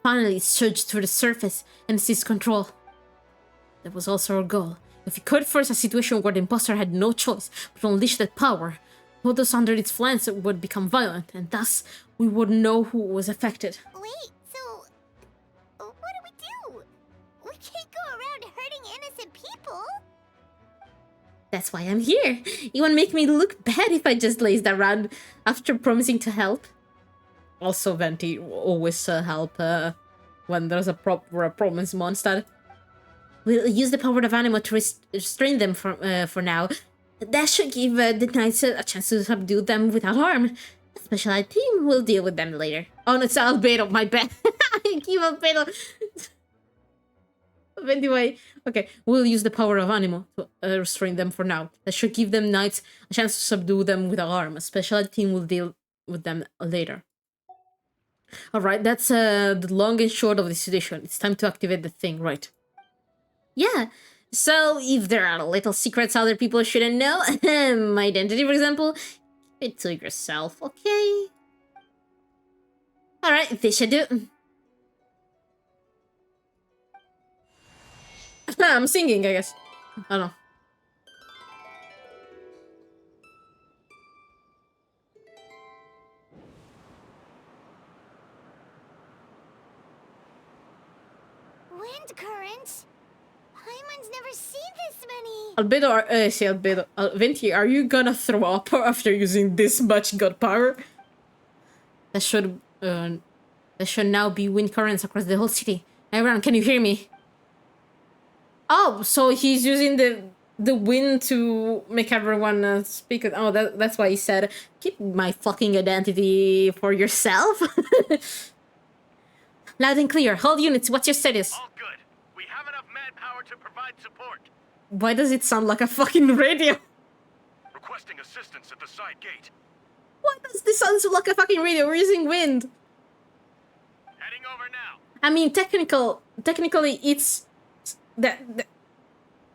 finally it surged through the surface and seized control. That was also our goal. If we could force a situation where the imposter had no choice but to unleash that power, all those under its flanks would become violent, and thus we would know who was affected. Wait, so what do? We can't go around hurting innocent people. That's why I'm here. You won't make me look bad if I just lazed around after promising to help. Also, Venti always help when there's a promise monster. We'll use the power of Animo to restrain them for now. That should give the knights a chance to subdue them without harm. A specialized team will deal with them later. Oh, no, it's Albedo, my bad. I keep Albedo. Anyway, okay, we'll use the power of Animo to restrain them for now. That should give them knights a chance to subdue them without harm. A specialized team will deal with them later. Alright, that's the long and short of the situation. It's time to activate the thing, right? Yeah, so if there are little secrets other people shouldn't know, my identity, for example, keep it to yourself, okay? Alright, this should do. I'm singing, I guess. I don't know. Wind currents? Paimon's never seen this many. Albedo, Venti, are you gonna throw up after using this much god power? There should now be wind currents across the whole city. Everyone, can you hear me? Oh, so he's using the wind to make everyone speak. Oh, that's why he said, keep my fucking identity for yourself. Loud and clear. Hold units, what's your status? All good. We have enough manpower to provide support. Why does it sound like a fucking radio? Requesting assistance at the side gate. Why does this sound like a fucking radio? We're using wind. Heading over now. I mean, technically, it's the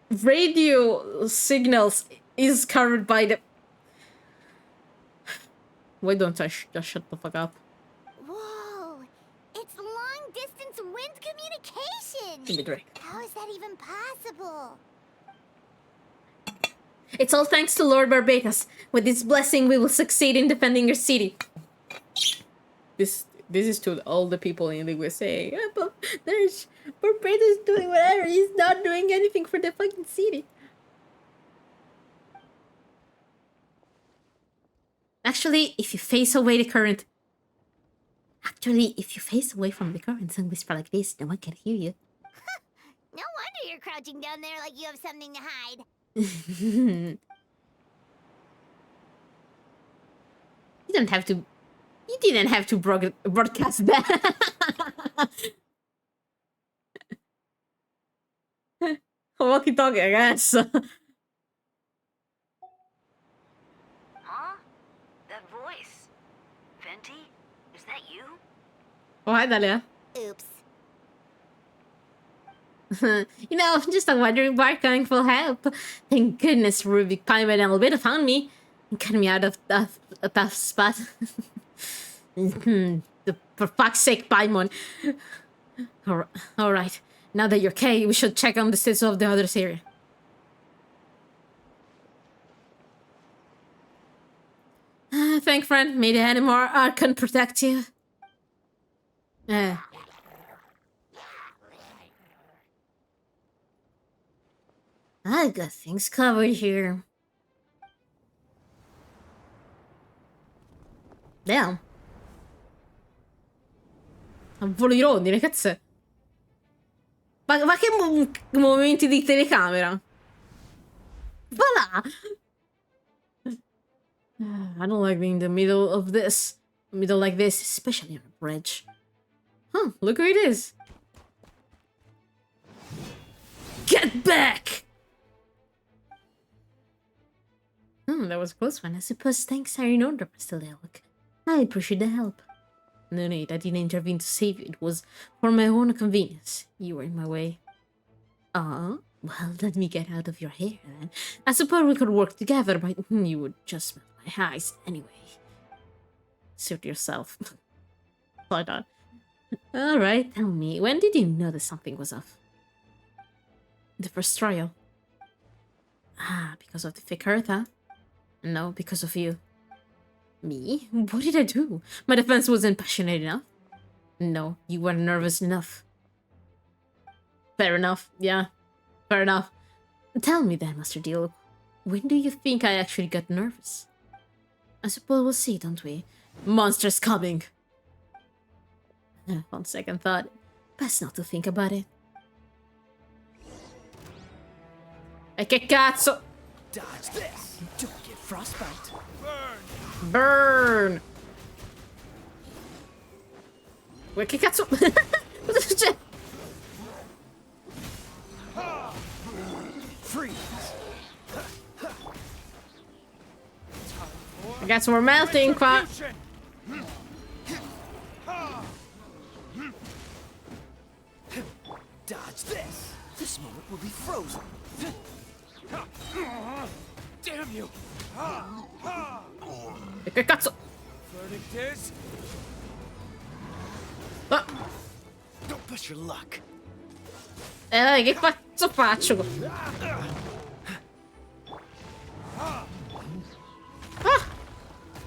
radio signals is covered by the. Why don't I just shut the fuck up? Whoa! It's long-distance wind communication! Give me a drink. How is that even possible? It's all thanks to Lord Barbatos. With his blessing, we will succeed in defending your city. This is to all the people in the USA. Yeah, but there's Barbatos doing whatever. He's not doing anything for the fucking city. Actually, if you face away the current... Actually, if you face away from the current and whisper like this, no one can hear you. No wonder you're crouching down there like you have something to hide. didn't have to. You didn't have to broadcast that. Walkie-talkie, I guess. Huh? That voice. Venti? Is that you? Oh, hi, Dalia. Oops. You know, just a wandering bar going for help. Thank goodness Rubik Paimon and Albedo found me and got me out of a tough spot. For fuck's sake, Paimon. Alright, now that you're okay, we should check on the status of the others here. Thank friend, may the Animar Archon protect you. I got things covered here. Damn. A volo di rondine, cazzo è? Ma che momenti di telecamera? Voilà! I don't like being in the middle of this. Middle like this, especially on a bridge. Huh, look where it is. Get back! That was a close one. I suppose thanks are in order, Mr. Leloc. I appreciate the help. No need, I didn't intervene to save you. It was for my own convenience. You were in my way. Well, let me get out of your hair then. I suppose we could work together, but you would just melt my eyes anyway. Suit yourself. Why not? Alright, tell me, when did you notice something was off? The first trial. Because of the fake earth, huh? No, because of you. Me? What did I do? My defense wasn't passionate enough? No, you weren't nervous enough. Fair enough, yeah. Fair enough. Tell me then, Master Deal, when do you think I actually got nervous? I suppose we'll see, don't we? Monsters coming! On second thought, best not to think about it. E che cazzo! Dodge this! Don't get frostbite. Burn! Che cazzo? Cosa succede? Freeze! I guess we're melting qua. Dodge this! This moment will be frozen. Damn you! Che cazzo? Verdict is... Don't push your luck. Che cazzo faccio?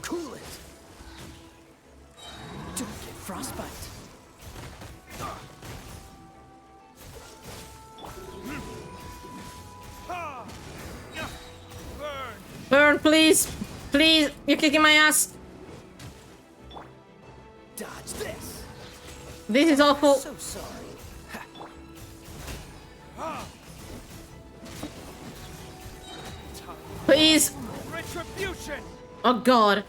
Cool it. Don't get frostbite. Burn, please! Please! You're kicking my ass! Dodge this! This is awful. So sorry. Please! Retribution! Oh god.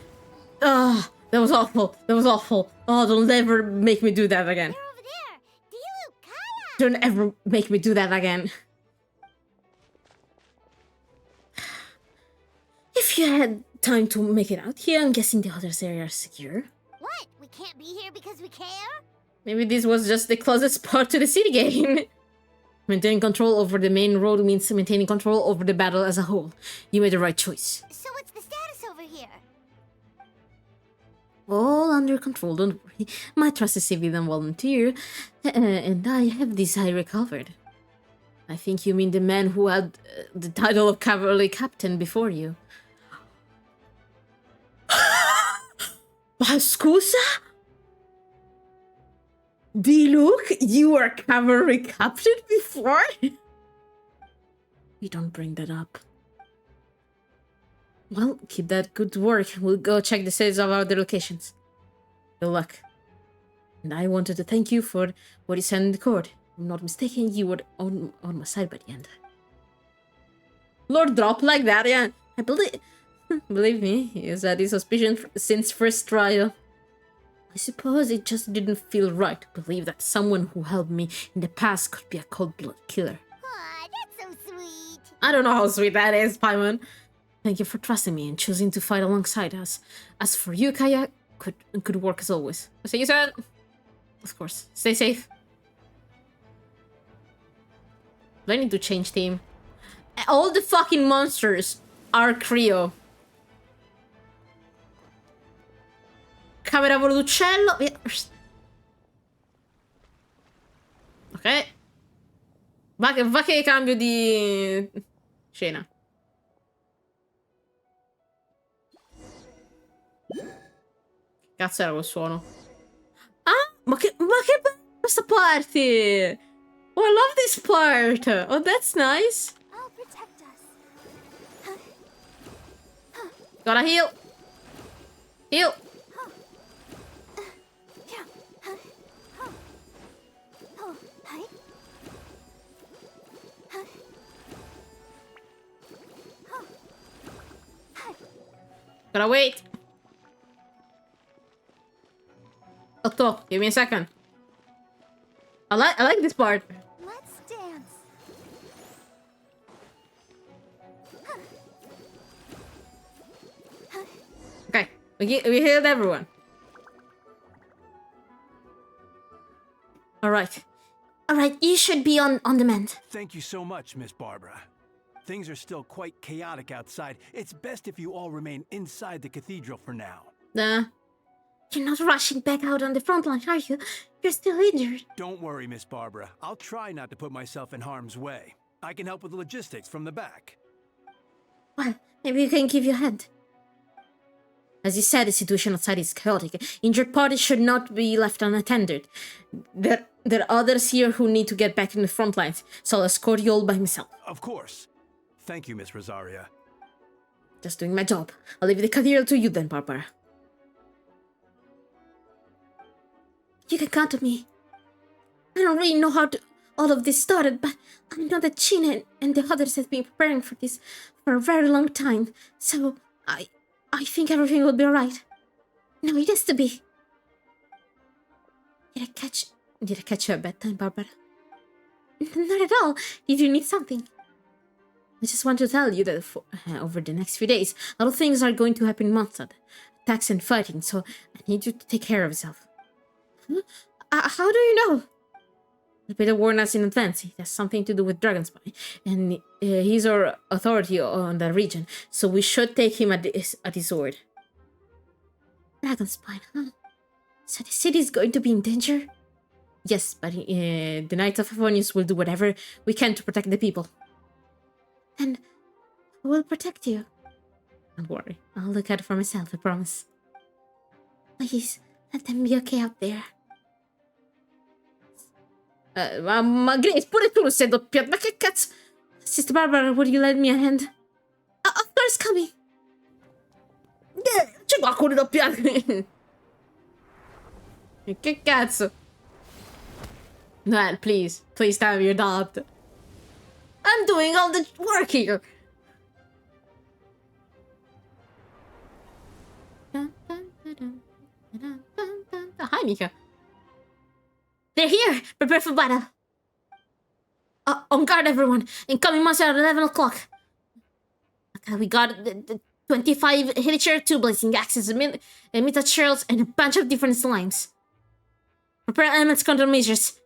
That was awful. That was awful. Oh, don't ever make me do that again. Don't ever make me do that again. If you had time to make it out here, I'm guessing the others area are secure. What? We can't be here because we care? Maybe this was just the closest part to the city gate. Maintaining control over the main road means maintaining control over the battle as a whole. You made the right choice. So what's the status over here? All under control, don't worry. My trusted civilian volunteer, and I have this area covered. I think you mean the man who had the title of cavalry captain before you. Scusa? Diluc, you were cavalry captain before? We don't bring that up. Well, keep that good work. We'll go check the status of other locations. Good luck. And I wanted to thank you for what you said in the court. If I'm not mistaken, you were on my side by the end. Lord drop like that, yeah. I believe Believe me, he's had his suspicion since first trial. I suppose it just didn't feel right to believe that someone who helped me in the past could be a cold-blooded killer. Aw, that's so sweet. I don't know how sweet that is, Paimon. Thank you for trusting me and choosing to fight alongside us. As for you, Kaya, could work as always. See you soon. Of course. Stay safe. Do I need to change team? All the fucking monsters are Creo. Camera volo d'uccello. Ok. Va che cambio di scena. Cazzo era quel suono? Ah, ma che bella questa parte! Oh, I love this part! Oh, that's nice! I'll protect us. Gotta heal! Heal! Gotta wait! Otto, give me a second. I like this part. Let's dance. Okay, we healed everyone. Alright, you should be on the mend. Thank you so much, Miss Barbara. Things are still quite chaotic outside. It's best if you all remain inside the cathedral for now. You're not rushing back out on the front line, are you? You're still injured. Don't worry, Miss Barbara. I'll try not to put myself in harm's way. I can help with the logistics from the back. Well, maybe you can give your hand. As you said, the situation outside is chaotic. Injured parties should not be left unattended. There are others here who need to get back in the front lines, so I'll escort you all by myself. Of course. Thank you, Miss Rosaria. Just doing my job. I'll leave the cathedral to you then, Barbara. You can count on me. I don't really know how all of this started, but I know that China and the others have been preparing for this for a very long time, so I think everything will be alright. No, it has to be. Did I catch you at bedtime, Barbara? Not at all. Did you need something? I just want to tell you that over the next few days, a lot of things are going to happen in Mondstadt. Attacks and fighting, so I need you to take care of yourself. How do you know? Albedo warned us in advance. It has something to do with Dragonspine, and he's our authority on the region, so we should take him at his word. Dragonspine, huh? So the city is going to be in danger? Yes, but the Knights of Favonius will do whatever we can to protect the people. And we'll protect you. Don't worry, I'll look out for myself, I promise. Please, let them be okay out there. Ma Grace, pure tu non sei doppiato. Ma che cazzo? Sister Barbara, would you lend me a hand? Of course, coming. C'è qualcuno doppiato. Che cazzo? Man, please tell me you're not. I'm doing all the work here. Hi, Mika. They're here! Prepare for battle! On guard, everyone! Incoming monster at 11 o'clock! Okay, we got the 25 Hillicher, 2 blazing axes, Mita shells, and a bunch of different slimes. Prepare elements countermeasures.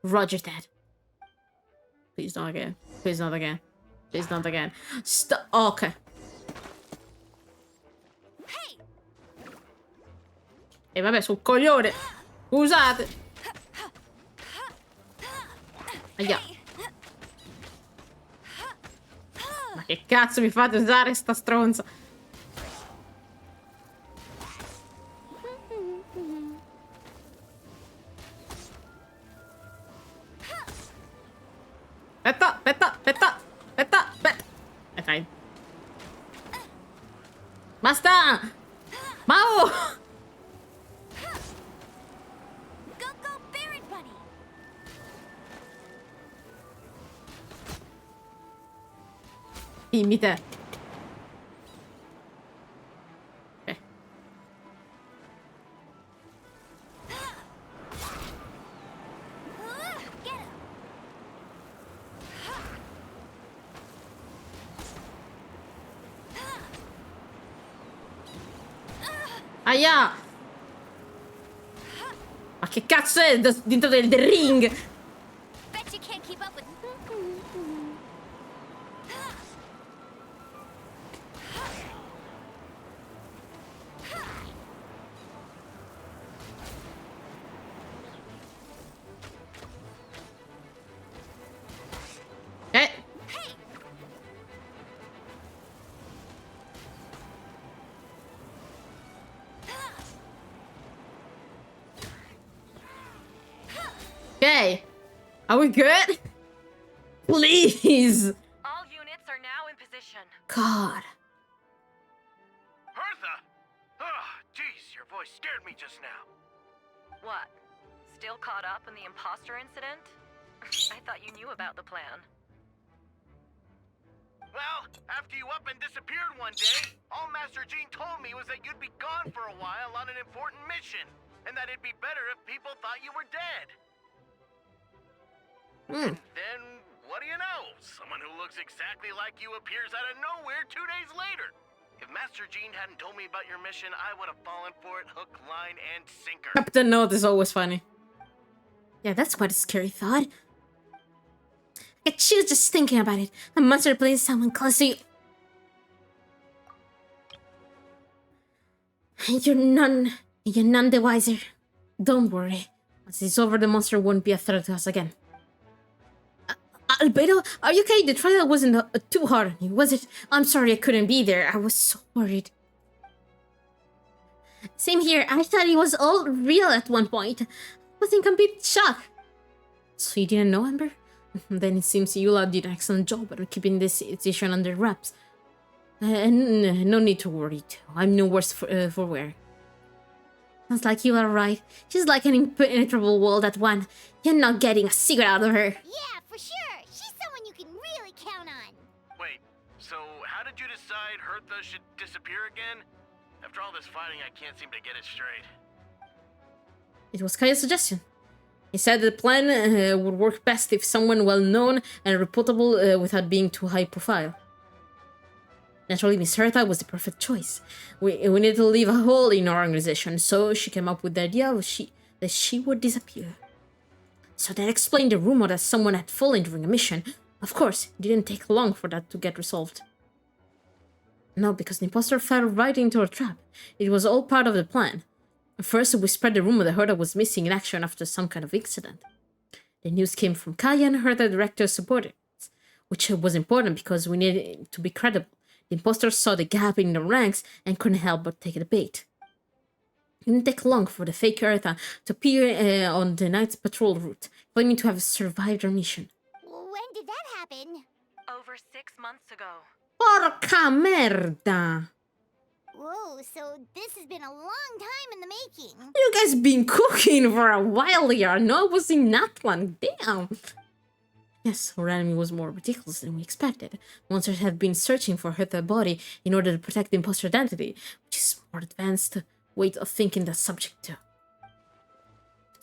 Roger that. Please not again. Please not again. Please not again. Stop. Okay. E vabbè, sul coglione! Scusate! Aia. Ma che cazzo mi fate usare sta stronza? Aspetta. Ok. Basta! Mao! Dimmi te. Aia! Ma che cazzo è dentro del ring? Bet you can't keep up with. Okay. Are we good? Please. All units are now in position. God. Hertha! Oh, jeez, your voice scared me just now. What? Still caught up in the imposter incident? I thought you knew about the plan. Well, after you up and disappeared one day, all Master Jean told me was that you'd be gone for a while on an important mission, and that it'd be better if people thought you were dead. And then, what do you know? Someone who looks exactly like you appears out of nowhere 2 days later. If Master Jean hadn't told me about your mission, I would have fallen for it hook, line, and sinker. Captain Note is always funny. Yeah, that's quite a scary thought. I get chills just thinking about it. A monster playing someone close to you. You're none the wiser. Don't worry. Once it's over, the monster won't be a threat to us again. Albedo, are you okay? The trial wasn't too hard on you, was it? I'm sorry I couldn't be there. I was so worried. Same here. I thought it was all real at one point. I was in complete shock. So you didn't know, Amber? Then it seems Eula did an excellent job at keeping this situation under wraps. No need to worry, too. I'm no worse for wear. Sounds like you are right. She's like an impenetrable wall, that one. You're not getting a secret out of her. Yeah, for sure. She's someone you can really count on. Wait, so how did you decide Hertha should disappear again? After all this fighting, I can't seem to get it straight. It was Kaya's suggestion. He said the plan would work best if someone well-known and reputable without being too high profile. Naturally, Miss Hertha was the perfect choice. We needed to leave a hole in our organization, so she came up with the idea that she would disappear. So that explained the rumor that someone had fallen during a mission. Of course, it didn't take long for that to get resolved. No, because the imposter fell right into our trap. It was all part of the plan. First, we spread the rumor that Hertha was missing in action after some kind of incident. The news came from Kaya and Hertha director's supporters, which was important because we needed it to be credible. The imposter saw the gap in the ranks and couldn't help but take the bait. It didn't take long for the fake Hertha to appear on the night's patrol route, claiming to have survived her mission. When did that happen? Over 6 months ago. Porca merda! Whoa, so this has been a long time in the making. You guys been cooking for a while here. No, I was in that one. Damn. Yes, our enemy was more ridiculous than we expected. Monsters have been searching for Hertha's body in order to protect the imposter identity, which is more advanced way of thinking that's subject to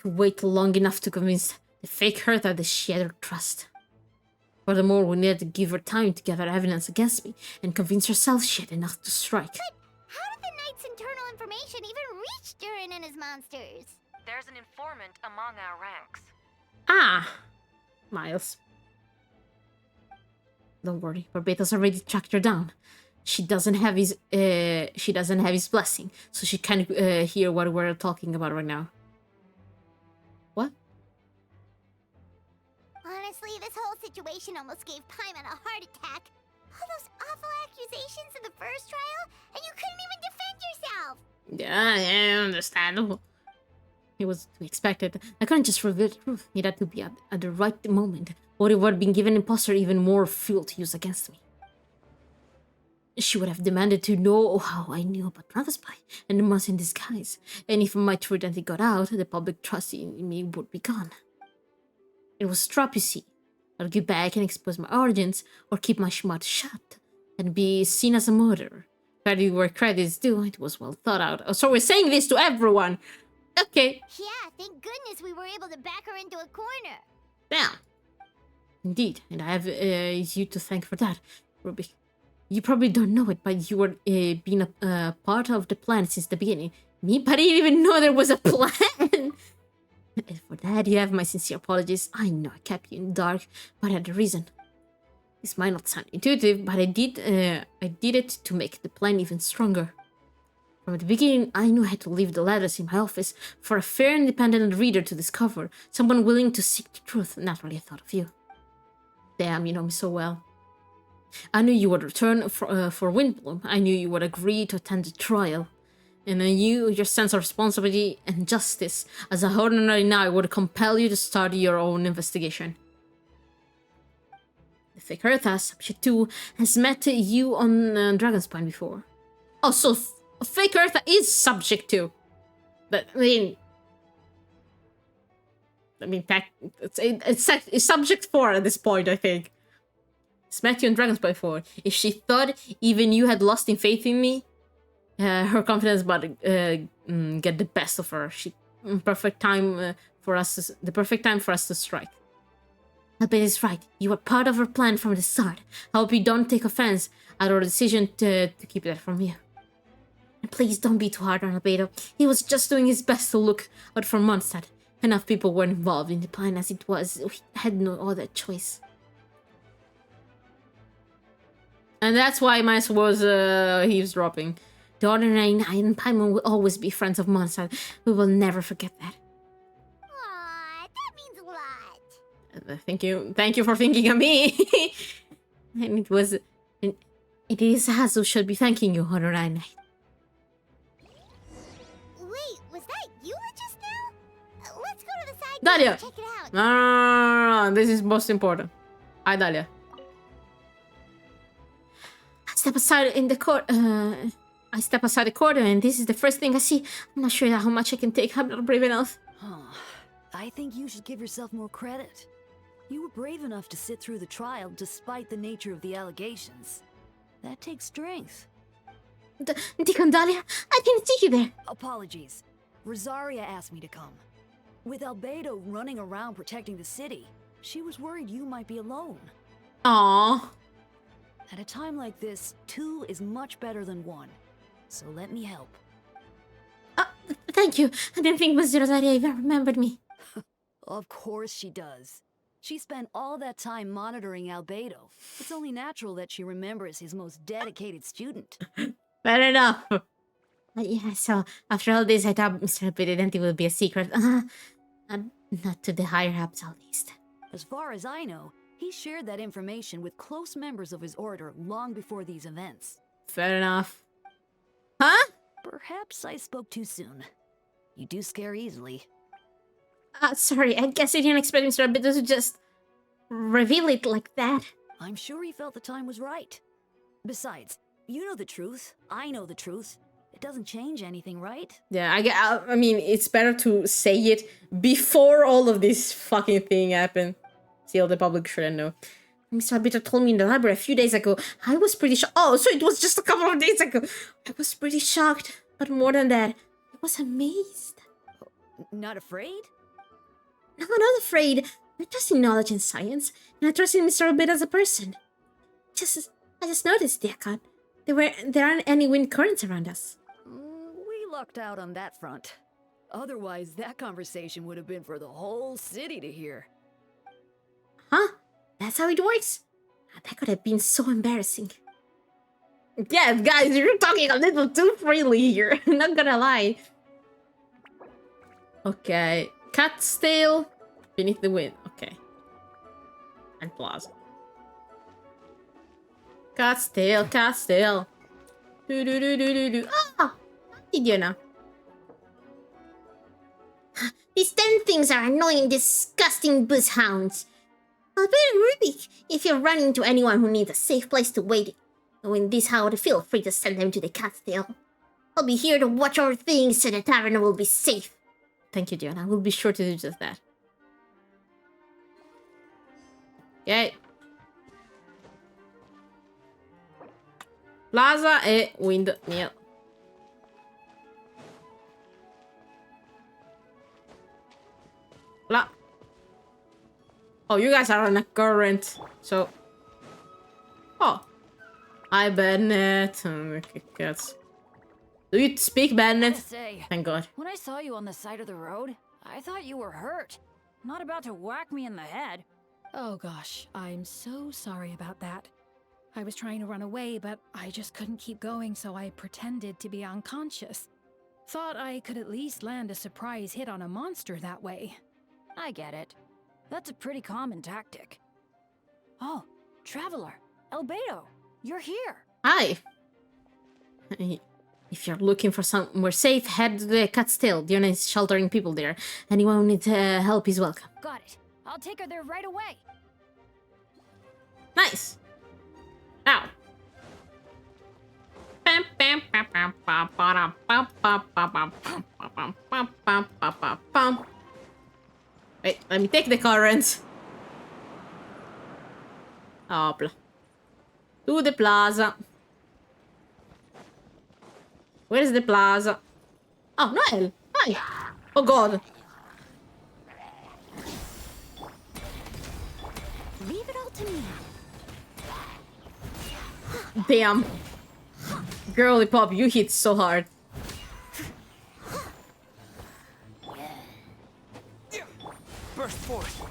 wait long enough to convince the fake Hertha that she had her trust. Furthermore, we needed to give her time to gather evidence against me and convince herself she had enough to strike. But how did the Knight's internal information even reach Durin and his monsters? There's an informant among our ranks. Ah, Miles. Don't worry, Barbatos already tracked her down. She doesn't have his blessing, so she can't hear what we're talking about right now. What? Honestly, this whole situation almost gave Paimon a heart attack. All those awful accusations in the first trial, and you couldn't even defend yourself! Yeah, understandable. It was to be expected. I couldn't just reveal the truth. It had to be at the right moment, or it would have been given imposter even more fuel to use against me. She would have demanded to know how I knew about another spy and the monster in disguise, and if my true identity got out, the public trust in me would be gone. It was a trap, you see. Argue back and expose my origins, or keep my mouth shut and be seen as a murderer. Credit where credit is due, it was well thought out. Oh, so we're saying this to everyone! Okay. Yeah, thank goodness we were able to back her into a corner. Yeah. Indeed, and I have you to thank for that, Ruby. You probably don't know it, but you were being a part of the plan since the beginning. It me, but I didn't even know there was a plan. And for that, you have my sincere apologies. I know I kept you in the dark, but I had a reason. This might not sound intuitive, but I did it to make the plan even stronger. From the beginning, I knew I had to leave the letters in my office for a fair, independent reader to discover, someone willing to seek the truth. Naturally, I thought of you. Damn, you know me so well. I knew you would return for Windbloom. I knew you would agree to attend the trial. And I knew your sense of responsibility and justice as a ordinary knight would compel you to start your own investigation. The fake Eartha, Subject 2, has met you on Dragon's Spine before. Oh, so fake Eartha is Subject 2. But, I mean, it's Subject 4 at this point, I think. It's met you on Dragon's Spine before. If she thought even you had lost in faith in me, her confidence about get the best of her. The perfect time for us to strike. Albedo is right. You were part of her plan from the start. I hope you don't take offense at our decision to keep that from you. And please don't be too hard on Albedo. He was just doing his best to look out for Mondstadt. Enough people were involved in the plan as it was. We had no other choice. And that's why Mice was eavesdropping. The ordinary knight and Paimon will always be friends of Mondstadt. We will never forget that. Aww, that means a lot. Thank you for thinking of me. And it is us who should be thanking you, ordinary knight. Wait, was that you just now? Let's go to the side Dahlia! and check it out. No, this is most important. Hi, Dahlia. I step aside the corridor, and this is the first thing I see. I'm not sure how much I can take. I'm not brave enough. I think you should give yourself more credit. You were brave enough to sit through the trial despite the nature of the allegations. That takes strength. Deacon Dahlia, I didn't see you there. Apologies. Rosaria asked me to come. With Albedo running around protecting the city, she was worried you might be alone. Aww. At a time like this, 2 is much better than 1. So let me help. Thank you. I didn't think Miss Rosaria even remembered me. Of course she does. She spent all that time monitoring Albedo. It's only natural that she remembers his most dedicated student. Fair enough. Yeah, so after all this, I thought Mr. Albedo will be a secret. Not to the higher-ups, at least. As far as I know, he shared that information with close members of his order long before these events. Fair enough. Huh? Perhaps I spoke too soon. You do scare easily. Sorry, I guess I didn't expect Mr. Albedo to just reveal it like that. I'm sure he felt the time was right. Besides, you know the truth. I know the truth. It doesn't change anything, right? Yeah, I mean, it's better to say it before all of this fucking thing happened. Still, the public shouldn't know. Mr. Albedo told me in the library a few days ago. I was pretty shocked. Oh, so it was just a couple of days ago. I was pretty shocked. But more than that, I was amazed. Not afraid? No, not afraid. I trust in knowledge and science. And I trust in Mr. Albedo as a person. I just noticed, Deacon. There aren't any wind currents around us. We lucked out on that front. Otherwise, that conversation would have been for the whole city to hear. Huh? That's how it works? That could have been so embarrassing. Yeah, guys, you're talking a little too freely here. I'm not gonna lie. Okay. Cat's tail. Beneath the wind. Okay. And Plaza. Cat's tail, cat's tail. Do do do do do do. Ah! How did you know? These damn things are annoying, disgusting buzz hounds. Albedo Rubik, if you run into anyone who needs a safe place to wait, knowing this how to feel free to send them to the cat's tail. I'll be here to watch over things so the tavern will be safe. Thank you, Dion. I will be sure to do just that. Okay. Plaza e windmill. La. Oh, you guys are on a current, so... Oh. I bet net. Okay, cats. Do you speak Bennett? Gotta say, Thank God. when I saw you on the side of the road, I thought you were hurt. Not about to whack me in the head. Oh gosh, I'm so sorry about that. I was trying to run away, but I just couldn't keep going, so I pretended to be unconscious. Thought I could at least land a surprise hit on a monster that way. I get it. That's a pretty common tactic. Oh, Traveler, Albedo, you're here. Hi. If you're looking for somewhere safe, head to the Cat's Tail. Diona is sheltering people there. Anyone who needs help is welcome. Got it. I'll take her there right away. Nice. Ow. Wait, let me take the current. Hopla. To the plaza. Where is the plaza? Oh, Noel. Hi. Oh, God. Leave it all to me. Damn. Girly pop, you hit so hard. Burst forth.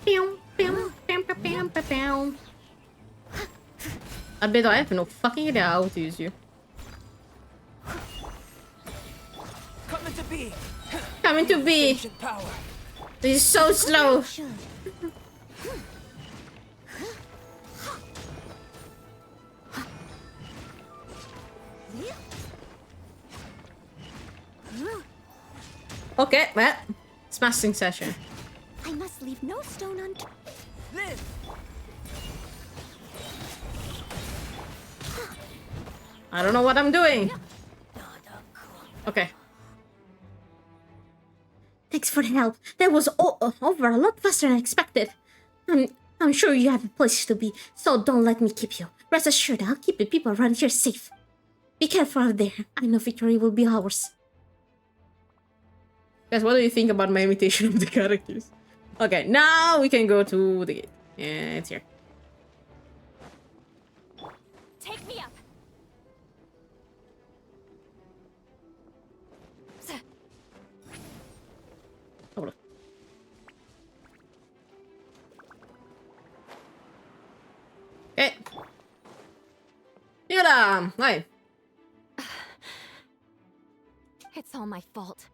Pew, pew, pew, pew, pew, pew, pew. Albedo, I have no fucking idea how to use you. Coming to be. Coming to be. This is so slow. Okay, well, smashing session. I must leave no stone unturned. I don't know what I'm doing. Okay. Thanks for the help. That was over a lot faster than I expected. I'm sure you have a place to be, so don't let me keep you. Rest assured, I'll keep the people around here safe. Be careful out there. I know victory will be ours. Guys, what do you think about my imitation of the characters? Okay, now we can go to the gate. Yeah, it's here. Take me up. Hold on. Okay. Yoda! Hi. It's all my fault.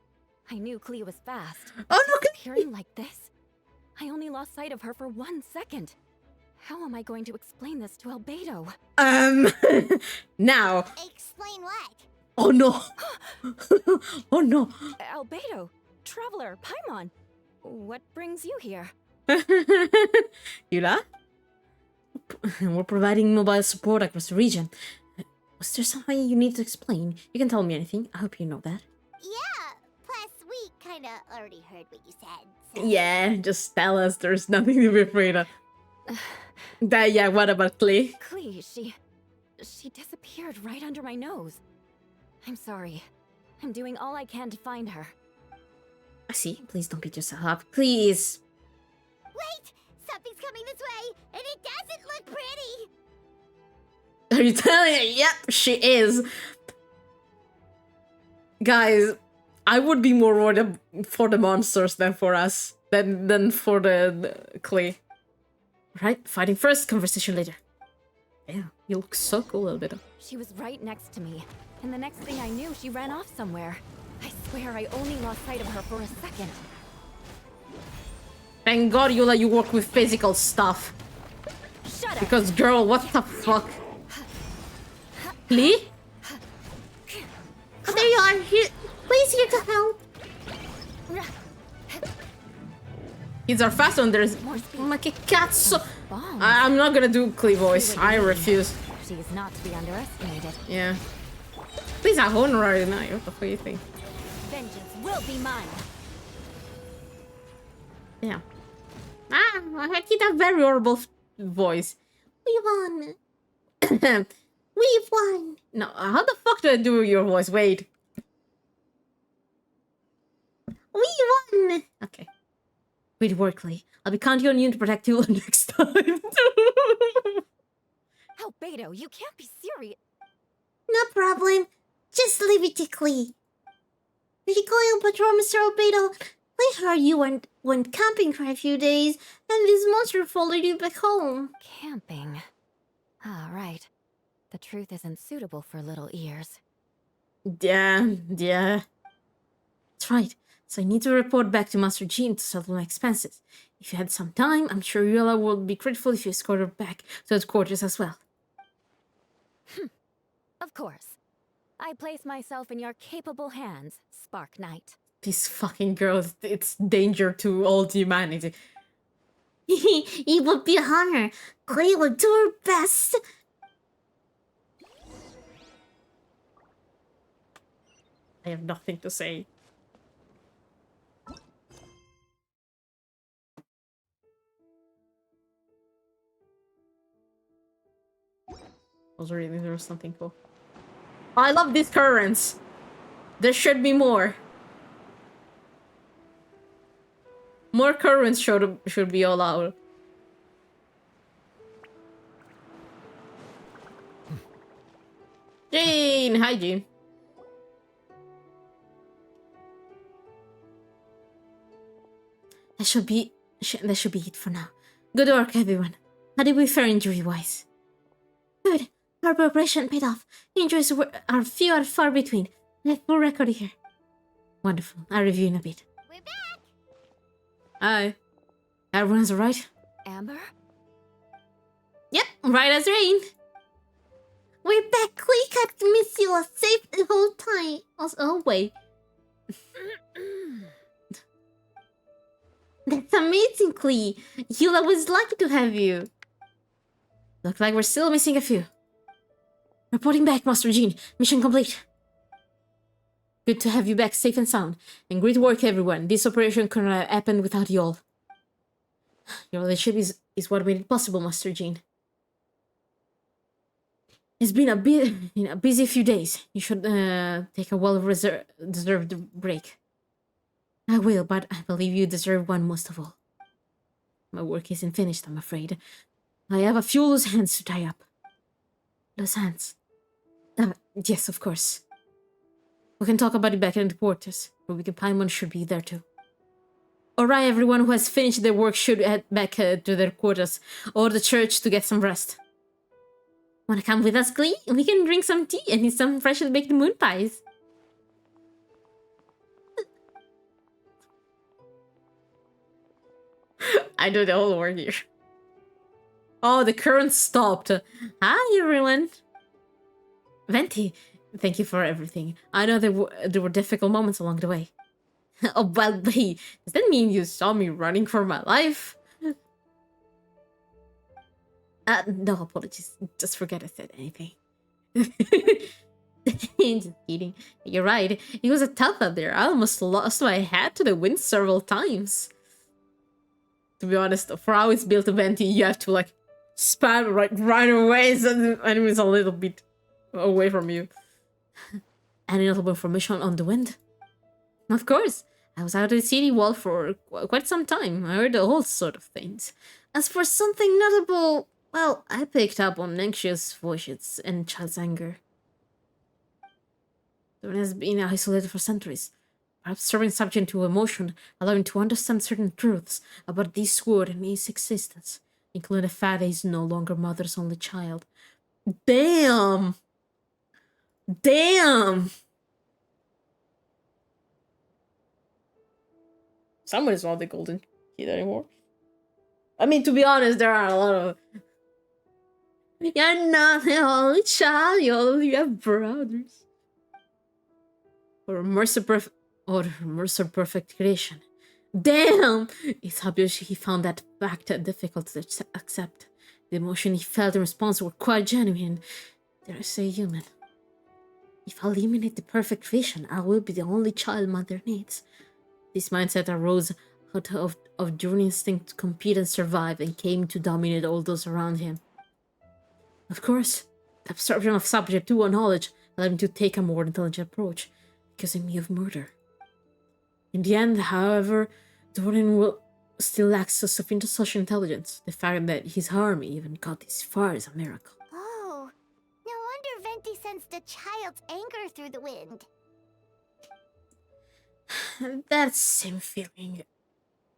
I knew Clea was fast. Oh, no! Disappearing like this? I only lost sight of her for 1 second. How am I going to explain this to Albedo? Now. Explain what? Oh no. Oh no. Albedo, Traveler, Paimon. What brings you here? Yula? We're providing mobile support across the region. Was there something you need to explain? You can tell me anything. I hope you know that. Yeah, plus we kinda already heard what you said. So. Yeah, just tell us. There's nothing to be afraid of. Yeah, what about Clea? Clea, she disappeared right under my nose. I'm sorry. I'm doing all I can to find her. I see. Please don't beat yourself up. Please. Wait! Something's coming this way, and it doesn't look pretty! Are you telling me? Yep, she is. Guys, I would be more worried for the monsters than for us. Than for the Clea. Right, fighting first, conversation later. Yeah, you look so cool, Albedo. She was right next to me, and the next thing I knew, she ran off somewhere. I swear I only lost sight of her for a second. Thank God you let you work with physical stuff. Shut up! Because girl, what the fuck? Lee? Oh, there you are. Here, please, here to help. Kids are fast when there's like a cat, so I'm not gonna do Clea voice. I refuse. She is not to be underestimated. Yeah. Please, I hold right now. What the fuck do you think? Vengeance will be mine. Yeah. I did a very horrible voice. We won. We've won. No, how the fuck do I do your voice? Wait. We won. Okay. Good work, Lee. I'll be counting on you to protect you next time. Albedo, you can't be serious. No problem. Just leave it to Klee. Are you going on patrol, Mr. Albedo? Klee heard you went camping for a few days, and this monster followed you back home. Camping. Ah, right. The truth isn't suitable for little ears. Yeah. That's right. So I need to report back to Master Jean to settle my expenses. If you had some time, I'm sure Yola would be grateful if you escort her back to headquarters as well. Of course. I place myself in your capable hands, Spark Knight. These fucking girls, it's danger to all humanity. It would be an honor. Klee will do her best. I have nothing to say. I was reading there was something cool. I love these currents. There should be more. More currents should be allowed. Jean! Hi, Jean. That should be it for now. Good work, everyone. How did we fare injury-wise? Good. Our preparation paid off. Injuries are few and far between. I have full record here. Wonderful. I'll review in a bit. We're back! Hi. Everyone's alright? Amber? Yep, right as rain. We're back. Klee kept Miss Eula safe the whole time. Oh, wait. That's amazing, Klee. Eula was lucky to have you. Looks like we're still missing a few. Reporting back, Master Jean. Mission complete. Good to have you back safe and sound. And great work, everyone. This operation couldn't have happened without you all. Your leadership is what made it possible, Master Jean. It's been a busy few days. You should take a well-deserved break. I will, but I believe you deserve one most of all. My work isn't finished, I'm afraid. I have a few loose ends to tie up. Loose hands? Yes, of course. We can talk about it back in the quarters. Ruby Paimon should be there too. Alright, everyone who has finished their work should head back to their quarters or the church to get some rest. Wanna come with us, Klee? We can drink some tea and eat some freshly baked moon pies. I do the whole work here. Oh, the current stopped. Hi, everyone. Venti, thank you for everything. I know there were difficult moments along the way. Oh, well, wait. Does that mean you saw me running for my life? No apologies. Just forget I said anything. Just kidding. You're right. It was a tough out there. I almost lost my hat to the wind several times. To be honest, for how it's built, Venti, you have to like spam right away so the enemy's a little bit away from you. Any notable information on the wind? Of course. I was out of the city wall for quite some time. I heard all sort of things. As for something notable, well, I picked up on anxious voices and child's anger. The one has been isolated for centuries. Perhaps serving subject to emotion, allowing to understand certain truths about this world and its existence, including the fact that he's no longer mother's only child. Damn! Damn! Someone is not the golden kid anymore. I mean, to be honest, there are a lot of... You're not the only child, you have brothers. Or Mercer Perfect creation. Damn! It's obvious he found that fact difficult to accept. The emotion he felt in response were quite genuine. Dare I say human. If I eliminate the perfect creation, I will be the only child mother needs. This mindset arose out of Journey's instinct to compete and survive and came to dominate all those around him. Of course, the absorption of subject to knowledge allowed him to take a more intelligent approach, accusing me of murder. In the end, however, Dorian will still lacks sufficient social intelligence. The fact that his army even got this far is a miracle. Oh, no wonder Venti said sensed a child's anger through the wind. That same feeling.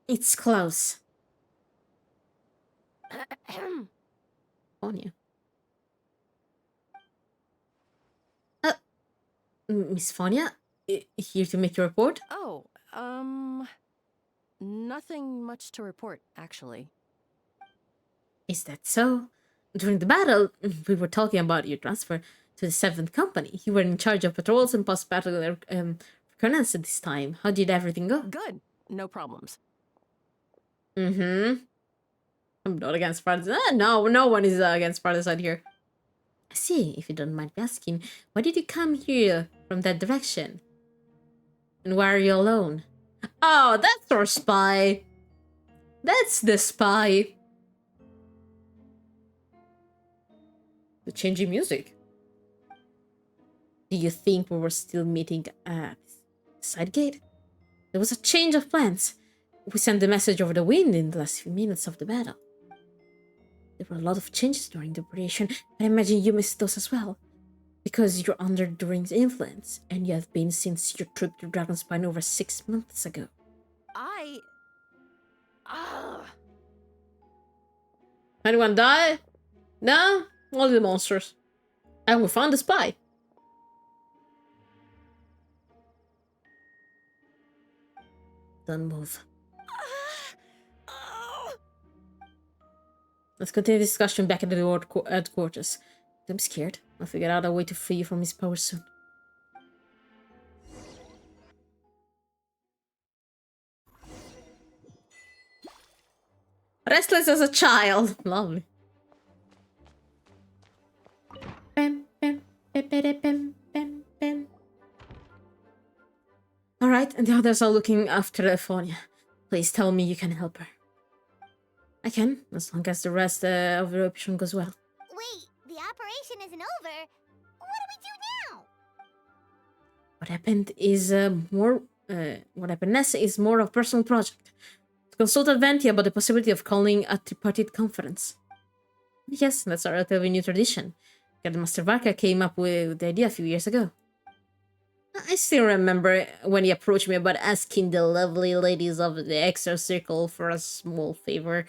It's close. On you. Miss Fonia, here to make your report? Oh, nothing much to report, actually. Is that so? During the battle, we were talking about your transfer to the 7th Company. You were in charge of patrols and post-battle reconnaissance at this time. How did everything go? Good. No problems. I'm not against partisan. No one is against partisan here. I see, if you don't mind me asking, why did you come here from that direction? And why are you alone? Oh, that's our spy. That's the spy. The changing music. Do you think we were still meeting at the side gate? There was a change of plans. We sent the message over the wind in the last few minutes of the battle. There were a lot of changes during the operation, and I imagine you missed those as well. Because you're under Durin's influence, and you have been since your trip to Dragonspine over 6 months ago. Anyone die? No? Only the monsters. And we found the spy. Don't move. Let's continue the discussion back at the headquarters. I'm scared. I'll figure out a way to free you from his power soon. Restless as a child. Lovely. Alright, and the others are looking after Ephonia. Please tell me you can help her. I can, as long as the rest of the operation goes well. Wait, the operation isn't over. What do we do now? What happened is what happened next is more of a personal project. To consult Advanti about the possibility of calling a tripartite conference. Yes, that's a relatively new tradition. Master Varka came up with the idea a few years ago. I still remember when he approached me about asking the lovely ladies of the Extra Circle for a small favor.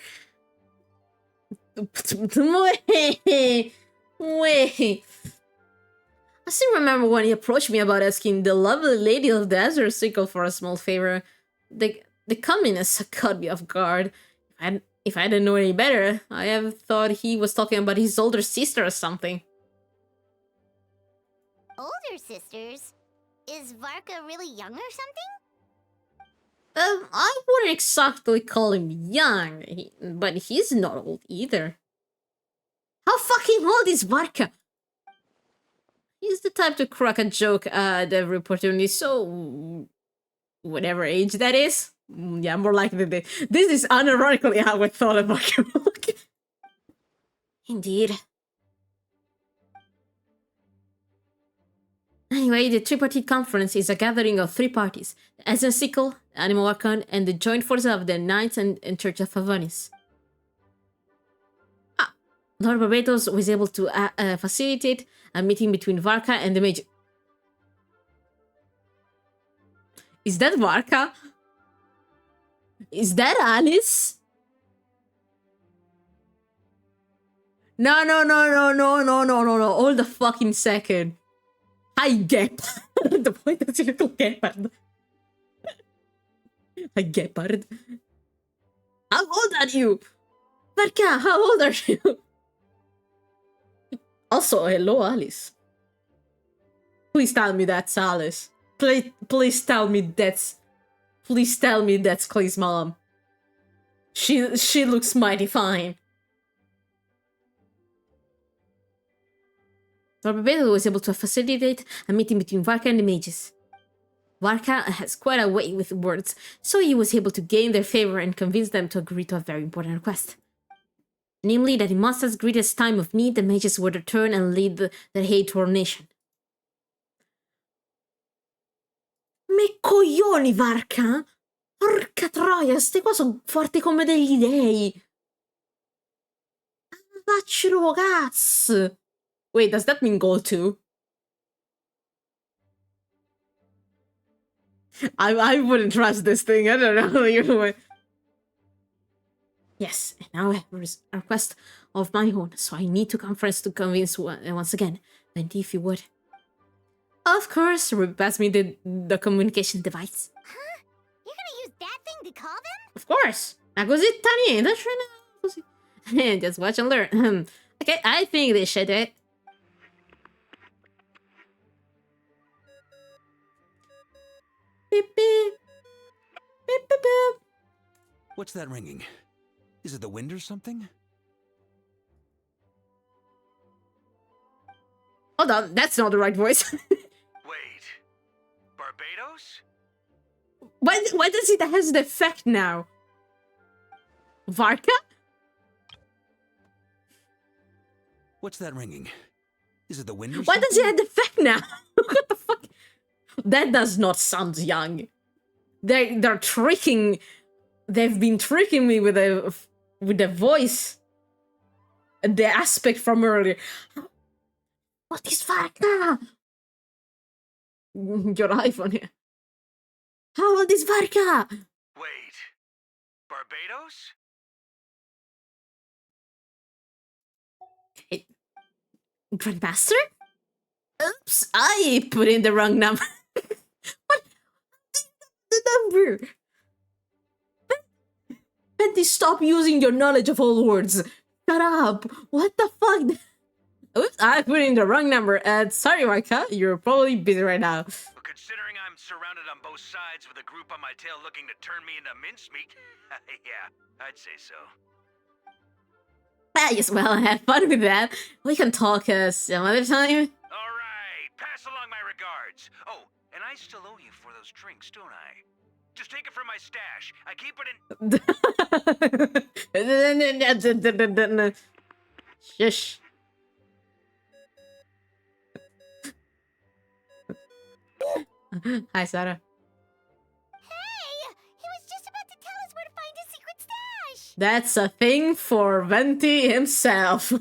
Wait. I still remember when he approached me about asking the lovely lady of the Extra Circle for a small favor. The communists caught me off guard. If I didn't know any better, I have thought he was talking about his older sister or something. Older sisters? Is Varka really young or something? I wouldn't exactly call him young, but he's not old either. How fucking old is Varka? He's the type to crack a joke at every opportunity, so... whatever age that is. Yeah, more likely this is unironically how I thought about Varka. Indeed. Anyway, the Tripartite Conference is a gathering of 3 parties. The Ezra Sickle, the Animal Archon, and the joint forces of the Knights and Church of Favonis. Lord Barbatos was able to facilitate a meeting between Varka and the Mage. Is that Varka? Is that Alice? No. Hold the fucking second. Hi, Gepard. The point that's a little Gepard. Hi, Gepard. How old are you? Varka, how old are you? Also, hello, Alice. Please tell me that's Alice. Please tell me that's Clay's mom. She looks mighty fine. Lord Albedo was able to facilitate a meeting between Varka and the mages. Varka has quite a way with words, so he was able to gain their favor and convince them to agree to a very important request. Namely, that in Monster's greatest time of need, the mages would return and lead their aid to our nation. Me coglioni, Varka! Porca troia, ste qua sono forti come degli dei! Vaccelo, cazzo! Wait, does that mean gold too? I wouldn't trust this thing. I don't know. Yes, and now I have a request of my own, so I need to conference to convince once again. Venti, if you would. Of course, pass me the communication device. Huh? You're gonna use that thing to call them? Of course. Ma così niente, così. Just watch and learn. Okay, I think they should do it. Beep, beep. Beep, beep, beep. What's that ringing? Is it the wind or something? Hold on, that's not the right voice. Wait, Barbados? Why does it has the effect now? Varka? What's that ringing? Is it the wind or Why something? does it have the effect now? What the fuck? That does not sound young. They're tricking. They've been tricking me with the voice, the aspect from earlier. What is Varka? Your iPhone here. How old is Varka? Wait, Barbados? Okay. Grandmaster? Oops, I put in the wrong number. What? The number. Betty, stop using your knowledge of all words. Shut up. What the fuck? Oops, I put in the wrong number. Sorry, Varka. You're probably busy right now. Considering I'm surrounded on both sides with a group on my tail looking to turn me into mincemeat, yeah, I'd say so. Yes, well, have fun with that. We can talk some other time. Alright, pass along my regards. Oh, and I still owe you for those drinks, don't I? Just take it from my stash. I keep it in... Shush. Hi, Sarah. Hey! He was just about to tell us where to find his secret stash! That's a thing for Venti himself.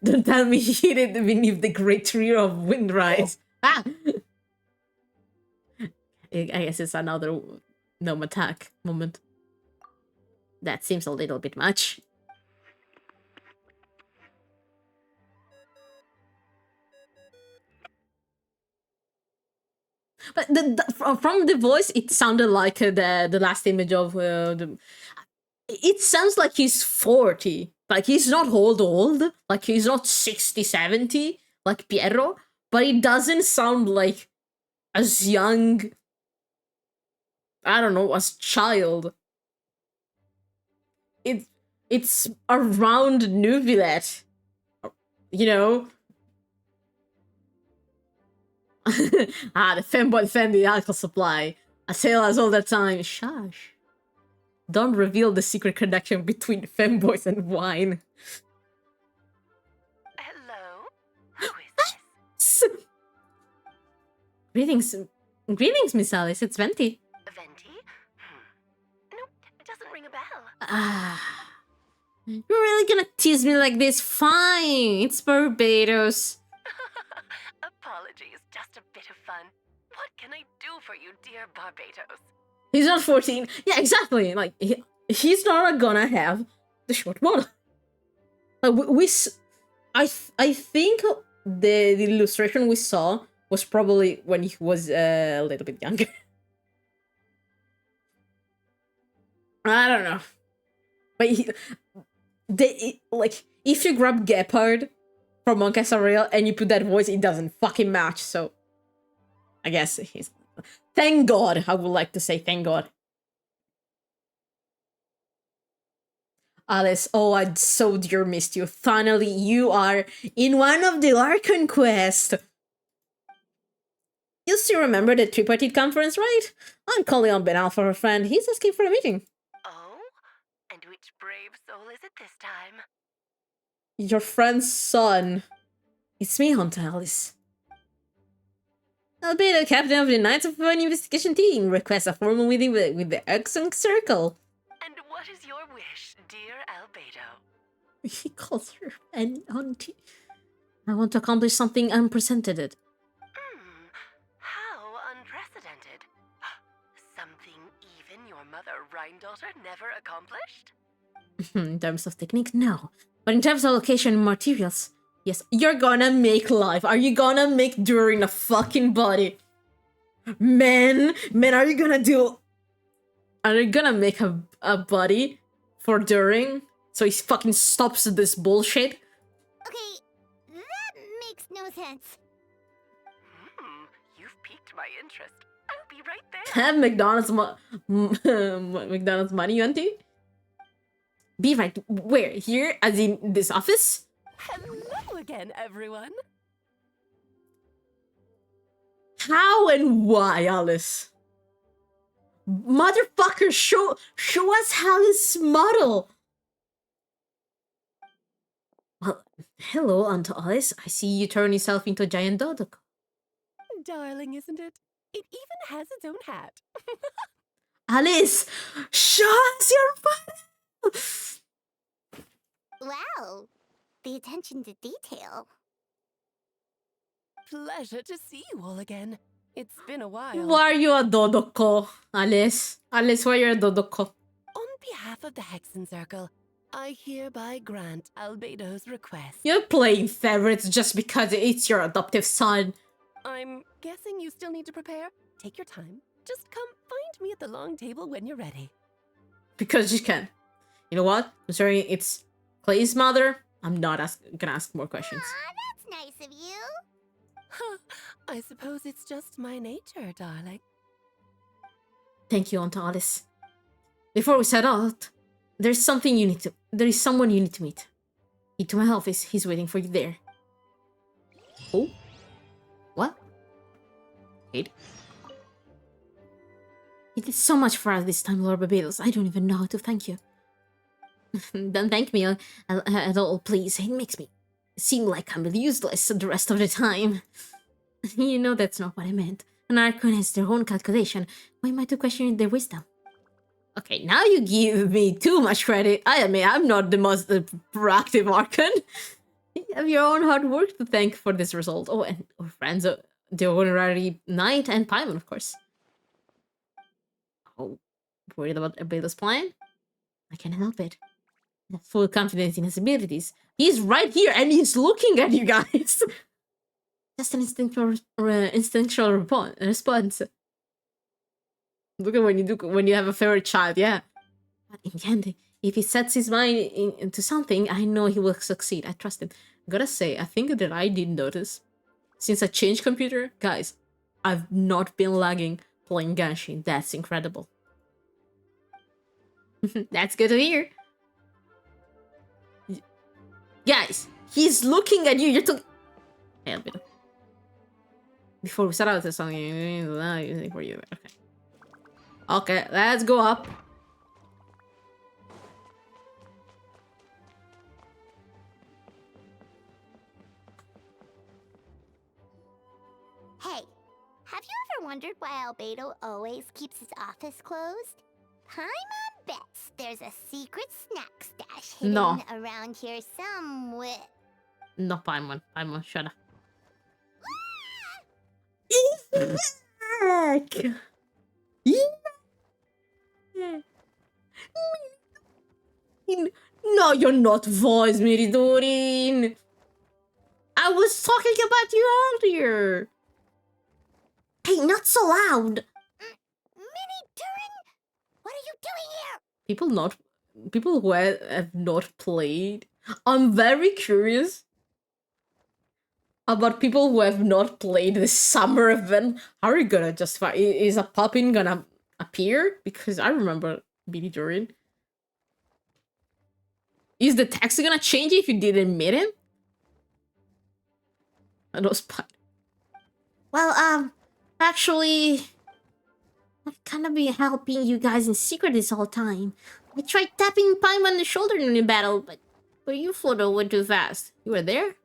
Don't tell me he hid it beneath the great tree of Windrise. Ah! I guess it's another gnome attack moment. That seems a little bit much. But from the voice, it sounded like the last image of it sounds like he's 40. Like, he's not old. Like, he's not 60, 70, like Piero. But it doesn't sound like as young, I don't know, as child. It's around Nuvillet. You know? The femboy defend the alcohol supply. I say us all the time. Shush. Don't reveal the secret connection between femboys and wine. Hello? Who is this? Greetings, Miss Alice. It's Venti. Venti? Nope, it doesn't ring a bell. You're really gonna tease me like this? Fine. It's Barbados. Apologies, just a bit of fun. What can I do for you, dear Barbados? He's not 14. Yeah, exactly. Like, he's not gonna have the short model. I think the illustration we saw was probably when he was a little bit younger. I don't know. But like, if you grab Gepard from Monk SRL and you put that voice, it doesn't fucking match, so I guess he's... Thank God, I would like to say thank God. Alice, oh, I so dear missed you. Finally, you are in one of the Archon quests. You still remember the tripartite conference, right? I'm calling on Ben Al for a friend. He's asking for a meeting. Oh? And which brave soul is it this time? Your friend's son. It's me, Hunter Alice. Albedo, captain of the Knights of an investigation team, requests a formal meeting with the Exxon Circle. And what is your wish, dear Albedo? He calls her an auntie. I want to accomplish something unprecedented. Even your mother, Rhine-daughter, never accomplished? In terms of technique, no. But in terms of location and materials, yes. You're gonna make life. Are you gonna make during a fucking body? Man, are you gonna do... Are you gonna make a body for during? So he fucking stops this bullshit? Okay, that makes no sense. You've piqued my interest. I'll be right there. Have McDonald's money, auntie? Be right where? Here? As in this office? Hello again, everyone. How and why, Alice? Motherfucker, show us how this model. Well, hello, Aunt Alice. I see you turn yourself into a giant dodo. Darling, isn't it? It even has its own hat. Alice, show us your photo. Wow, the attention to detail. Pleasure to see you all again. It's been a while. Why are you a dodoko, Alice? Alice, why are you a dodoko? On behalf of the Hexen Circle, I hereby grant Albedo's request. You're playing favorites just because it's your adoptive son. I'm guessing you still need to prepare. Take your time. Just come find me at the long table when you're ready. Because you can. You know what? Considering it's Clay's mother, I'm not gonna ask more questions. Aw, that's nice of you. I suppose it's just my nature, darling. Thank you, Aunt Alice. Before we set out, there is someone you need to meet. Head to my office. He's waiting for you there. Oh? What? Wait. You did so much for us this time, Lord Barbados. I don't even know how to thank you. Don't thank me at all, please. It makes me seem like I'm useless the rest of the time. You know that's not what I meant. An Archon has their own calculation. Why am I to question their wisdom? Okay, now you give me too much credit. I admit I'm not the most proactive Archon. You have your own hard work to thank for this result. Oh, and our friends, the honorary knight and Paimon, of course. Oh, worried about Albedo's plan? I can't help it. I have full confidence in his abilities. He's right here and he's looking at you guys. Just an instinctual response. Look at when you have a favorite child, yeah. But in the end, if he sets his mind into something, I know he will succeed. I trust him. I gotta say, I think that I did notice, since I changed computer, guys, I've not been lagging playing Genshin. That's incredible. That's good to hear. Guys, he's looking at you. You're talking. Hey, Albedo. Before we set out, there's something for you. Okay. Okay, let's go up. Hey, have you ever wondered why Albedo always keeps his office closed? Paimon bets there's a secret snack stash hidden around here somewhere. No, Paimon. Paimon, shut up. No, you're not voice, Miridorin. I was talking about you earlier. Hey, not so loud. Miridorin, what are you doing here? People who have not played. I'm very curious about people who have not played the summer event. How are you gonna justify? Is a Poppin gonna appear? Because I remember Miridorin. Is the text gonna change if you didn't meet him? I know spot. Well, actually, I've kind of been helping you guys in secret this whole time. I tried tapping Paimon on the shoulder in the battle, but you flew away too fast. You were there?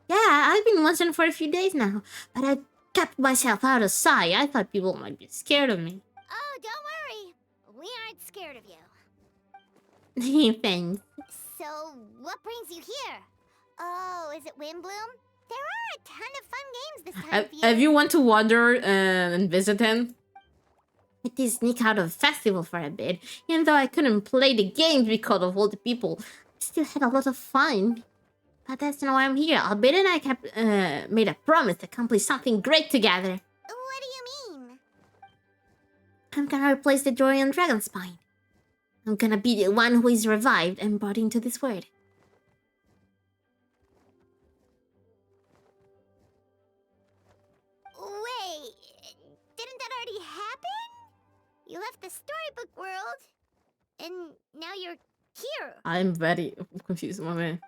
Yeah, I've been watching for a few days now, but I kept myself out of sight. I thought people might be scared of me. Oh, don't worry. We aren't scared of you. Thanks. So, what brings you here? Oh, is it Windbloom? There are a ton of fun games this time of year. Have you want to wander and visit him? I did sneak out of the festival for a bit. Even though I couldn't play the games because of all the people, I still had a lot of fun. But that's not why I'm here. Albedo and I kept, made a promise to accomplish something great together. What do you mean? I'm gonna replace the Dorian Dragon Spine. I'm gonna be the one who is revived and brought into this world. Wait, didn't that already happen? You left the storybook world, and now you're here. I'm very confused, my man.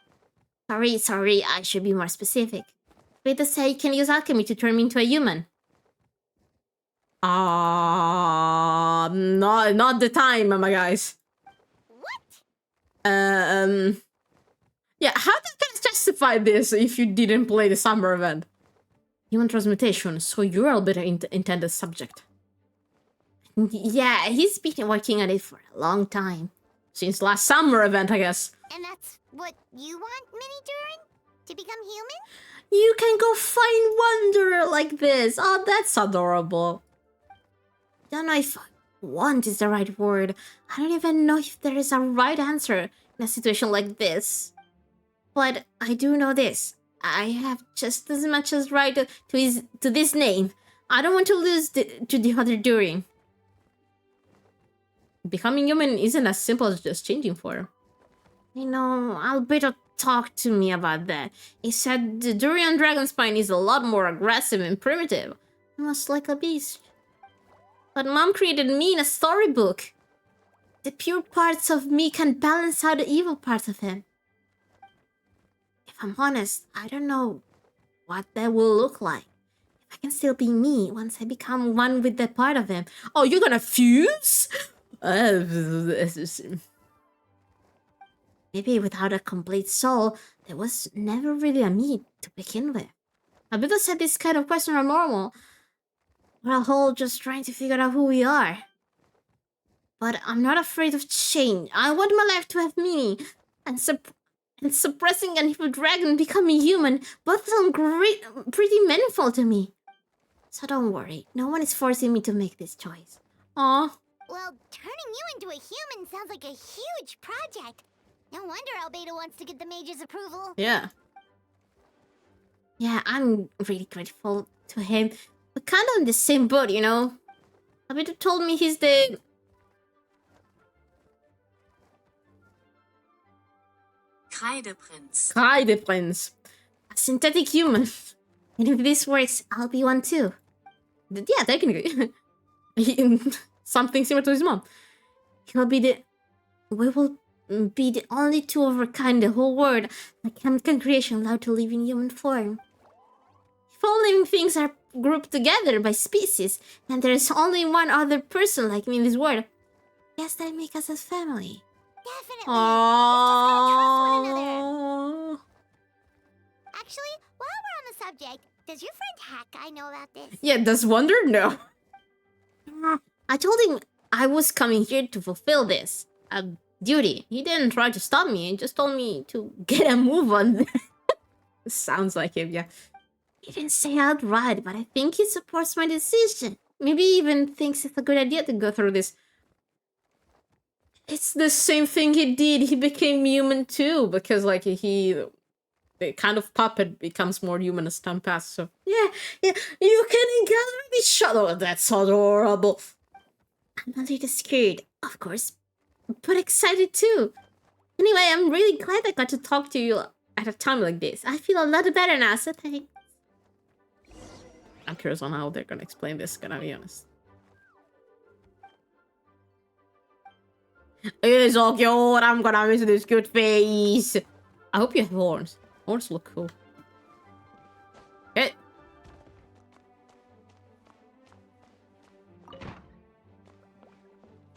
Sorry, I should be more specific. Albedo said you can use alchemy to turn me into a human. Not the time, my guys. What? Yeah, how do you guys justify this if you didn't play the summer event? Human transmutation, so you're Albedo's intended subject. Yeah, he's been working on it for a long time. Since last summer event, I guess. And that's what you want, Mini Durin? To become human? You can go find wonder like this. Oh, that's adorable. Don't know if want is the right word. I don't even know if there is a right answer in a situation like this. But I do know this. I have just as much as right to this name. I don't want to lose to the other Durin. Becoming human isn't as simple as just changing form. You know, Albedo talked to me about that. He said the Durian Dragon Spine is a lot more aggressive and primitive. Almost like a beast. But Mom created me in a storybook. The pure parts of me can balance out the evil parts of him. If I'm honest, I don't know what that will look like. If I can still be me once I become one with that part of him. Oh, you're gonna fuse? Maybe without a complete soul, there was never really a me to begin with. Albedo said this kind of questions are normal. We're all just trying to figure out who we are. But I'm not afraid of change. I want my life to have meaning. And suppressing an evil dragon and becoming human both sound pretty meaningful to me. So don't worry. No one is forcing me to make this choice. Aw. Well, turning you into a human sounds like a huge project. No wonder Albedo wants to get the mage's approval. Yeah. Yeah, I'm really grateful to him. We're kind of in the same boat, you know? Albedo told me he's the... Kreideprinz. A synthetic human. And if this works, I'll be one too. Yeah, technically. Something similar to his mom. He'll be the... We will be the only two of our kind in the whole world, like chemical creation allowed to live in human form. If all living things are grouped together by species, and there's only one other person like me in this world, guess that make us a family. Definitely. Aww. Actually, while we're on the subject, does your friend Hakai know about this? Yeah, does Wonder know? I told him I was coming here to fulfill this duty. He didn't try to stop me. He just told me to get a move on. Sounds like him, yeah. He didn't say outright, but I think he supports my decision. Maybe even thinks it's a good idea to go through this. It's the same thing he did. He became human too, because like the kind of puppet becomes more human as time passes. So yeah, you can gather the shadow. That's adorable. I'm a little scared, of course, but excited too. Anyway, I'm really glad I got to talk to you at a time like this. I feel a lot better now, so thanks. I'm curious on how they're gonna explain this, gonna be honest. It's all cute. I'm gonna miss this cute face. I hope you have horns. Horns look cool. Okay.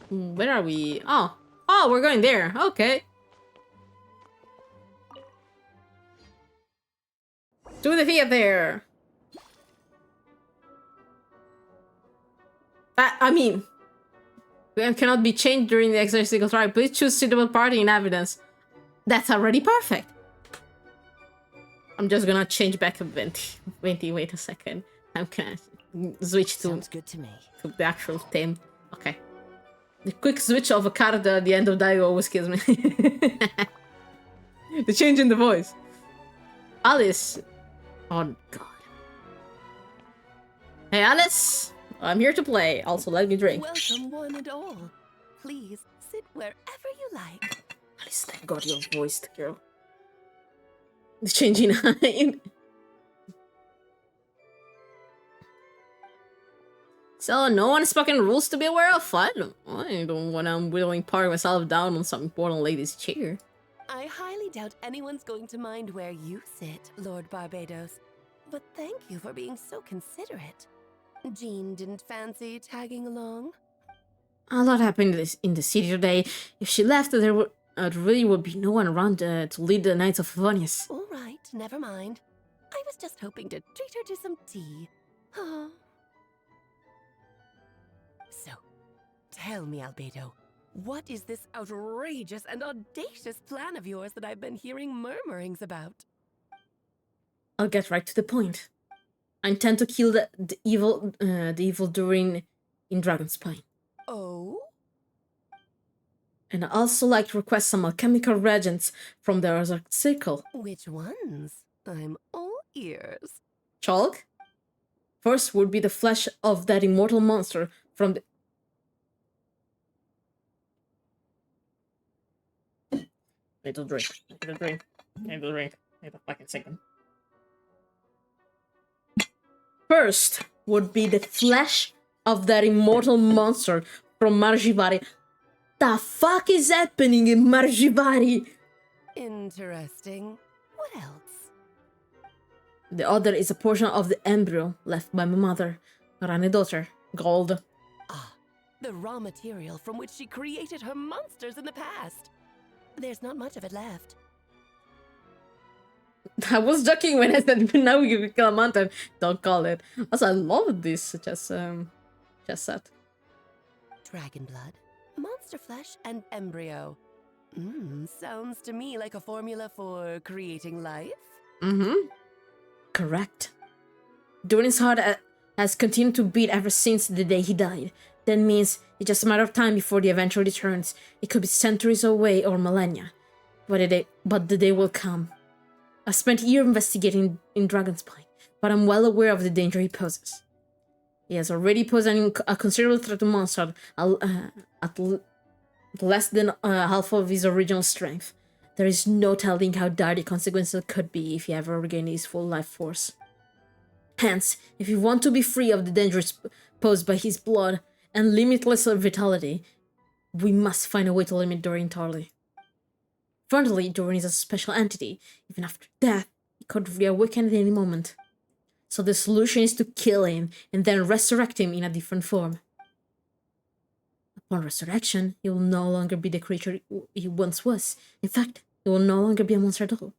Where are we? Oh, we're going there. Okay. To the theater. I mean, cannot be changed during the exorcism trial. Please choose suitable party in evidence. That's already perfect. I'm just gonna change back a 20. Wait a second. I'm gonna switch to... Sounds good to me. To the actual theme Okay. The quick switch of a card at the end of dialogue always kills me. The change in the voice. Alice. Oh, God. Hey, Alice. I'm here to play. Also, let me drink. Welcome, one and all. Please sit wherever you like. Alice, thank God you're voiced, girl. The change in eye. So, no unspoken rules to be aware of? Fine. I don't want to willingly park myself down on some important lady's chair. I highly doubt anyone's going to mind where you sit, Lord Barbados. But thank you for being so considerate. Jean didn't fancy tagging along? A lot happened in the city today. If she left, there really would be no one around to lead the Knights of Favonius. All right, never mind. I was just hoping to treat her to some tea. Oh. So, tell me, Albedo, what is this outrageous and audacious plan of yours that I've been hearing murmurings about? I'll get right to the point. I intend to kill the evil during in Dragonspine. Oh? And I also like to request some alchemical reagents from the Other Circle. Which ones? I'm all ears. Chalk? First would be the flesh of that immortal monster from the... Need a drink. Need a drink. Need a drink. Need a fucking second. First would be the flesh of that immortal monster from Margivari. The fuck is happening in Margivari? Interesting. What else? The other is a portion of the embryo left by my mother, her only daughter, Gold. Ah, the raw material from which she created her monsters in the past. There's not much of it left. I was joking when I said now you can kill a mountain. Don't call it. Also, I love this chess set. Dragon blood, monster flesh, and embryo. Sounds to me like a formula for creating life. Correct. Durin's heart has continued to beat ever since the day he died. That means it's just a matter of time before the eventual returns. It could be centuries away or millennia. But the day will come. I've spent a year investigating in Dragonspine, but I'm well aware of the danger he poses. He has already posed a considerable threat to monsters at less than half of his original strength. There is no telling how dire the consequences could be if he ever regained his full life force. Hence, if you want to be free of the dangers posed by his blood and limitless vitality, we must find a way to limit Durin entirely. Furthermore, Durin is a special entity. Even after death, he could reawaken at any moment. So the solution is to kill him and then resurrect him in a different form. Upon resurrection, he will no longer be the creature he once was. In fact, he will no longer be a monster at all.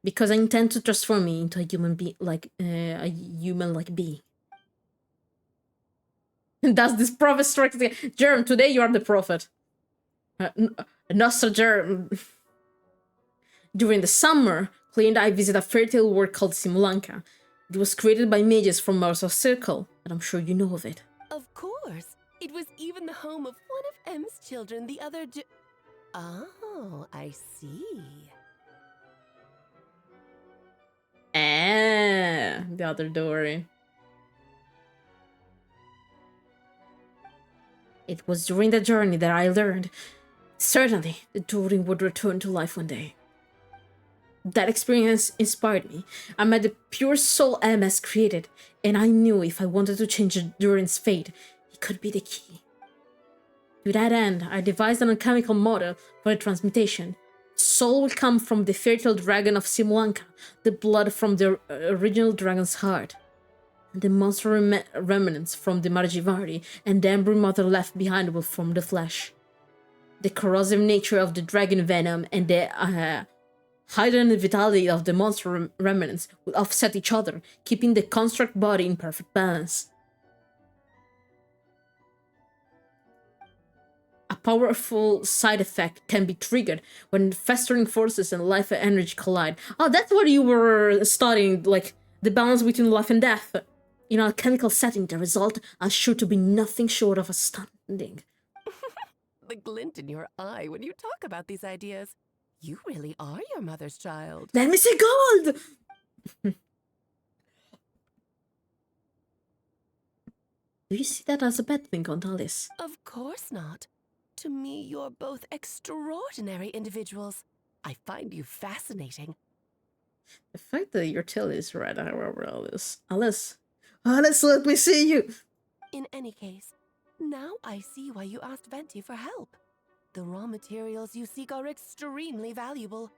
Because I intend to transform me into a human-like being. And thus this prophet strikes again. Germ, today you are the prophet. Nostra Germ. During the summer, Clay and I visit a fairy tale world called Simulanka. It was created by mages from Other Circle, and I'm sure you know of it. Of course. It was even the home of one of M's children, the other Oh, I see. The other Dory. It was during the journey that I learned, certainly, that Durin would return to life one day. That experience inspired me. I met the pure soul MS created, and I knew if I wanted to change Durin's fate, it could be the key. To that end, I devised an alchemical model for the transmutation. Soul will come from the fertile dragon of Simulanka, the blood from the original dragon's heart, and the monster remnants from the Margivari, and the embryo mother left behind will form the flesh. The corrosive nature of the dragon venom and the heightened vitality of the monster remnants will offset each other, keeping the construct body in perfect balance. A powerful side effect can be triggered when festering forces and life and energy collide. Oh, that's what you were studying, like the balance between life and death. In a chemical setting, the result is sure to be nothing short of a stun. Ding. The glint in your eye when you talk about these ideas. You really are your mother's child. Let me see gold! Do you see that as a bad thing, Gontalis? Of course not. To me, you're both extraordinary individuals. I find you fascinating. The fact that your tail is red, however, Alice, let me see you! In any case, now I see why you asked Venti for help. The raw materials you seek are extremely valuable.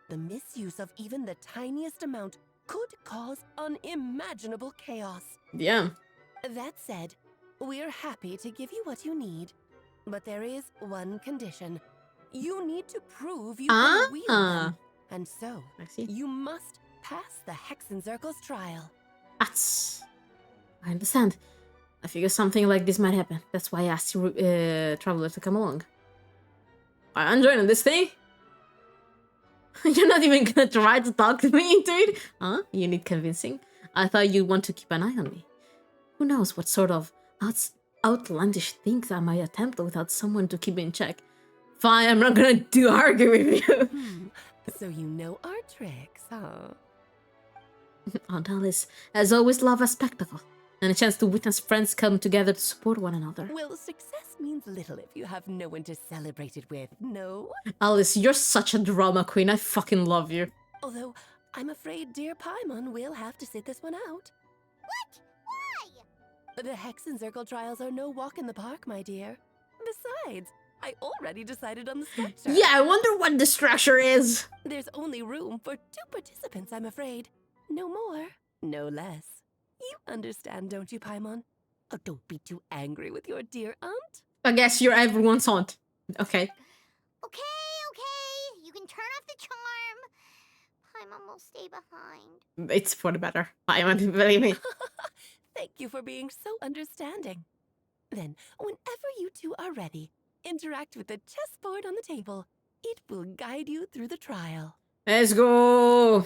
The misuse of even the tiniest amount could cause unimaginable chaos. Yeah. That said, we're happy to give you what you need. But there is one condition. You need to prove you can wield them. And so, you must pass the Hexenzirkel's trial. I understand. I figure something like this might happen. That's why I asked Traveler to come along. I'm joining this thing. You're not even gonna try to talk me into it? Huh? You need convincing? I thought you'd want to keep an eye on me. Who knows what sort of outlandish things I might attempt without someone to keep me in check. Fine, I'm not gonna argue with you. So you know our tricks, huh? Aunt Alice has always loved a spectacle, and a chance to witness friends come together to support one another. Well, success means little if you have no one to celebrate it with, no? Alice, you're such a drama queen. I fucking love you. Although, I'm afraid dear Paimon will have to sit this one out. What? Why? The Hexenzirkel trials are no walk in the park, my dear. Besides, I already decided on the structure. Yeah, I wonder what the structure is. There's only room for 2 participants, I'm afraid. No more, no less. You understand, don't you, Paimon? Oh, don't be too angry with your dear aunt. I guess you're everyone's aunt. Okay. Okay. You can turn off the charm. Paimon will stay behind. It's for the better. Paimon, believe me. Thank you for being so understanding. Then, whenever you two are ready, interact with the chessboard on the table. It will guide you through the trial. Let's go!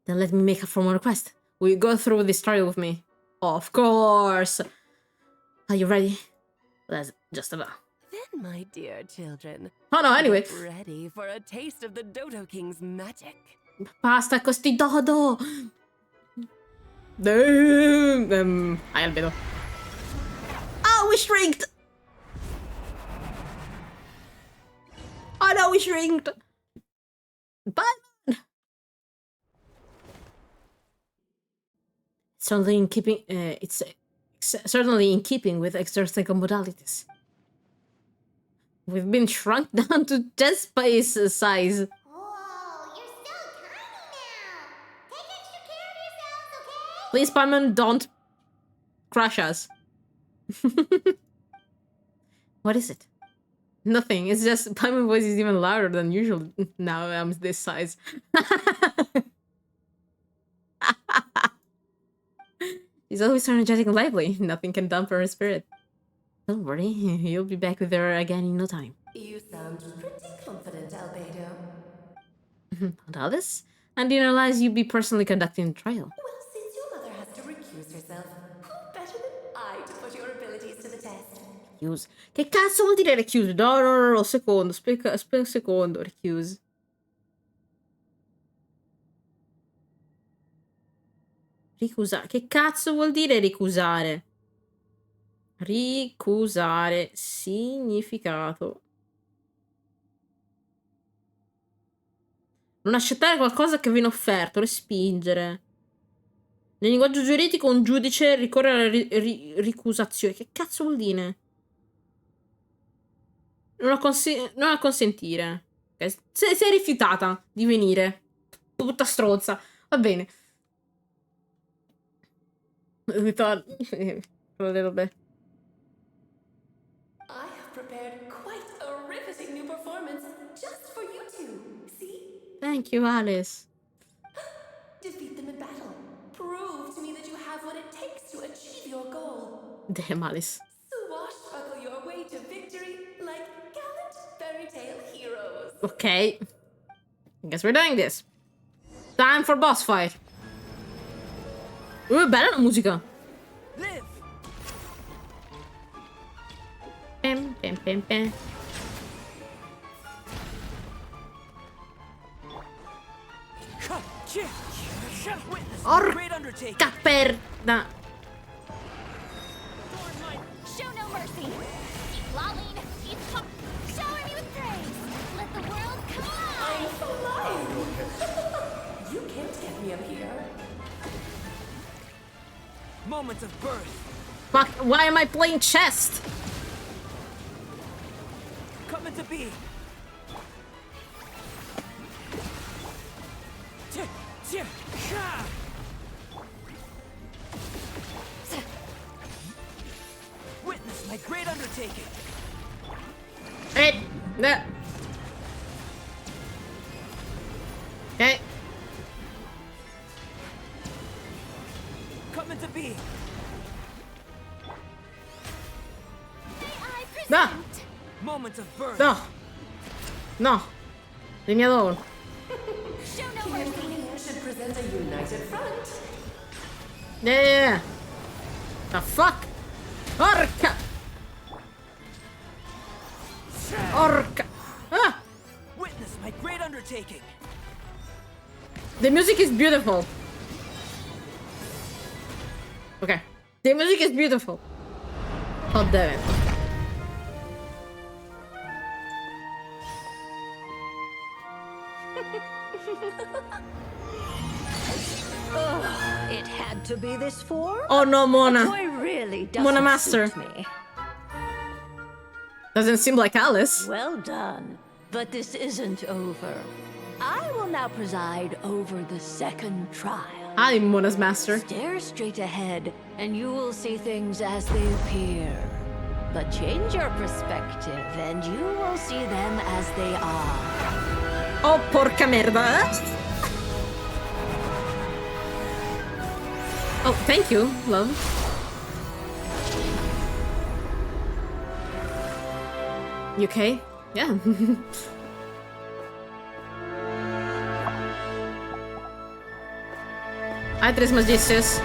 Then let me make a formal request. Will you go through this trial with me? Of course! Are you ready? That's just about. Then, my dear children, oh no, anyway. Get ready for a taste of the Dodo King's magic. Basta con sti dodo! Hi, Albedo. Oh, we shrinked! Oh no, we shrinked! But certainly in keeping. It's certainly in keeping with exercistical modalities. We've been shrunk down to chest space size. Whoa, you're so tiny now. Take extra care of yourselves, okay? Please, Paimon, don't crush us. What is it? Nothing. It's just Paimon's voice is even louder than usual now. I'm this size. She's always energetic and lively. Nothing can dampen her spirit. Don't worry, you'll be back with her again in no time. You sound pretty confident, Albedo. And Alice? I didn't realize you'd be personally conducting the trial. Well, since your mother has to recuse herself, who better than I to put your abilities to the test? Recuse? Che cazzo vuol dire recuse? No, secondo, aspetta un secondo, recuse. Ricusare. Che cazzo vuol dire ricusare? Ricusare. Significato. Non accettare qualcosa che viene offerto. Respingere. Nel linguaggio giuridico un giudice ricorre alla ricusazione. Che cazzo vuol dire? Non acconsentire. Okay. Sei rifiutata di venire. Tutta stronza. Va bene. We thought a little bit. I have prepared quite a riveting new performance just for you two. See? Thank you, Alice. Defeat them in battle. Prove to me that you have what it takes to achieve your goal. Damn, Alice. Swashbuckle your way to victory like gallant fairy tale heroes. Okay. I guess we're doing this. Time for boss fight. Bella la musica. Live. Bam, bam, bam. Orca perda! Show no mercy. Keep lolling, keep pop, shower me with praise. Let the world collide. I'm alive. You can't get me up here. Moments of birth. Fuck, why am I playing chess? Coming to be. Witness my great undertaking. Hey, no. Okay. Coming to be. No. Moments of birth. No. No. Leave me alone. Show no mercy. You should present a united front. Yeah. The fuck? Orca. Orca. Ah. Witness my great undertaking. The music is beautiful. Okay. The music is beautiful. God damn it. It had to be this form? Oh no, Mona. The toy really doesn't Mona Master. suit me. Doesn't seem like Alice. Well done, but this isn't over. I will now preside over the second trial. Hi, Mona's master. Stare straight ahead, and you will see things as they appear. But change your perspective, and you will see them as they are. Oh, porca merda. Oh, thank you, love. You okay? Yeah. Ai, três magícias.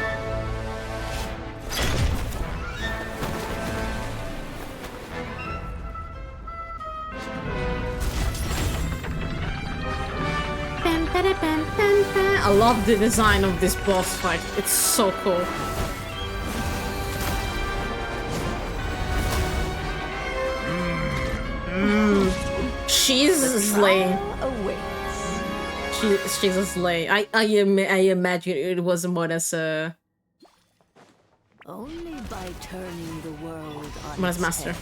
I love the design of this boss fight. It's so cool. She's a slay. She's a slay. I imagine it was more as a Only by turning the world on Mona's its master. head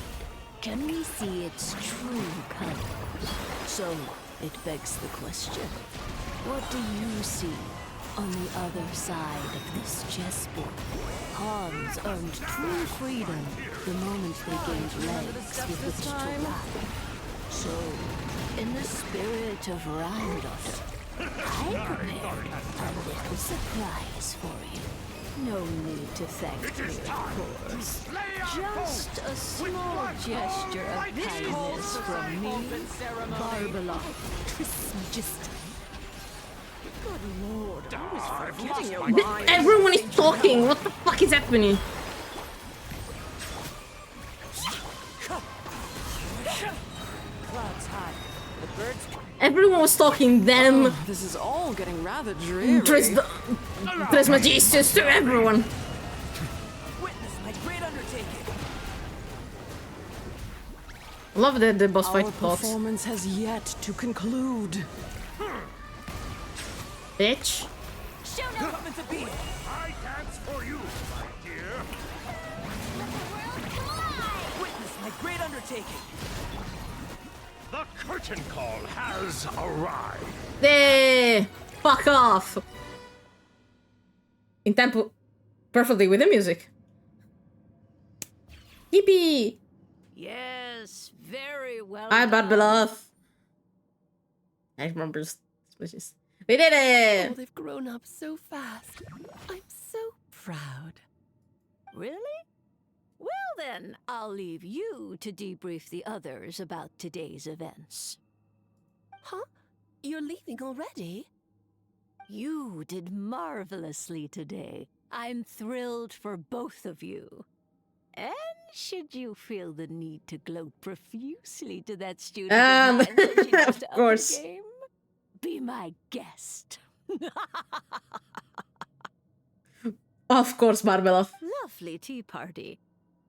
can we see its true colors. So it begs the question: what do you see on the other side of this chessboard? Pawns earned true freedom the moment they gained legs with which to ride. So, in the spirit of Rhymedaughter, I prepared a little surprise for you. No need to thank me, of course. Just a small gesture of kindness from me, Barbara. Just Good lord, I was forgetting your mind. Everyone is talking. What the fuck is happening? Clouds high. The birds. Everyone was talking. Them. Oh, this is all getting rather dreary. Trismegistus to everyone. Witness my great undertaking. Love the boss fight Our box. performance has yet to conclude. Bitch. Show no Coming to be. I dance for you, my dear. Witness my great undertaking. The curtain call has arrived. Hey, fuck off. In tempo, perfectly with the music. Yippee! yes, very well. Hi, done. Barbara. I remember this. We did it! Oh, they've grown up so fast. I'm so proud. Really? Well then, I'll leave you to debrief the others about today's events. Huh? You're leaving already? You did marvelously today. I'm thrilled for both of you. And should you feel the need to gloat profusely to that student of mine so she knows of to up course. the game, be my guest. Of course, Barbelov. Lovely tea party.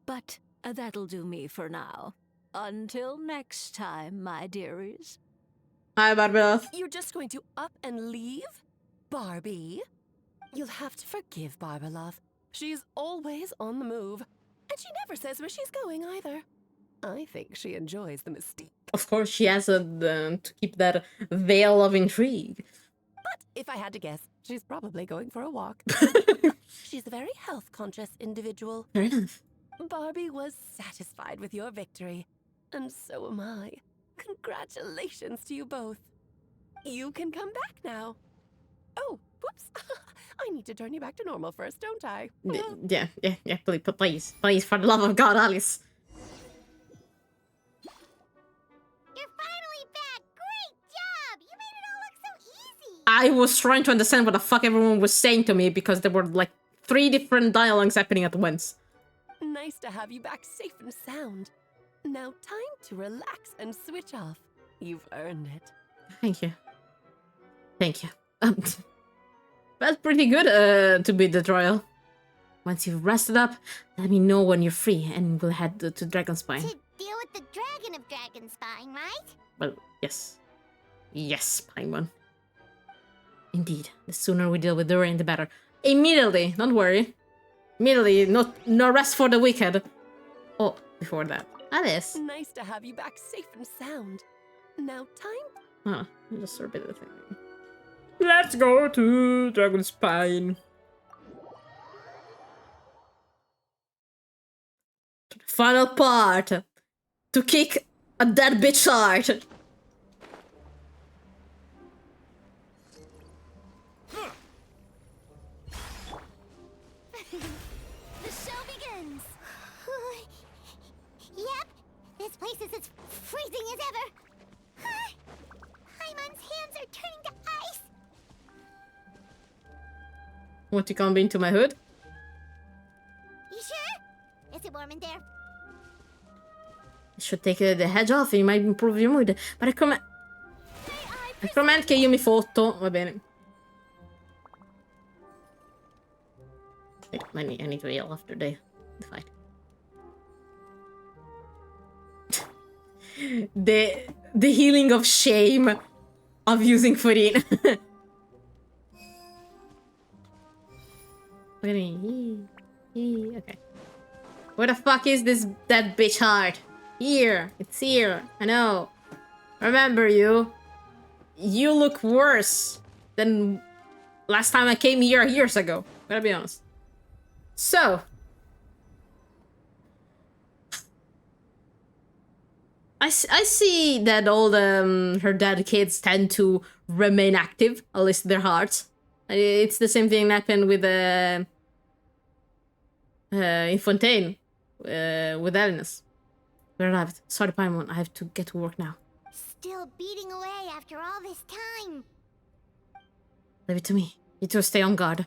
But that'll do me for now. Until next time, my dearies. Hi, Barbelov. You're just going to up and leave? Barbie? You'll have to forgive Barbalov. She's always on the move. And she never says where she's going either. I think she enjoys the mystique. Of course, she has to keep that veil of intrigue. But if I had to guess, she's probably going for a walk. She's a very health-conscious individual. Fair enough. Barbie was satisfied with your victory. And so am I. Congratulations to you both. You can come back now. Oh, whoops. I need to turn you back to normal first, don't I? Yeah, please, for the love of God, Alice. You're finally back! Great job! You made it all look so easy! I was trying to understand what the fuck everyone was saying to me because there were like 3 different dialogues happening at once. Nice to have you back safe and sound. Now time to relax and switch off. You've earned it. Thank you. Thank you. That's pretty good to beat the trial. Once you've rested up, let me know when you're free and we'll head to Dragonspine. To deal with the Dragon of Dragonspine, right? Well, yes. Yes, Paimon. Indeed. The sooner we deal with Dorian, the better. Immediately, don't worry. Immediately, no rest for the wicked. Oh, before that. Alice. Nice to have you back safe and sound. Now time. Huh, just a bit of thing. Let's go to Dragonspine. Final part. To kick a dead bitch heart. The show begins! Yep, this place is as freezing as ever. Paimon's hands are turning to ice. Want to come into my hood? You sure? Is it warm in there? I should take the hedge off, it might improve your mood. Ma raccomando che io mi fotto. Va bene. I need to heal after the fight. the healing of shame of using Furin. Okay. Where the fuck is this dead bitch heart? Here. It's here. I know. Remember you. You look worse than last time I came here years ago. Gotta be honest. So. I see that all her dead kids tend to remain active, at least their hearts. It's the same thing happened with in Fontaine, with Elinus. We arrived. Sorry, Paimon, I have to get to work now. Still beating away after all this time. Leave it to me. You two stay on guard.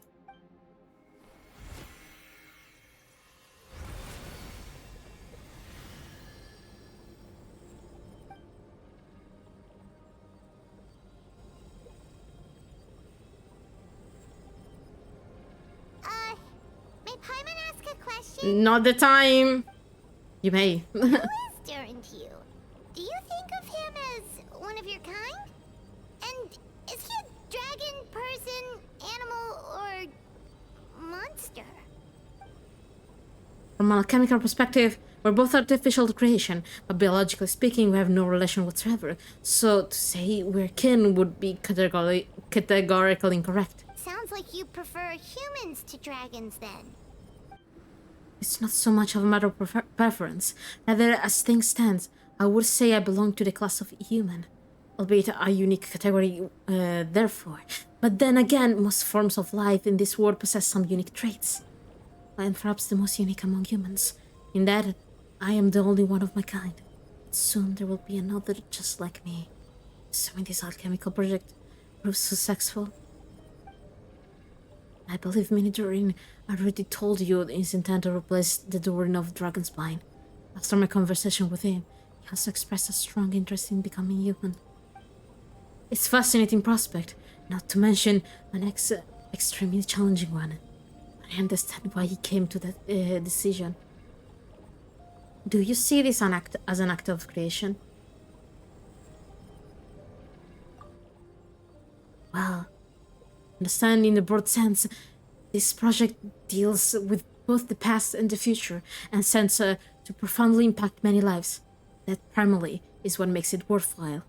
May Paimon ask a question? Not the time. You may. Who is Durin to you? Do you think of him as one of your kind? And is he a dragon, person, animal, or monster? From a chemical perspective, we're both artificial creation, but biologically speaking, we have no relation whatsoever. So to say we're kin would be categorically incorrect. Sounds like you prefer humans to dragons then. It's not so much of a matter of preference. Rather, as things stand, I would say I belong to the class of human. Albeit a unique category, therefore. But then again, most forms of life in this world possess some unique traits. I am perhaps the most unique among humans. In that, I am the only one of my kind. But soon there will be another just like me. Assuming this alchemical project proves successful. I believe Mini-Dorin already told you his intent to replace the Dorin of Dragonspine. After my conversation with him, he also expressed a strong interest in becoming human. It's a fascinating prospect, not to mention an extremely challenging one. But I understand why he came to that decision. Do you see this as an act of creation? Well, understand in the broad sense, this project deals with both the past and the future, and sends to profoundly impact many lives. That primarily is what makes it worthwhile.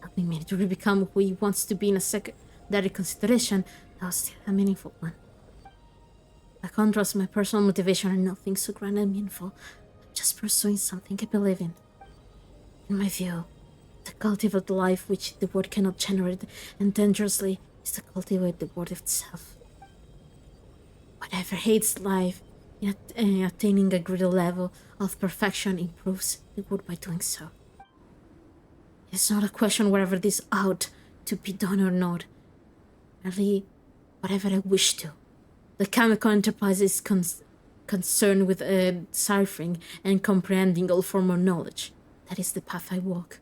Helping me to become who he wants to be in a secondary consideration, that was still a meaningful one. By contrast, my personal motivation are nothing so grand and meaningful. I'm just pursuing something I believe in. In my view, to cultivate the life which the world cannot generate, and dangerously is to cultivate the world itself. Whatever hates life in attaining a greater level of perfection improves the world by doing so. It's not a question whether this ought to be done or not. Merely whatever I wish to. The chemical enterprise is concerned with deciphering and comprehending all form of knowledge. That is the path I walk.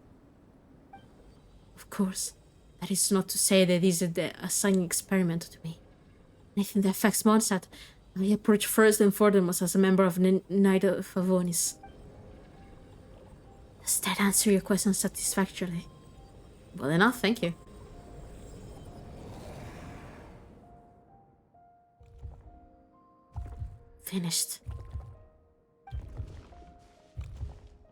Of course, that is not to say that this is a signing experiment to me. Anything that affects Mondstadt, I approach first and foremost as a member of the Knight of Avonis. Does that answer your question satisfactorily? Well enough, thank you. Finished.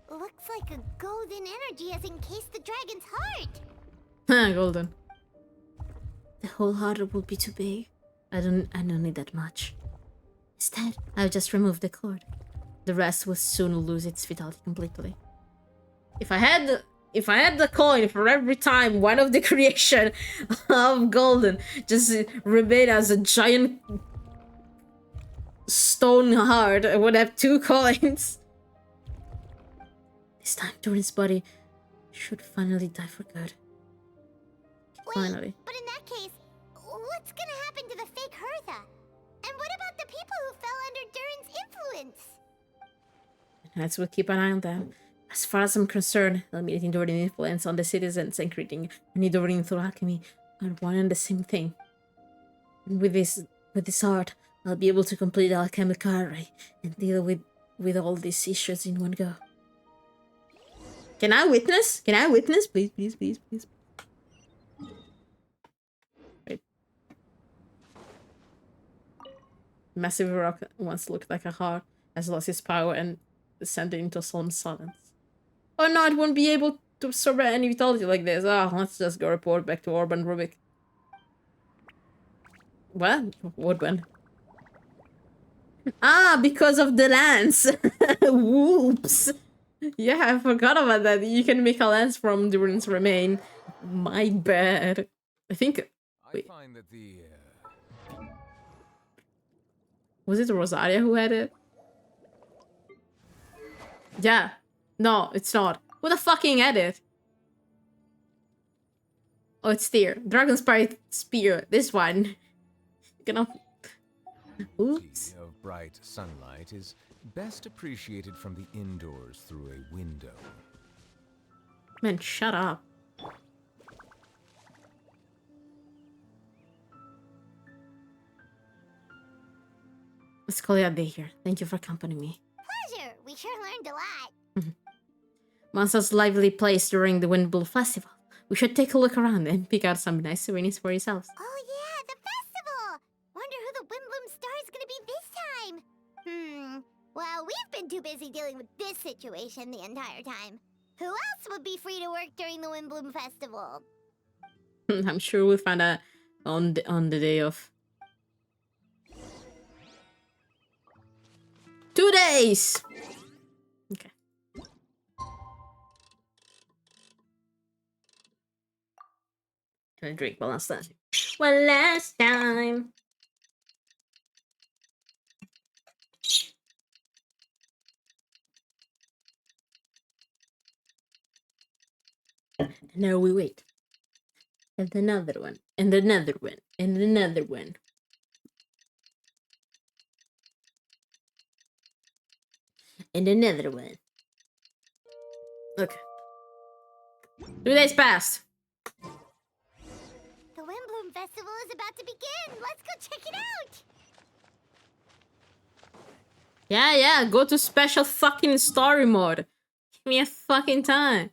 Looks like a golden energy has encased the dragon's heart. Golden. The whole heart will be too big. I don't need that much. Instead, I'll just remove the cord. The rest will soon lose its vitality completely. If I had the coin for every time one of the creation of Golden just remained as a giant stone heart, I would have 2 coins. This time, Dorin's body should finally die for good. Finally. But in that case, what's gonna happen to the fake Hertha? And what about the people who fell under Durin's influence? Let's we'll keep an eye on them. As far as I'm concerned, eliminating Dorin influence on the citizens and creating any Dorin through alchemy are one and the same thing. And with this art, I'll be able to complete the alchemical array and deal with all these issues in one go. Can I witness? Can I witness? Please, please, please, please. Wait. Massive rock once looked like a heart, has lost its power and descended into a solemn silence. Oh no, it won't be able to absorb any vitality like this. Ah, let's just go report back to Orban Rubik. What? Orban? Ah, because of the lance! Whoops! Yeah, I forgot about that. You can make a lance from Durin's remain. My bad. I think... Wait. I find that the... Was it Rosaria who had it? Yeah. No, it's not. Who the fucking had it? Oh, it's there. Dragon Sprite Spear. This one. Gonna... Oops. Of bright sunlight is best appreciated from the indoors through a window. Man, shut up. Let's call it a day here. Thank you for accompanying me. Pleasure. We sure learned a lot. Mondstadt's lively place during the Windblow Festival. We should take a look around and pick out some nice souvenirs for yourselves. Oh yeah, the festival! Wonder who the Windbloom star is gonna be this time. Well, we've been too busy dealing with this situation the entire time. Who else would be free to work during the Windbloom Festival? I'm sure we'll find out on the day of. 2 days! Okay. Gonna drink one last time. One last time. Now we wait. And another one. And another one. And another one. And another one. Okay. 3 days passed. The Windbloom Festival is about to begin. Let's go check it out. Yeah, go to special fucking story mode. Give me a fucking time.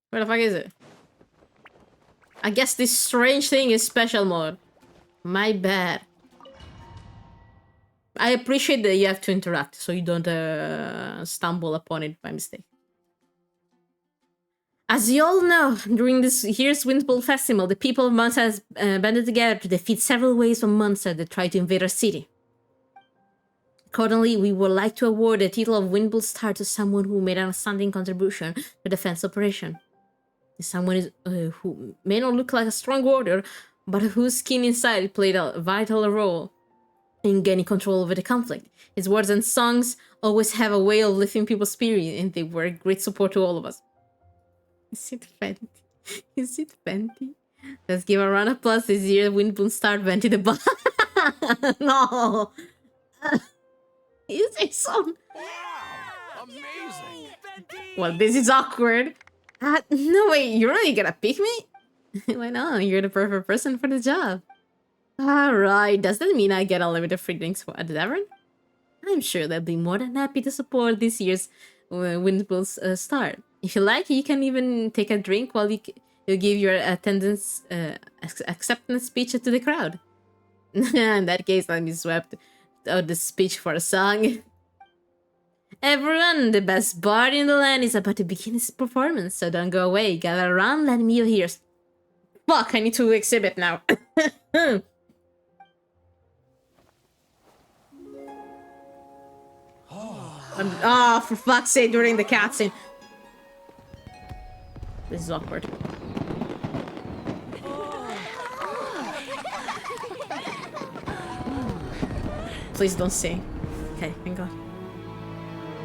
Where the fuck is it? I guess this strange thing is special mode. My bad. I appreciate that you have to interact so you don't stumble upon it by mistake. As you all know, during this year's Windbloom Festival, the people of Monster has banded together to defeat several waves of monsters that try to invade our city. Accordingly, we would like to award the title of Windbloom Star to someone who made an outstanding contribution to the defense operation. Someone is, who may not look like a strong warrior, but whose skin inside played a vital role in gaining control over the conflict. His words and songs always have a way of lifting people's spirit, and they were a great support to all of us. Is it Fenty? Is it Fenty? Let's give a round of applause this year. Windbloom Star Fenty the boss. No! Is it so? Amazing! Well, this is awkward. No, wait, you're really gonna pick me? Why not? You're the perfect person for the job. Alright, does that mean I get unlimited free drinks at the tavern? I'm sure they'll be more than happy to support this year's Windbloom Star. If you like, you can even take a drink while you give your attendance acceptance speech to the crowd. In that case, let me swap out the speech for a song. Everyone, the best bard in the land is about to begin his performance, so don't go away. Gather around, let me hear. Fuck, I need to exhibit now. Oh, for fuck's sake, during the cutscene. This is awkward. Please don't sing. Okay, thank God.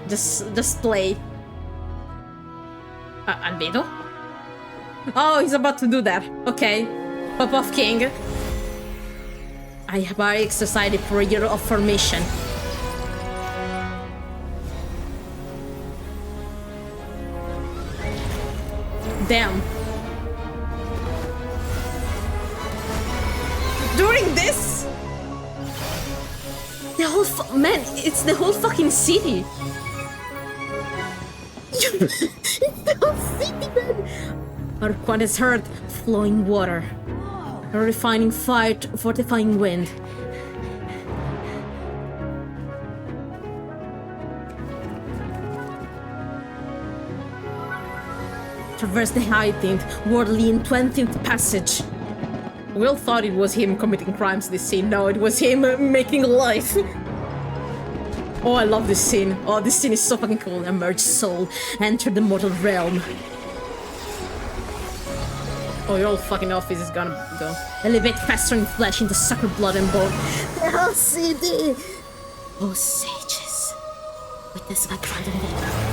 Just play. Albedo? Oh, he's about to do that. Okay. Pop off King. I hereby exercise the prayer of formation. Damn. During this? The whole man, it's the whole fucking city. It's the whole city, man. Our quad has heard flowing water. A refining fire, fortifying wind. Traverse the 18th, worldly and 20th passage. We all thought it was him committing crimes this scene. No, it was him making life. Oh, I love this scene. Oh, this scene is so fucking cool. Emerge soul, enter the mortal realm. Oh, your whole fucking office is gonna go. Elevate festering flesh into suckered blood and bone. The whole city! Oh, sages. Witness my pride and labor.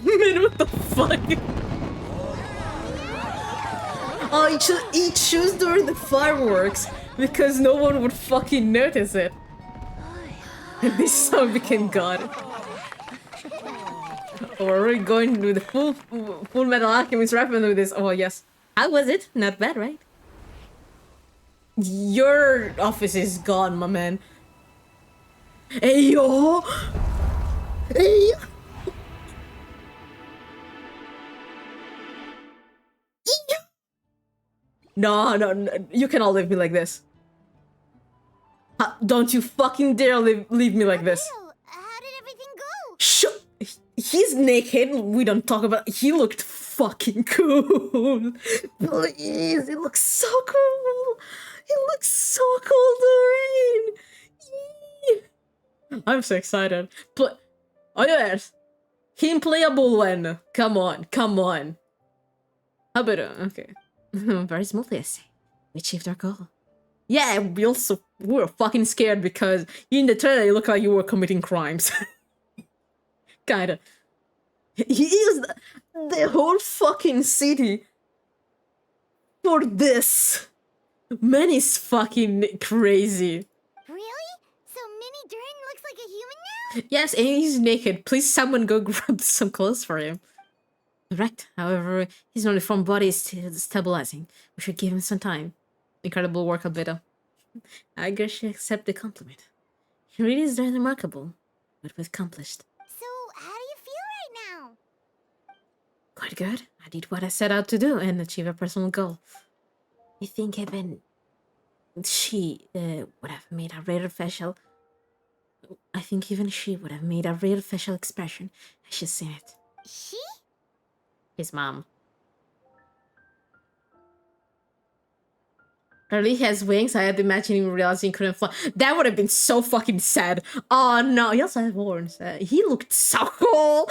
Man, what the fuck? Oh, he chose during the fireworks because no one would fucking notice it. And this song became God. Oh, we're really going with the full Metal Alchemist rapping with this. Oh, yes. How was it? Not bad, right? Your office is gone, my man. Hey, yo! Hey, yo! No, you cannot leave me like this. Don't you fucking dare leave me like this. How did everything go? Shut. He's naked. We don't talk about. He looked fucking cool. Please, it looks so cool. It looks so cool, Doreen. I'm so excited. Oh yes, him play a bull when. Come on. Albedo. Okay. Very smoothly, I say. We achieved our goal. Yeah, we were fucking scared because in the trailer you look like you were committing crimes. Kinda. He used the whole fucking city for this. Man is fucking crazy. Really? So Mini During looks like a human now? Yes, and he's naked. Please someone go grab some clothes for him. Correct. However, his uniform body is still stabilizing. We should give him some time. Incredible work, Albedo. I guess you accept the compliment. He really is very remarkable, but we've accomplished. So, how do you feel right now? Quite good. I did what I set out to do and achieve a personal goal. You think even she would have made a rare facial... I think even she would have made a real facial expression as she's seen it. She? His mom. Early has wings. I had imagined him realizing he couldn't fly. That would have been so fucking sad. Oh no, he also has horns. He looked so cool.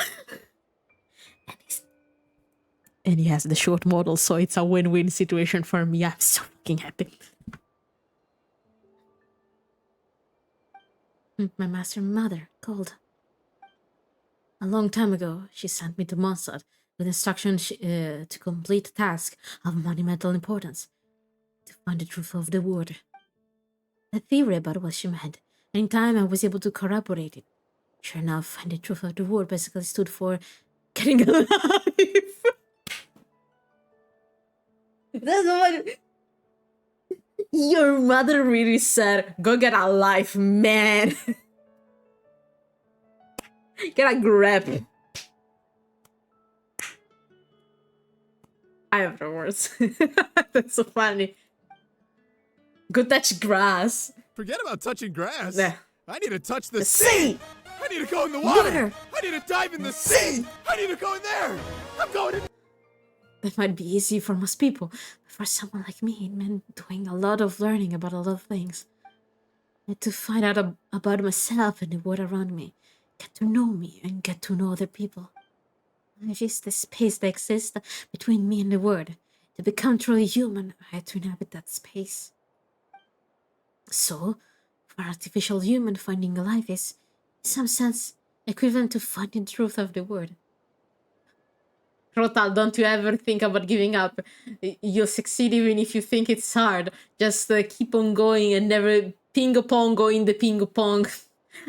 And he has the short model, so it's a win-win situation for me. I'm so fucking happy. My master and mother called. A long time ago, she sent me to Mondstadt with instructions to complete a task of monumental importance. To find the truth of the word. A theory about what she meant, and in time I was able to corroborate it. Sure enough, find the truth of the word basically stood for getting alive. That's what your mother really said. Go get a life, man. Get a grip. I have no words. That's so funny. Go touch grass. Forget about touching grass. Yeah. I need to touch the sea. I need to go in the water. Water. I need to dive in the sea. I need to go in there. I'm going in. That might be easy for most people, but for someone like me, it meant doing a lot of learning about a lot of things. I had to find out about myself and the world around me, get to know me, and get to know other people. It's just the space that exists between me and the world. To become truly human, I had to inhabit that space. So, for artificial human, finding a life is, in some sense, equivalent to finding the truth of the word. Rotal, don't you ever think about giving up. You'll succeed even if you think it's hard. Just keep on going and never ping-pong in the ping-pong.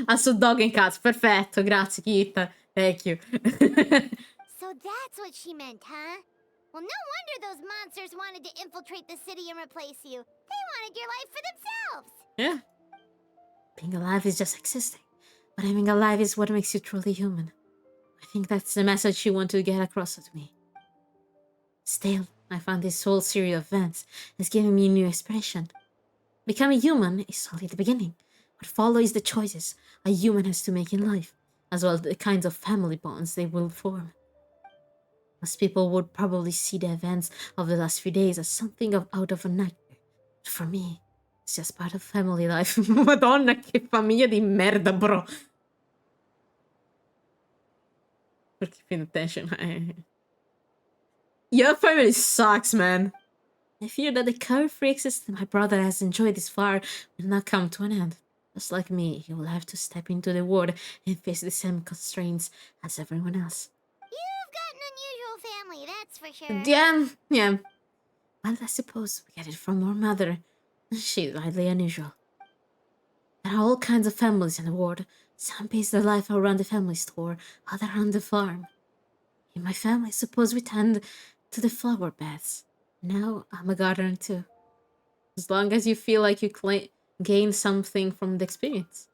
Also dog and cats. Perfetto, grazie Kit. Thank you. So that's what she meant, huh? Well, no wonder those monsters wanted to infiltrate the city and replace you. They wanted your life for themselves. Yeah. Being alive is just existing. But having a life is what makes you truly human. I think that's the message she wanted to get across to me. Still, I found this whole series of events has given me a new expression. Becoming human is only the beginning. What follows is the choices a human has to make in life, as well as the kinds of family bonds they will form. Most people would probably see the events of the last few days as something out of a nightmare. But for me, it's just part of family life. Madonna, che famiglia di merda, bro. For keeping attention. Your family sucks, man. I fear that the carefree existence my brother has enjoyed this far will not come to an end. Just like me, he will have to step into the world and face the same constraints as everyone else. You've got an unusual family, that's for sure. Yeah. Well, I suppose we get it from our mother. She's highly unusual. There are all kinds of families in the world. Some base their life around the family store, other on the farm. In my family, suppose we tend to the flower beds. Now I'm a gardener too. As long as you feel like you gain something from the experience.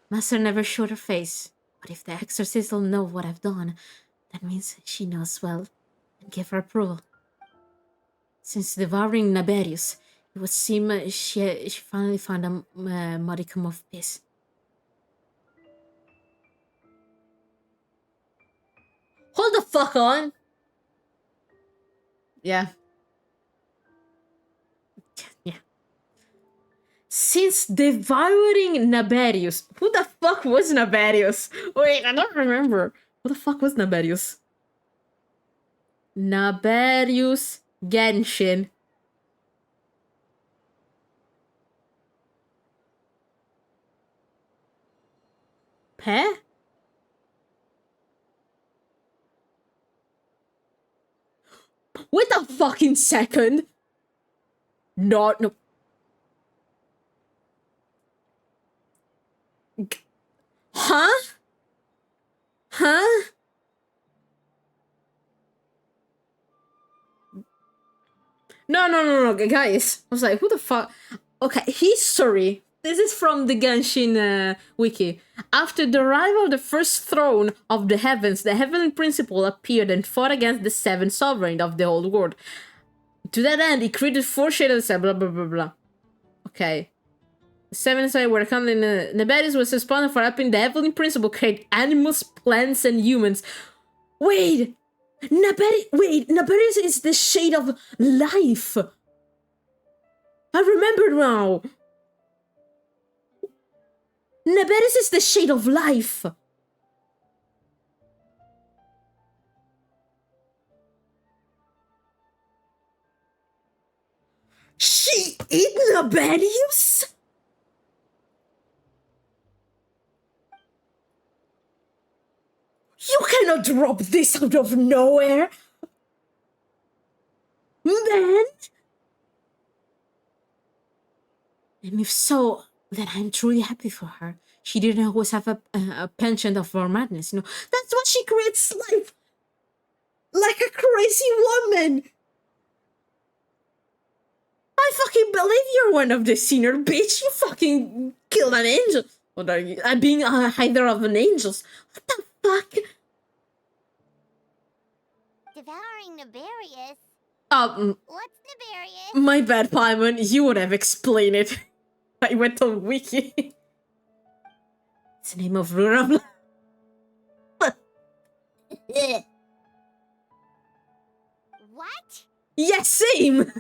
Master never showed her face, but if the exorcist will know what I've done, that means she knows well and give her approval. Since devouring Naberius, it would seem she finally found a modicum of peace. Hold the fuck on! Yeah. Since devouring Naberius. Who the fuck was Naberius? Wait, I don't remember. Who the fuck was Naberius? Naberius Genshin. Huh? Wait a fucking second. No. Huh? Huh? No, guys. I was like, who the fuck? Okay, history. This is from the Genshin wiki. After the arrival of the first throne of the heavens, the heavenly principle appeared and fought against the seven sovereigns of the old world. To that end, he created 4 shades of blah blah blah blah. Okay. The seven sides were counted in Naberius was responsible for helping the heavenly principle create animals, plants, and humans. Wait! Naberius is the shade of life! I remember now! Naberius is the shade of life! She is Naberius? You cannot drop this out of nowhere! Man! And if so, then I'm truly happy for her. She didn't always have a penchant of our madness, you know. That's what she creates life! Like a crazy woman! I fucking believe you're one of the senior bitch! You fucking killed an angel! What are you? I'm being a hider of an angels. What the fuck? Devouring Naberius? What's Naberius? My bad, Paimon. You would have explained it. I went on wiki. It's the name of Ruram. What? Yes, same!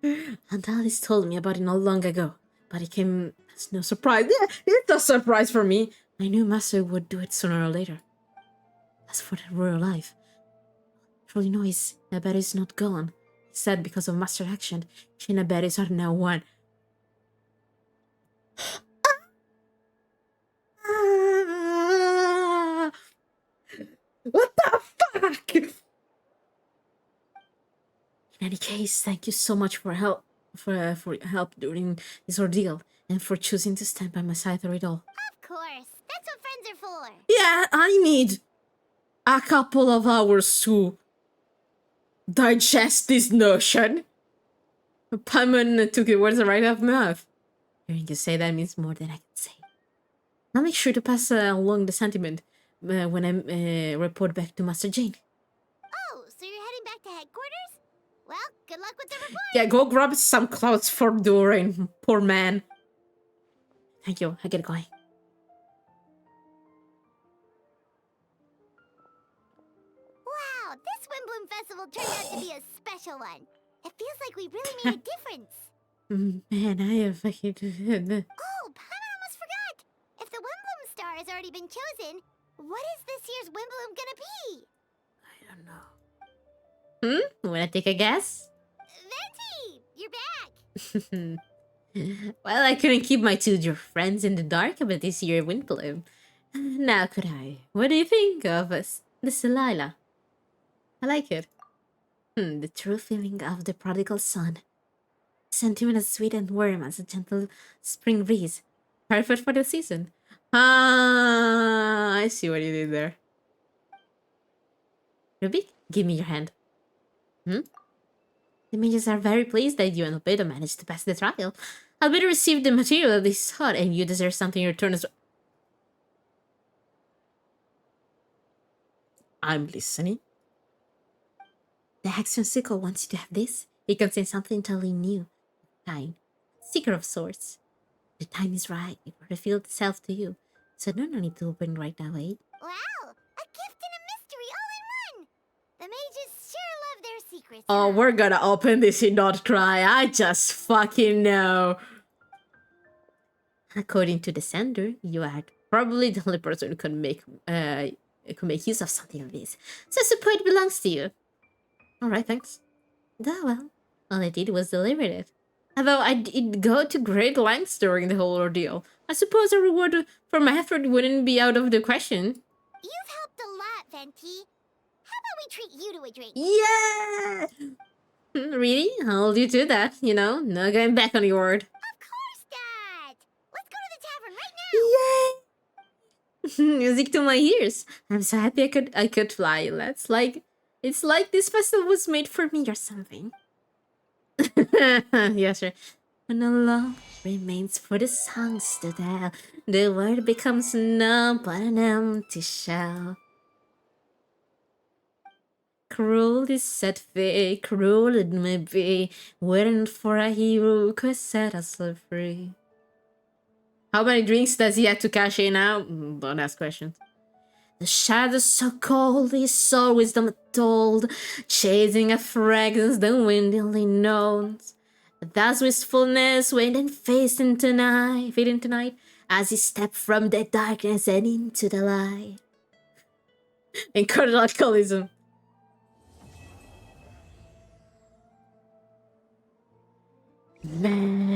And Alice told me about it not long ago. But it came as no surprise. Yeah, it's a surprise for me. I knew Master would do it sooner or later. As for the royal life, all you know is Albedo is not gone. He said because of Master action, she and Albedo are now one. What the fuck? In any case, thank you so much for help for your help during this ordeal and for choosing to stand by my side through it all. Of course, that's what friends are for. Yeah, I need a couple of hours to digest this notion. Paimon took the words right out of my mouth. Hearing you say that means more than I can say. I'll make sure to pass along the sentiment when I report back to Master Jane. Oh, so you're heading back to headquarters? Well, good luck with the report. Yeah, go grab some clothes for Dorian, poor man. Thank you, I get going. Wow, this Windbloom Festival turned out to be a special one. It feels like we really made a difference. Man, I have fucking... Oh, Paimon almost forgot. If the Windbloom star has already been chosen, what is this year's Windbloom gonna be? Wanna take a guess? Venti, you're back. Well, I couldn't keep my two dear friends in the dark about this year Windbloom. Now could I? What do you think of us? This Lila? I like it. The true feeling of the prodigal son. Sentiment as sweet and warm as a gentle spring breeze. Perfect for the season. Ah, I see what you did there. Ruby, give me your hand. The mages are very pleased that you and Albedo managed to pass the trial. Albedo received the material that they sought, and you deserve something in return as well. I'm listening. The Hexion Sickle wants you to have this. It contains something entirely new. Kind. Secret of sorts. The time is right. It will reveal itself to you. So no need to open right now, eh? Wow, a gift and a mystery all in one. The mages sure love their secrets. Oh, we're gonna open this and not cry. I just fucking know. According to the sender, you are probably the only person who can make use of something like this. So suppose it belongs to you. Alright, thanks. Oh well. All I did was deliver it. Although I did go to great lengths during the whole ordeal. I suppose a reward for my effort wouldn't be out of the question. You've helped a lot, Venti. How about we treat you to a drink? Yeah! Really? I'll do that, you know? No going back on your word. Of course, Dad! Let's go to the tavern right now! Yay! Music to my ears. I'm so happy I could fly. It's like this festival was made for me or something. Yeah, sure. When the love remains for the songs to tell, the world becomes numb but an empty shell. Cruel is set fate, cruel it may be, waiting for a hero who could set us all free. How many drinks does he have to cash in now? Don't ask questions. The shadows so cold, his soul wisdom told, chasing a fragrance the wind only knows. That's wistfulness waiting fading tonight, as he stepped from the darkness and into the light. Incredible alcoholism. Man!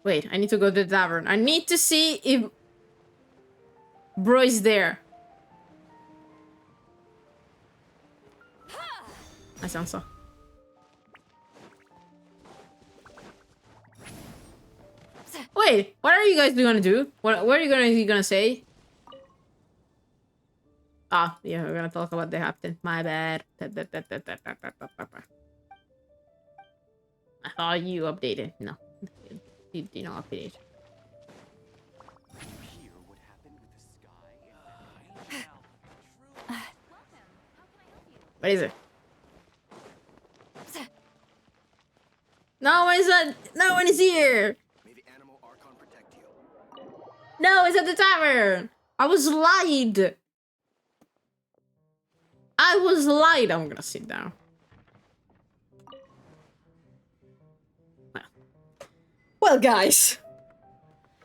Wait, I need to go to the tavern. I need to see if bro is there. I sound so. Wait, what are you guys gonna do? What are you gonna say? Ah, yeah, we're gonna talk about the captain. My bad. I thought you updated. No, you did not update. What is it? No one is no one is here. No, it's at the tavern. I was lied. I'm gonna sit down. Well, guys,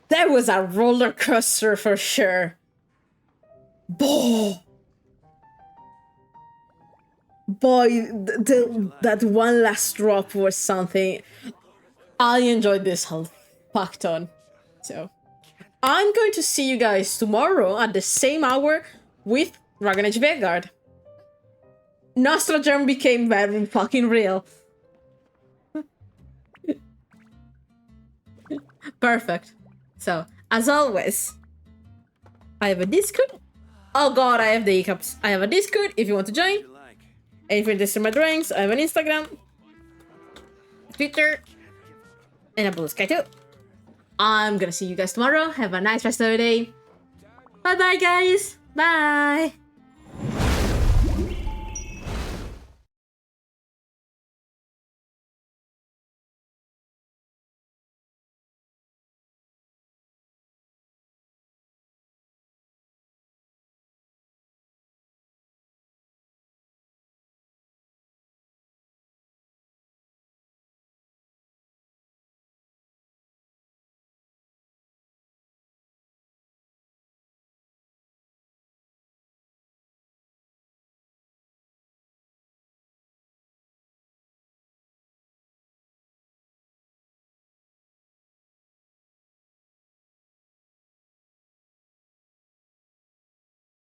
that was a roller coaster for sure. Boy, that one last drop was something. I enjoyed this whole fuck ton. So, I'm going to see you guys tomorrow at the same hour with Dragon Age Vanguard. Nostrogerm became very fucking real. Perfect. So, as always, I have a Discord. Oh god, I have the hiccups. I have a Discord if you want to join. And if you're interested in my drawings, I have an Instagram, Twitter, and a Blue Sky too. I'm gonna see you guys tomorrow. Have a nice rest of the day. Bye bye, guys. Bye.